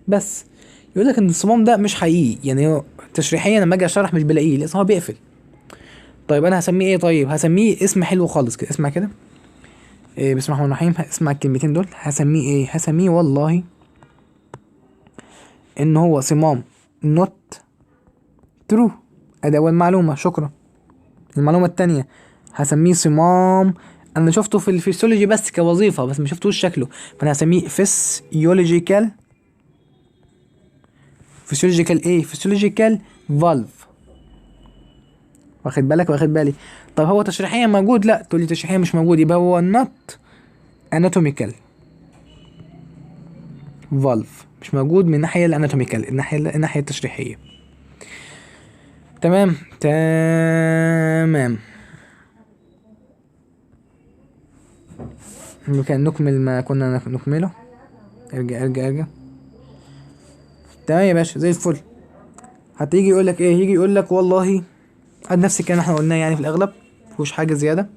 بس يقول لك ان الصمام ده مش حقيقي، يعني هو تشريحيا لما اجي اشرح مش بلاقيه لان هو بيقفل. طيب انا هسميه ايه؟ طيب هسميه اسم حلو خالص كده، اسمع كده. إيه، بسم الله الرحمن الرحيم. اسمع الكلمتين دول. هسميه ايه؟ هسميه والله ان هو صمام نوت ترو. ادي اول معلومه، شكرا. المعلومه التانية هسميه صمام، انا شفته في الفسيولوجي بس كوظيفه، بس ما شفتوش شكله، فانا هسميه فيسيولوجيكال. فيسيولوجيكال ايه؟ فيسيولوجيكال فالف. واخد بالك؟ واخد بالي. طب هو تشريحيا موجود؟ لا. تقول لي تشريحيا مش موجود، يبقى هو نوت اناتوميكال فالف، مش موجود من الناحيه الاناتوميكال، الناحيه التشريحيه. تمام تمام. كان نكمل ما كنا نكمله. ارجع ارجع ارجع. تمام يا باشا، زي الفل. هتيجي يقول لك ايه؟ يجي يقول لك والله قد نفس الكلام احنا قلناه يعني في الاغلب، مفيهوش حاجه زياده.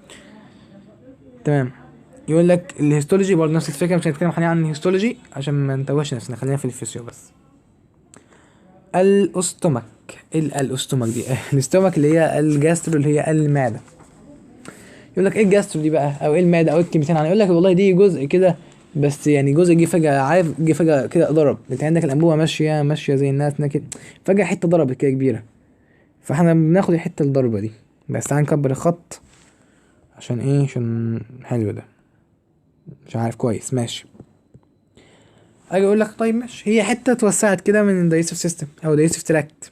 تمام. يقول لك الهيستولوجي برضه نفس الفكره، مش هنتكلم حاليا عن الهيستولوجي عشان ما نتوهش نفسنا، خلينا في الفيسيو بس. الاستومك. ايه الاستومك دي؟ الاستومك اللي هي الجاسترو، اللي هي المعده. يقول لك ايه الجاسترو دي بقى، او ايه المعده، او ايه الكلمتين عنها؟ يقول لك والله دي جزء كده، بس يعني جزء جه فجاه، عارف، جه فجاه كده ضرب. انت عندك الانبوبه ماشيه زي الناس كده، فجاه حته ضربت كده كبيره، فاحنا بناخد الحته الضربه دي. بس تعالى نكبر الخط عشان ايه؟ عشان حلو ده، مش عارف كويس. ماشي. اجي اقول لك طيب ماشي، هي حته اتوسعت كده من الدايجستيف سيستم او دايجستيف تراكت.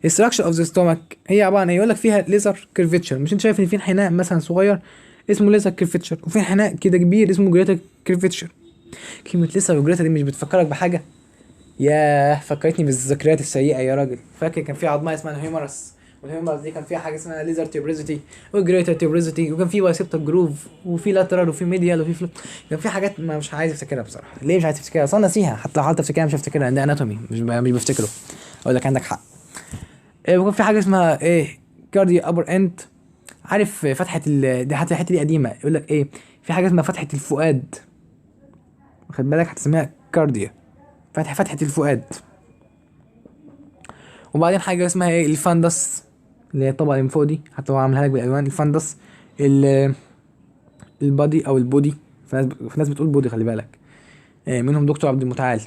الستراكشر اوف ذا ستومك هي عباره عن ايه؟ يقول لك فيها ليزر كيرفتشر. مش انت شايف ان في انحناء مثلا صغير اسمه ليزر كيرفتشر، وفي انحناء كده كبير اسمه جريتر كيرفتشر. كلمه ليزر وجريتر دي مش بتفكرك بحاجه؟ ياه، فكرتني بالذكريات السيئه يا راجل. فاكر كان في عظمه اسمها الهيومرس، والهيومرس دي كان فيها حاجه اسمها ليزر تيوبريزيتي وجريتر تيوبريزيتي، وكان في بايسبتال جروف، وفي لاترال، وفي ميديال، وفي كان في حاجات ما مش عايز افتكرها بصراحه. ليه مش عايز افتكرها؟ اصلا ناسيها، حتى لو حاولت افتكرها مش هفتكرها، ده اناتومي مش بفتكره. اقول لك عندك حق. إيه، وكان في حاجه اسمها ايه؟ كارديو ابر اند. عارف فتحه دي، حتى الحته دي قديمه. يقول لك ايه؟ في حاجه اسمها فتحه الفؤاد، واخد بالك؟ هتسميها كارديا، فتحه الفؤاد. وبعدين حاجه اسمها ايه؟ الفندس، اللي هي الطبقه اللي من فوق دي، حتى هو عاملها لك بالالوان. الفندس، البادي او البودي، في ناس بتقول بودي، خلي بالك. منهم دكتور عبد المتعال.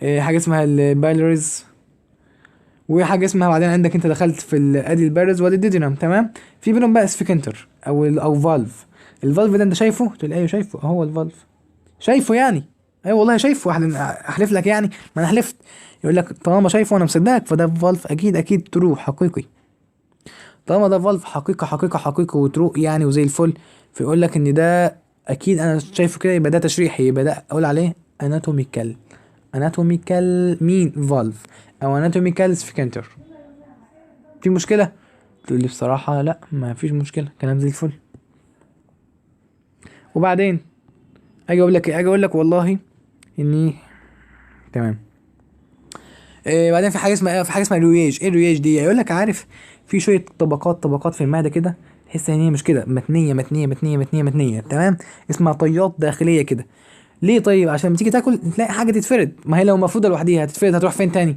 حاجه اسمها البايلريز، وحاجه اسمها بعدين عندك انت دخلت في ادي البارز وادي الديدينم. تمام. في بينهم بقى سفيكنتر او فالف. الفالف ده انت شايفه؟ تقول ايوه شايفه، اهو الفالف. شايفه يعني؟ ايوه والله شايفه، احلف لك يعني، ما انا حلفت. يقول لك طالما شايفه وانا مصدقك فده فالف اكيد اكيد ترو حقيقي. طالما ده فالف حقيقه حقيقه حقيقه وترو يعني وزي الفل، فيقول لك ان ده اكيد انا شايفه كده، يبقى ده تشريحي، يبقى ده اقول عليه اناتوميكال. اناتوميكال مين؟ فالف او اناتوميكال سفيكنتر. في مشكله؟ تقول لي بصراحه لا، ما فيش مشكله، كلام زي الفل. وبعدين اجي اقول لك والله اني تمام. بعدين في حاجه اسمها الرياج. ايه الرياج دي؟ يقول لك عارف في شويه طبقات في المعده كده، تحس ان هي مش كده، متنيه متنيه متنيه متنيه متنيه. تمام. اسمها طيات داخليه كده. ليه؟ طيب عشان لما تيجي تاكل تلاقي حاجه تتفرد، ما هي لو مفروده لوحديها هتتفرد، هتروح فين تاني؟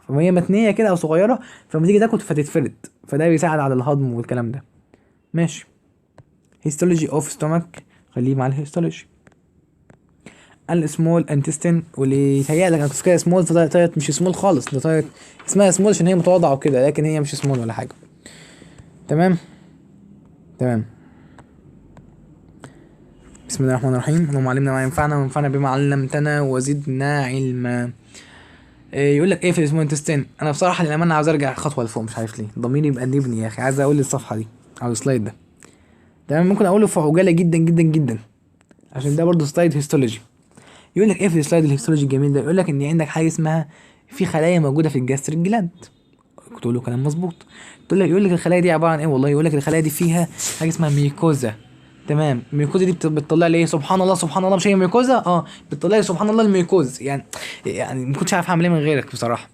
فهي متنيه كده او صغيره، فلما تيجي تاكل فتتفرد، فده بيساعد على الهضم والكلام ده. ماشي. هيستولوجي اوف ستومك، خليه مع الهيستولوجي. السمول انتستين، واللي يتهيألك انا كنت فاكرها سمول، فطلعت مش سمول خالص، ده طلعت اسمها سمول عشان هي متواضعه وكده، لكن هي مش سمول ولا حاجه. تمام تمام. بسم الله الرحمن الرحيم. اللهم علمنا ما ينفعنا وانفعنا بما علمتنا وزدنا علما. يقول لك ايه في السمول انتستين؟ انا بصراحه للامانه عاوز ارجع خطوه لفوق، مش عارف ليه، ضميري مأنبني يا اخي، عايز اقول الصفحه دي او السلايد ده. تمام. ممكن اقوله في عجاله جدا جدا جدا عشان ده برضه سلايد هيستولوجي. يقول لك ايه في السلايد الهيستولوجي الجميل ده؟ يقول لك ان عندك حاجه اسمها في خلايا موجوده في الجاستريك جلاند. كنت له كلام مظبوط. يقول لك الخلايا دي عباره عن ايه؟ والله يقول لك الخلايا دي فيها حاجه اسمها ميكوزا. تمام. الميكوزا دي بتطلع لي ايه؟ سبحان الله سبحان الله، مش هي ميكوزا؟ بتطلع لي سبحان الله الميكوز يعني ما كنتش عارف اعمل ايه من غيرك بصراحه.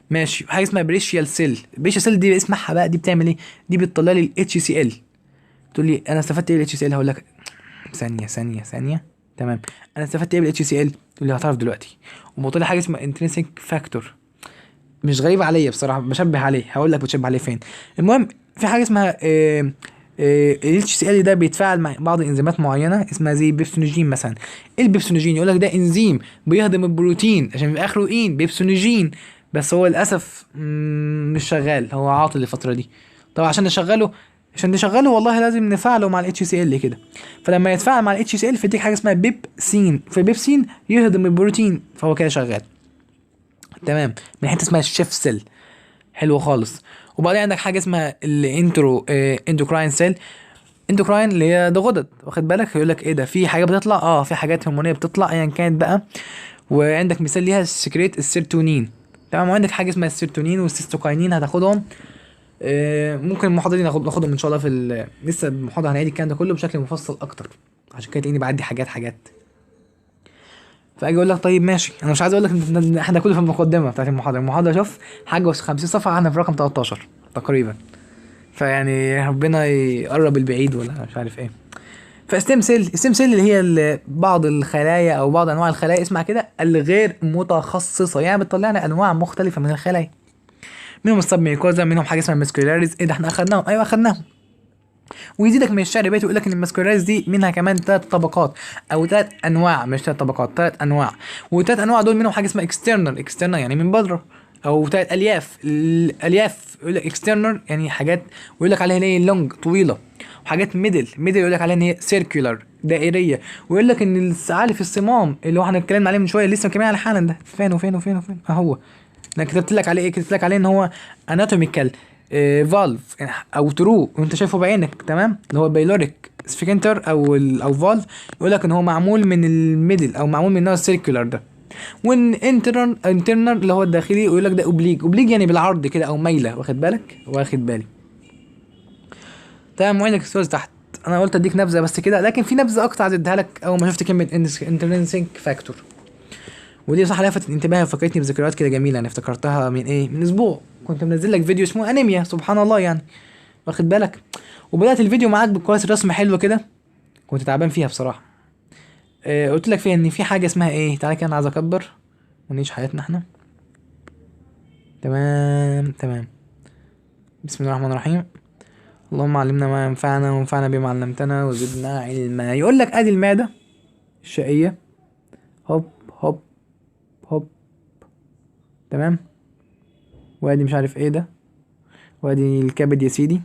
ماشي. حاجه اسمها بريشيال سيل. بريشيال سيل دي اسمعها بقى، دي بتعمل ايه؟ دي بتطلع لي الاتش سي ال. تقول لي انا استفدت ايه الاتش سي ال؟ هقول لك ثانيه. تمام. انا استفدت ايه بالاتش سي ال؟ اللي هتعرف دلوقتي. وبطل حاجه اسمها انترنسيك فاكتور، مش غريب عليا بصراحه، بشبه عليه، هقول لك بتشبه عليه فين. المهم في حاجه اسمها ال HCl ده بيتفاعل مع بعض الانزيمات معينه اسمها زي بيبسونوجين مثلا. ايه البيبسونوجين؟ يقول لك ده انزيم بيهضم البروتين عشان في اخره بيبسونوجين. بس هو للاسف مش شغال، هو عاطل الفتره دي. طبعا عشان نشغله والله لازم نفعله مع ال HCl كده. فلما يتفاعل مع ال HCl فيديك حاجه اسمها بيبسين، فبيبسين يهضم البروتين فهو كده شغال. تمام. من حته اسمها الشيف سيل، حلو خالص. وبعدين عندك حاجه اسمها اندوكراين سيل. اندوكراين اللي هي ده غدد، واخد بالك؟ يقول لك ايه ده، في حاجه بتطلع، في حاجات هرمونيه بتطلع ايا كانت بقى. وعندك مثال ليها سكريت السيرتونين. تمام. وعندك حاجه اسمها السيرتونين والسيستوكاينين هتاخدهم. ممكن المحاضره دي ناخدهم ان شاء الله لسه المحاضره هنعيد الكلام ده كله بشكل مفصل اكتر، عشان كده تلاقيني بعدي حاجات. فاجي اقول لك طيب ماشي، انا مش عايز اقول لك ان احنا كله في المقدمه بتاعت المحاضره شوف حاجه 50 صفحه، احنا في رقم 13 تقريبا. فيعني ربنا يقرب البعيد ولا مش عارف ايه. فستيم سيل اللي هي بعض الخلايا او بعض انواع الخلايا، اسمع كده، الغير متخصصه، يعني بتطلع لنا انواع مختلفه من الخلايا. منهم السب ميكوزا، منهم حاجه اسمها ماسكولاريز. ايه ده احنا اخدناهم؟ ايوه اخدناهم. ويزيدك من الشعر بيت ويقول لك ان الماسكولايز دي منها كمان 3 طبقات او 3 انواع، مش 3 طبقات، 3 انواع. و3 انواع دول منهم حاجه اسمها اكسترنال يعني من بره، او 3 الياف. الالياف يقول لك اكسترنال يعني حاجات، ويقول لك عليها ان هي لونج طويله. وحاجات ميدل يقول لك عليها ان هي سيركولار دائريه. ويقول لك ان عارف الصمام اللي هو احنا اتكلمنا عليه من شويه لسه مكملين على حالا ده، فين اهو. انا كتبت لك عليه ايه؟ كتبت لك عليه ان هو اناتوميكال فالف او ترو وانت شايفه بعينك. تمام. اللي هو بايلوريك سفنكتر او فالف، يقول لك ان هو معمول من الميدل او معمول من النوع السيركولار ده. وان انترنال اللي هو الداخلي، يقول لك ده اوبليج يعني بالعرض كده او مايله، واخد بالك؟ واخد بالي. تمام. وعندك السؤال تحت، انا قلت اديك نبذه بس كده، لكن في نبذه اكتر عايز اديها لك اول ما شفت كلمه انترنسيك فاكتور. ودي صح لفتت انتباهي وفكرتني بذكريات كده جميله، انا افتكرتها من اسبوع كنت منزل لك فيديو اسمه انيميا، سبحان الله يعني، واخد بالك؟ وبدات الفيديو معاك بكويس رسم حلو كده، كنت تعبان فيها بصراحه. قلت لك فيها ان في حاجه اسمها ايه، تعالى كده انا عايز اكبر ونعيش حياتنا احنا. تمام. بسم الله الرحمن الرحيم. اللهم علمنا ما ينفعنا وانفعنا بما علمتنا وزدنا علما. يقول لك ادي المعده الشقيه، هوب هوب هوب. تمام. وادي مش عارف ايه ده، وادي الكبد يا سيدي،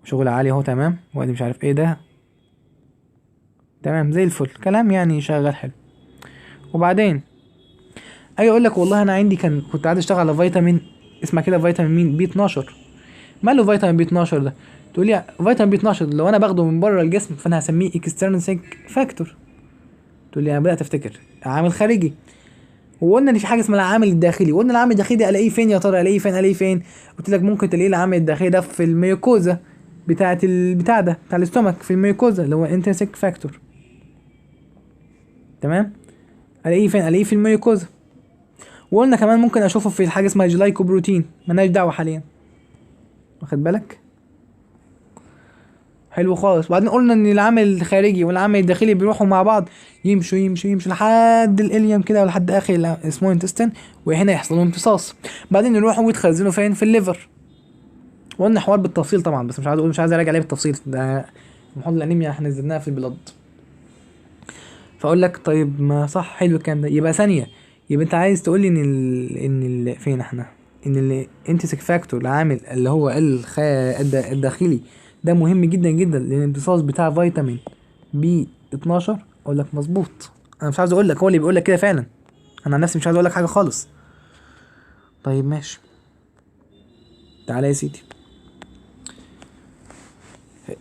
شغل عالي اهو. تمام. وادي مش عارف ايه ده. تمام زي الفل، كلام يعني شغال حلو. وبعدين اجي اقول لك والله انا عندي كنت عايز اشتغل على فيتامين، اسمع كده، فيتامين مين؟ بي 12. ماله فيتامين بي 12 ده؟ تقول لي فيتامين بي 12 لو انا باخده من بره الجسم فانا هسميه اكسترنسيك فاكتور. تقول لي انا بدات افتكر عامل خارجي، وقلنا ان في حاجه اسمها العامل الداخلي. وقلنا العامل الداخلي ده الاقيه فين يا ترى؟ الاقيه فين؟ قلت لك ممكن تلاقيه العامل الداخلي ده في الميوكوزا بتاعه البتاع ده بتاع الاستومك، في الميوكوزا اللي هو انترنسيك فاكتور. تمام. الاقيه فين؟ الاقيه في الميوكوزا. وقلنا كمان ممكن اشوفه في حاجه اسمها جلايكوبروتين، مالناش دعوه حاليا، واخد بالك؟ حلو خالص. وبعدين قلنا ان العامل الخارجي والعامل الداخلي بيروحوا مع بعض، يمشوا لحد الاليم كده ولحد اخر اسمه انتستين، وهنا يحصل له امتصاص. بعدين يروحوا ويتخزنوا فين؟ في الليفر. وقلنا حوار بالتفصيل طبعا، بس مش عايز اراجع عليه بالتفصيل، ده محاضره الانيميا احنا نزلناها في البلاد. فاقول لك طيب ما صح حلو الكلام ده. يبقى ثانيه، يبقى انت عايز تقول لي فين احنا، ان الانتسك فاكتور العامل اللي هو الداخلي ده مهم جدا للامتصاص بتاع فيتامين بي 12. اقول لك مظبوط، انا مش عايز اقول لك، هو اللي بيقول لك كده فعلا، انا عن نفسي مش عايز اقول لك حاجه خالص. طيب ماشي، تعالى يا سيدي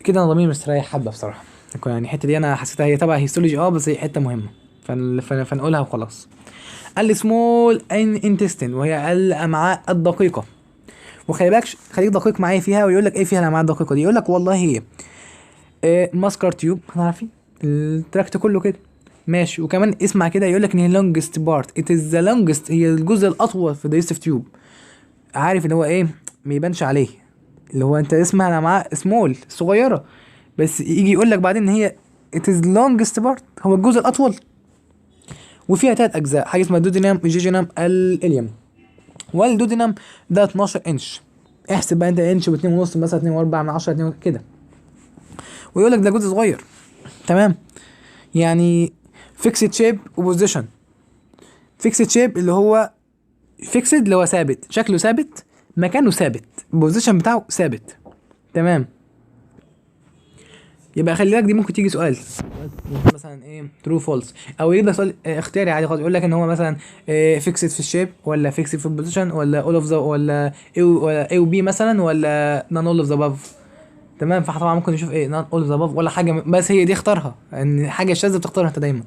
كده انا ضميري مستريح حبه بصراحه، يعني الحته دي انا حسيتها هي تبع هيستولوجي بس هي حته مهمه فنقولها وخلاص. السمول انتستين وهي الامعاء الدقيقه. وخلي بالك، خليك دقيق معايا فيها. ويقول لك ايه فيها الامعاء الدقيقه دي؟ يقول لك والله هي ماسكار تيوب، احنا عارفين التراكت كله كده ماشي. وكمان اسمع كده، يقول لك ان هي longest part it is the longest، هي الجزء الاطول في digestive تيوب. عارف ان هو ايه؟ ما يبانش عليه، اللي هو انت اسمها الامعاء سمول صغيره، بس يجي يقول لك بعدين ان هي it is longest part، هو الجزء الاطول، وفيها 3 اجزاء، حاجه اسمها دودينام، جيجينام، الاليوم. والدودينام ده 12 انش، احسب بقى انت انش و2 ونص مثلا، 2 و4 من 10 2 كده. ويقول لك ده جزء صغير، تمام. يعني فيكسد شيب وبوزيشن. فيكسد شيب اللي هو فيكسد اللي هو ثابت، شكله ثابت، مكانه ثابت، البوزيشن بتاعه ثابت، تمام. يبقى خلي بالك دي ممكن تيجي سؤال مثلا ايه ترو فولس، او يجيب لك سؤال اختياري عادي خالص، يقول لك ان هو مثلا فيكسد في الشيب، ولا فيكسد في البوزيشن، ولا اول اوف ذا، ولا اي وبي مثلا، ولا نان اول اوف ذا اباف، تمام. فطبعا ممكن نشوف ايه نان اول اوف ذا اباف ولا حاجه، بس هي دي اختارها، ان حاجه شاذه بتختارها انت دايما.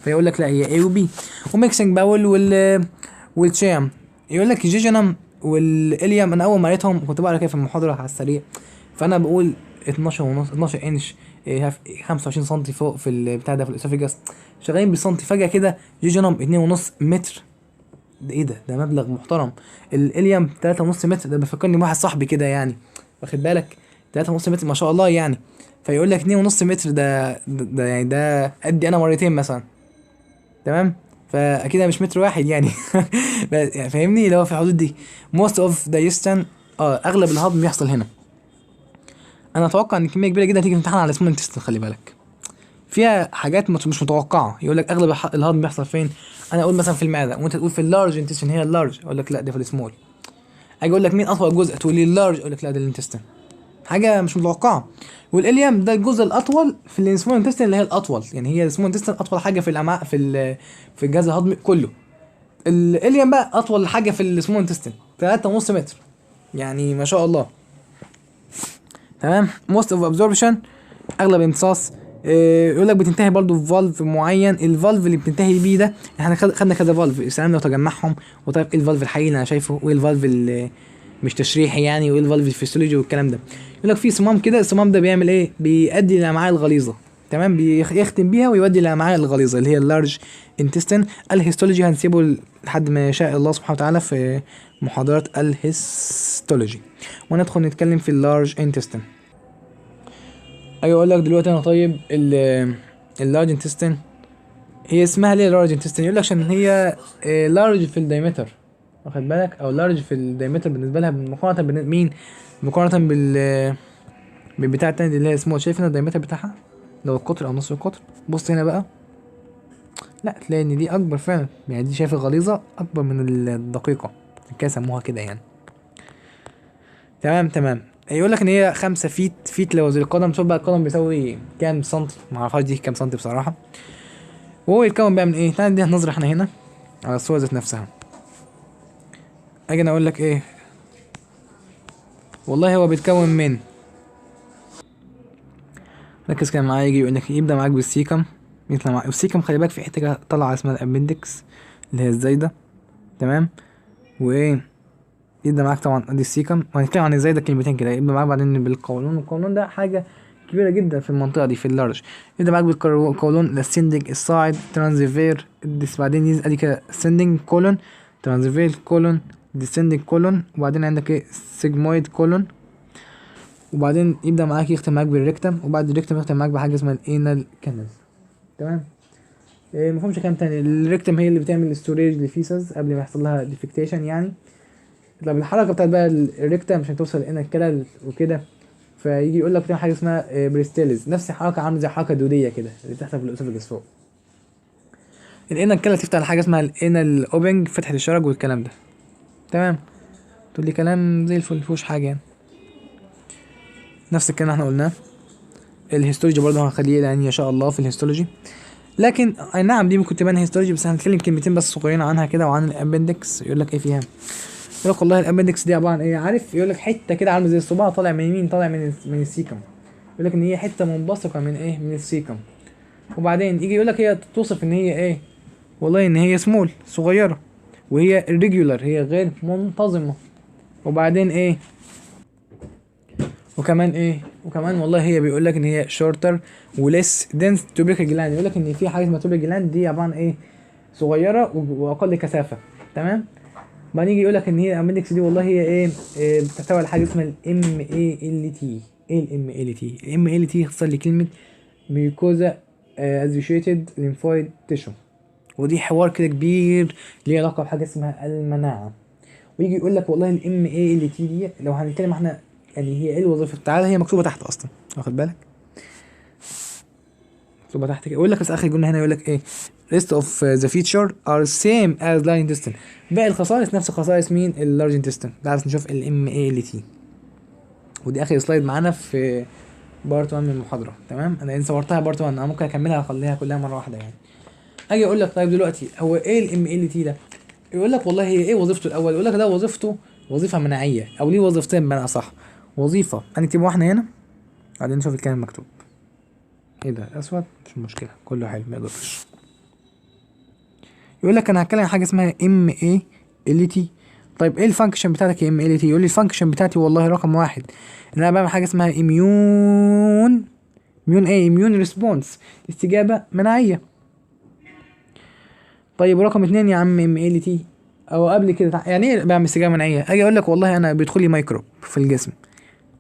فيقول لك لا، هي اي وبي. وميكسنج باول والشام. يقول لك الجيجنم والاليام، انا اول ما قريتهم كنت بقرا كده في المحاضره على السريع، فانا بقول 12 ونص، 12 انش، 25 سم فوق في البتاع ده في الاسوفيجاس، شغالين بالسنتي. فجاه كده جيجنم 2.5 متر، ده ايه ده مبلغ محترم. الاليام 3.5 متر، ده بيفكرني بواحد صاحبي كده يعني، واخد بالك، 3.5 متر ما شاء الله يعني. فيقول لك 2.5 متر، ده يعني ده قدي انا مرتين مثلا، تمام. فاكيد مش متر واحد يعني. يعني فاهمني، اللي هو في الحدود دي. most of the eastern، اغلب الهضم بيحصل هنا. انا اتوقع ان كميه كبيره جدا هتيجي في امتحان على اسمها intestine، خلي بالك فيها حاجات مش متوقعه. يقول لك اغلب الهضم بيحصل فين، انا اقول مثلا في المعده، وانت تقول في اللارج انتستين، هي اللارج، اقول لك لا ده في السمول. اجي اقول لك مين اطول جزء، تقول لي اللارج، اقول لك لا ده الانتستين. حاجه مش متوقعه. والاليام ده الجزء الاطول في السمول انتستين، اللي هي الاطول، يعني هي السمول انتستين اطول حاجه في الامعاء، في الجهاز الهضمي كله. الاليام بقى اطول حاجه في السمول انتستين، 3.5 متر، يعني ما شاء الله، تمام. most of absorption، اغلب امتصاص. يقول لك بتنتهي برضو في فالف معين، الفالف اللي بتنتهي بيه ده، احنا خدنا كذا فالف، استعملنا وتجمعهم. وطيب ايه الفالف الحقيقي اللي انا شايفه، وايه الفالف اللي مش تشريحي يعني، وايه الفالف الفسيولوجي والكلام ده. يقول لك في صمام كده، الصمام ده بيعمل ايه، بيؤدي للامعاء الغليظه، تمام، بيختم بيها ويودي للامعاء الغليظه اللي هي اللارج انتستين. الهيستولوجي هنسيبه لحد ما يشاء الله سبحانه وتعالى في محاضرات الهيستولوجي، وندخل نتكلم في اللارج انتستين. اجي اقول لك دلوقتي انا طيب اللارج انتستين هي اسمها ليه لارج انتستين؟ يقول لك عشان هي لارج في الدايمتر، واخد بالك، او لارج في الدايمتر بالنسبه لها، مقارنه مين، مقارنه بالبتاع التاني اللي هي اسمه، شايف هنا الدايمتر بتاعها لو القطر او نص القطر. بص هنا بقى، لا تلاقي ان دي اكبر فعلا، يعني دي شايف الغليظه اكبر من الدقيقه، كده سموها كده يعني، تمام. يقول لك ان هي 5 فيت لو زي القدم. شوف بقى القدم بيساوي كام سنتي، معرفهاش دي كام سنتي بصراحه. وهو يتكون بقى من ايه، تعالى نديها نظره احنا هنا على الصوره ذات نفسها. اجي انا اقول لك ايه، والله هو بيتكون من، ركز كده معايا، يجي يقول لك يبدا معاك بالسيكم، يطلع معاك السيكم، خلي بالك في حته كده طالعه اسمها الابندكس اللي هي الزايده، تمام. وايه، يبدا معاك طبعا ادي السيكم، وهنتكلم عن الزايده كلمتين كده. يبدا معاك بعدين بالقولون، القولون ده حاجه كبيره جدا في المنطقه دي في اللارج. يبدا معاك بالقولون الاسندنج، الصاعد، ترانزفير، بعدين ينزل ادي كده اسندنج كولون، ترانزفير كولون، ديسندنج كولون، وبعدين عندك ايه سيجمويد كولون، وبعدين يبدا معاك يختم معاك بالريكتم، وبعد الريكتم يختم معاك بحاجه اسمها الانال كانال، تمام. إيه مفهومش كلام تاني. الريكتم هي اللي بتعمل ستوريج للفيسز قبل ما يحصل لها ديفكتيشن يعني. طب الحركه بتاعت بقى الريكتم عشان توصل الانال كانال وكده، فيجي يقول لك في حاجه اسمها بريستيلز، نفس الحركه عامله زي حركه دوديه كده اللي بتحصل في الاسوفجس فوق. الانال كانال تفتح حاجه اسمها الانال اوبنج، فتحه الشرج والكلام ده، تمام. تقول لي كلام زي الفل مفيهوش حاجه يعني، نفس الكلام احنا قلناه. الهيستولوجي برضه هنخليه يعني ان شاء الله في الهيستولوجي، لكن اي نعم دي ممكن تبان هيستولوجي، بس هنتكلم كلمتين بس صغيرين عنها كده وعن الابندكس. يقول لك ايه فيها، يقول لك والله الابندكس دي عباره عن ايه، عارف، يقول لك حته كده عامله زي الصباع طالع من يمين، طالع من السيكم. يقول لك ان هي حته منبثقه من ايه، من السيكم. وبعدين يجي يقول لك هي توصف ان هي ايه، والله ان هي سمول صغيره، وهي irregular هي غير منتظمه. وبعدين ايه، وكمان والله هي بيقول لك ان هي شورتر وليس دنس توبيكال جلاند. يقول لك ان في حاجه اسمها توبيكال جلاند، دي عباره عن ايه، صغيره واقل كثافه، تمام. بعدين يجي يقول لك ان هي الابندكس دي والله هي ايه، بتحتوي على حاجه اسمها الام اي ال تي. ايه الام ال تي؟ الام ال تي اختصار لكلمه ميوكوزا associated lymphoid tissue. ودي حوار كده كبير ليه علاقه بحاجه اسمها المناعه. ويجي يقول لك والله الام اي ال تي دي لو هنتكلم احنا يعني هي ايه الوظيفه بتاعتها، هي مكتوبه تحت اصلا، واخد بالك؟ مكتوبه تحت كده. يقول لك بس اخر جمله هنا يقول لك ايه rest of the feature are same as large intestine. باقي الخصائص نفس خصائص مين؟ اللارج انتستين. تعرف نشوف الام اي ال تي. ودي اخر سلايد معانا في بارت 1 من المحاضره. تمام، انا صورتها بارت 1، انا ممكن اكملها اخليها كلها مره واحده يعني. اجي اقول لك طيب دلوقتي هو ايه الام ال تي ده؟ يقول لك والله هي ايه وظيفته الاول؟ يقول لك ده وظيفته وظيفه مناعيه، او ليه وظيفتين بمعنى صح. وظيفه هنكتب واحده هنا بعدين نشوف الكلام مكتوب. ايه ده اسود؟ مش مشكله كله حلو ما يضرش. يقول لك انا هتكلم عن حاجه اسمها ام اي ال تي. طيب ايه الفانكشن بتاعتك يا ام ال تي؟ يقول لي الفانكشن بتاعتي والله رقم واحد ان انا بعمل حاجه اسمها اميون ايه؟ اميون ريسبونس، استجابه مناعيه. طيب ورقم اتنين يا عم ام ال تي او قبل كده يعني ايه بعمل استجابه مناعيه؟ اجي اقول لك والله انا بيدخل لي ميكروب في الجسم،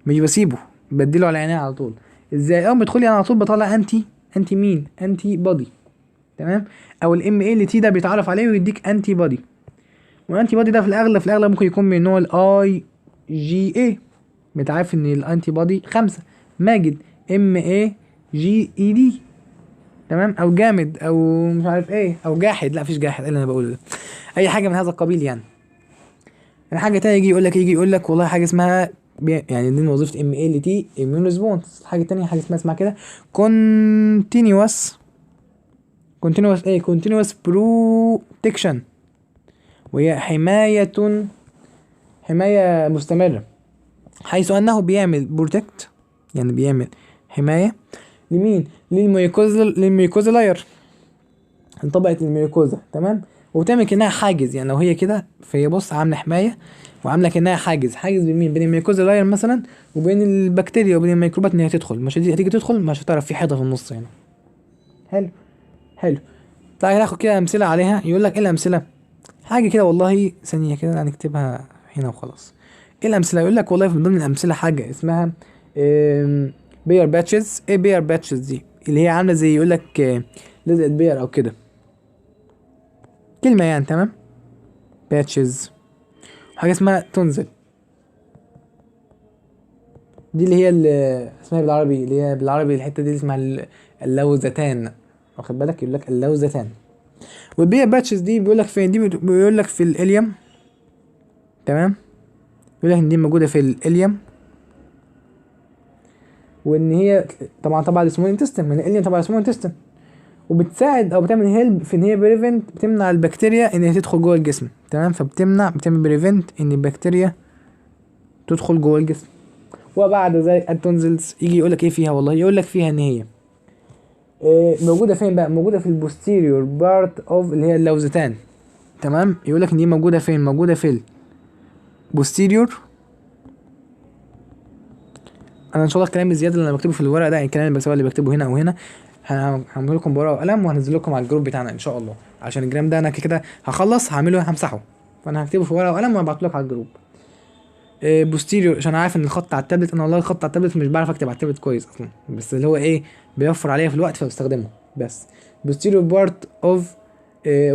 مش بسيبه، بديله على عينيه على طول. ازاي؟ اول ما يدخل لي انا على طول بطلع انتي مين؟ انتي بودي. تمام، او الام ال تي ده بيتعرف عليه ويديك انتي بودي. والانتي بودي ده في الاغلب ممكن يكون من نوع الاي جي اي. انت عارف ان الانتي بودي 5 ماجد ام اي جي اي دي. تمام، او جامد او مش عارف ايه او جاحد. لا فيش جاحد، ايه اللي انا بقوله ده؟ اي حاجه من هذا القبيل يعني. الحاجه تانية يجي يقول لك والله حاجه اسمها يعني دي وظيفه ام ال تي اميون ريسبونس. الحاجه التانية حاجه اسمها كده كونتينوس كونتينوس بروتكشن، وهي حمايه مستمره، حيث انه بيعمل بروتكت يعني بيعمل حمايه لمين؟ للميوكوزا لاير، طبقه الميوكوزا. تمام، وبتعمل كأنها حاجز يعني. لو هي كده فهي بص عامله حمايه وعامله كأنها حاجز بين مين؟ بين الميوكوزا لاير مثلا وبين البكتيريا وبين الميكروبات ان هي تدخل. مش هتيجي تدخل مش هتعرف، في حيطه في النص يعني. حلو. تعالى ناخد كده امثله عليها. يقول لك ايه الامثله؟ حاجه كده والله ثانيه كده هنكتبها هنا وخلاص. ايه الامثله؟ يقول لك والله من ضمن الامثله حاجه اسمها بير باتشز. ايه بير باتشز دي؟ اللي هي عامله زي يقول لك لزقه بير او كده، كلمه يعني. تمام، باتشز. حاجه اسمها تونزل، دي اللي هي اللي اسمها بالعربي، اللي هي بالعربي الحته دي اسمها اللوزتان، واخد بالك؟ يقول لك اللوزتان. والبير باتشز دي بيقول لك فين؟ دي بيقول لك في الاليوم. تمام، بيقول لك ان دي موجوده في الاليوم، وان هي طبعا السمول انتستين من الاليوم، طبعا السمول انتستين، وبتساعد او بتعمل هيلب في ان هي بريفنت، بتمنع البكتيريا ان هي تدخل جوه الجسم. تمام، بتعمل بريفنت ان البكتيريا تدخل جوه الجسم. وبعد ذلك التونزلز يجي يقول لك ايه فيها؟ والله يقول لك فيها ان هي موجوده فين بقى؟ موجوده في البوستيريور بارت اوف اللي هي اللوزتان. تمام، يقول لك ان دي موجوده فين؟ موجوده في البوستيريور. انا ان شاء الله الكلام الزياده اللي انا بكتبه في الورق ده، الكلام اللي اللي بكتبه هنا او هنا هعمل لكم بورقه وقلم وهنزل لكم على الجروب بتاعنا ان شاء الله. عشان الجرام ده انا كده هخلص هعمله همسحه، فانا هكتبه في ورقه وقلم وهبعته لك على الجروب. بوستيريور عشان عارف ان الخط على التابلت، انا والله الخط على التابلت مش بعرف اكتب على التابلت كويس اصلا، بس اللي هو ايه بيوفر عليا في الوقت فبستخدمه. بس بوستيريور بارت اوف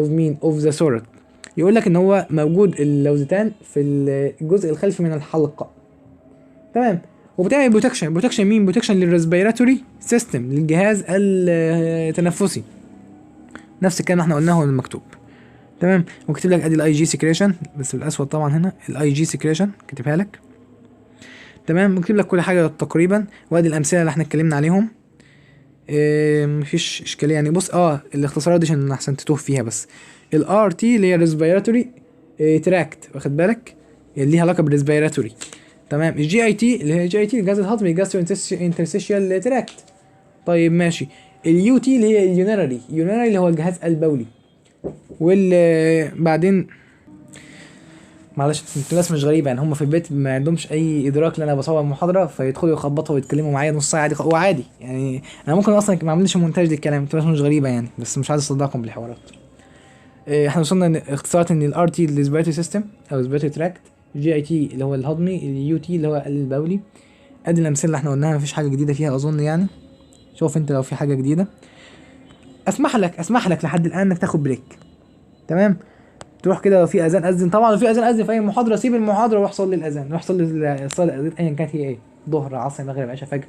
مين؟ اوف ذا سورت. يقول لك ان هو موجود اللوزتان في الجزء الخلفي من الحلقه. تمام، وبتعمل بروتكشن مين؟ بروتكشن للريسبيراتوري سيستم، للجهاز التنفسي. نفس الكلام احنا قلناه المكتوب. تمام، وكتب لك ادي الاي جي سكريشن بس بالاسود طبعا هنا الاي جي سكريشن كاتبها لك. تمام، وكتب لك كل حاجه تقريبا، وادي الامثله اللي احنا اتكلمنا عليهم. مفيش اشكاليه يعني. بص الاختصارات دي عشان احسن تتوه فيها. بس الار تي اللي هي ريسبيراتوري تراكت، واخد بالك؟ اللي ليها علاقه بالريسبيراتوري. تمام، الجي اي تي اللي هي جي اي تي الجهاز الهضمي، الجاسترو انترستيشيال تراكت. طيب ماشي. اليو تي اللي هي اليوناري اللي هو الجهاز البولي. بعدين معلش انتوا ناس مش غريبه يعني، هم في البيت ما عندهمش اي ادراك ان انا بصور محاضره فيدخلوا يخبطوا ويتكلموا معايا نص ساعه عادي وعادي يعني. انا ممكن اصلا ما اعملش مونتاج للكلام، انتوا ناس مش غريبه يعني، بس مش عايز اصدقكم بالحوارات. احنا وصلنا اختصارات ان الار تي الريسبيراتوري سيستم او ريسبيراتوري تراكت، الجي اي تي اللي هو الهضمي، اليو تي اللي هو البولي. ادي الامثله اللي احنا قلناها، مفيش حاجه جديده فيها اظن يعني. شوف انت لو في حاجه جديده. اسمح لك لحد الان انك تاخد بريك. تمام. تروح كده لو في اذان اذن، طبعا لو في اذان اذن في اي محاضره سيب المحاضره وروح صلي الاذان، روح صلي الصلاه ايا كانت هي ايه، ظهر عصر مغرب عشاء فجر،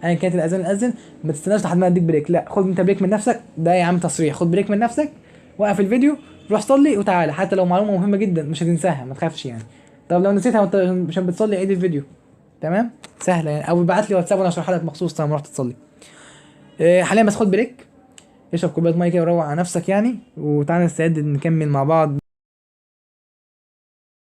ايا كانت الاذان الاذن. ما تستناش لحد ما اديك بريك، لا خد انت بريك من نفسك، ده يا عم تصريح، خد بريك من نفسك، وقف الفيديو، روح صلي وتعالى، حتى لو معلومه مهمه جدا مش هتنساها ما تخافش يعني. طب لو نسيتها وانت مش بتصلي عيد الفيديو. تمام. سهله يعني، او ابعت لي واتساب وانا اشرحها لك مخصوص لما رحت تصلي. حاليا بس خد بريك، اشرب كوبايه ميه كده وروق على نفسك يعني، وتعالى نستعد نكمل مع بعض.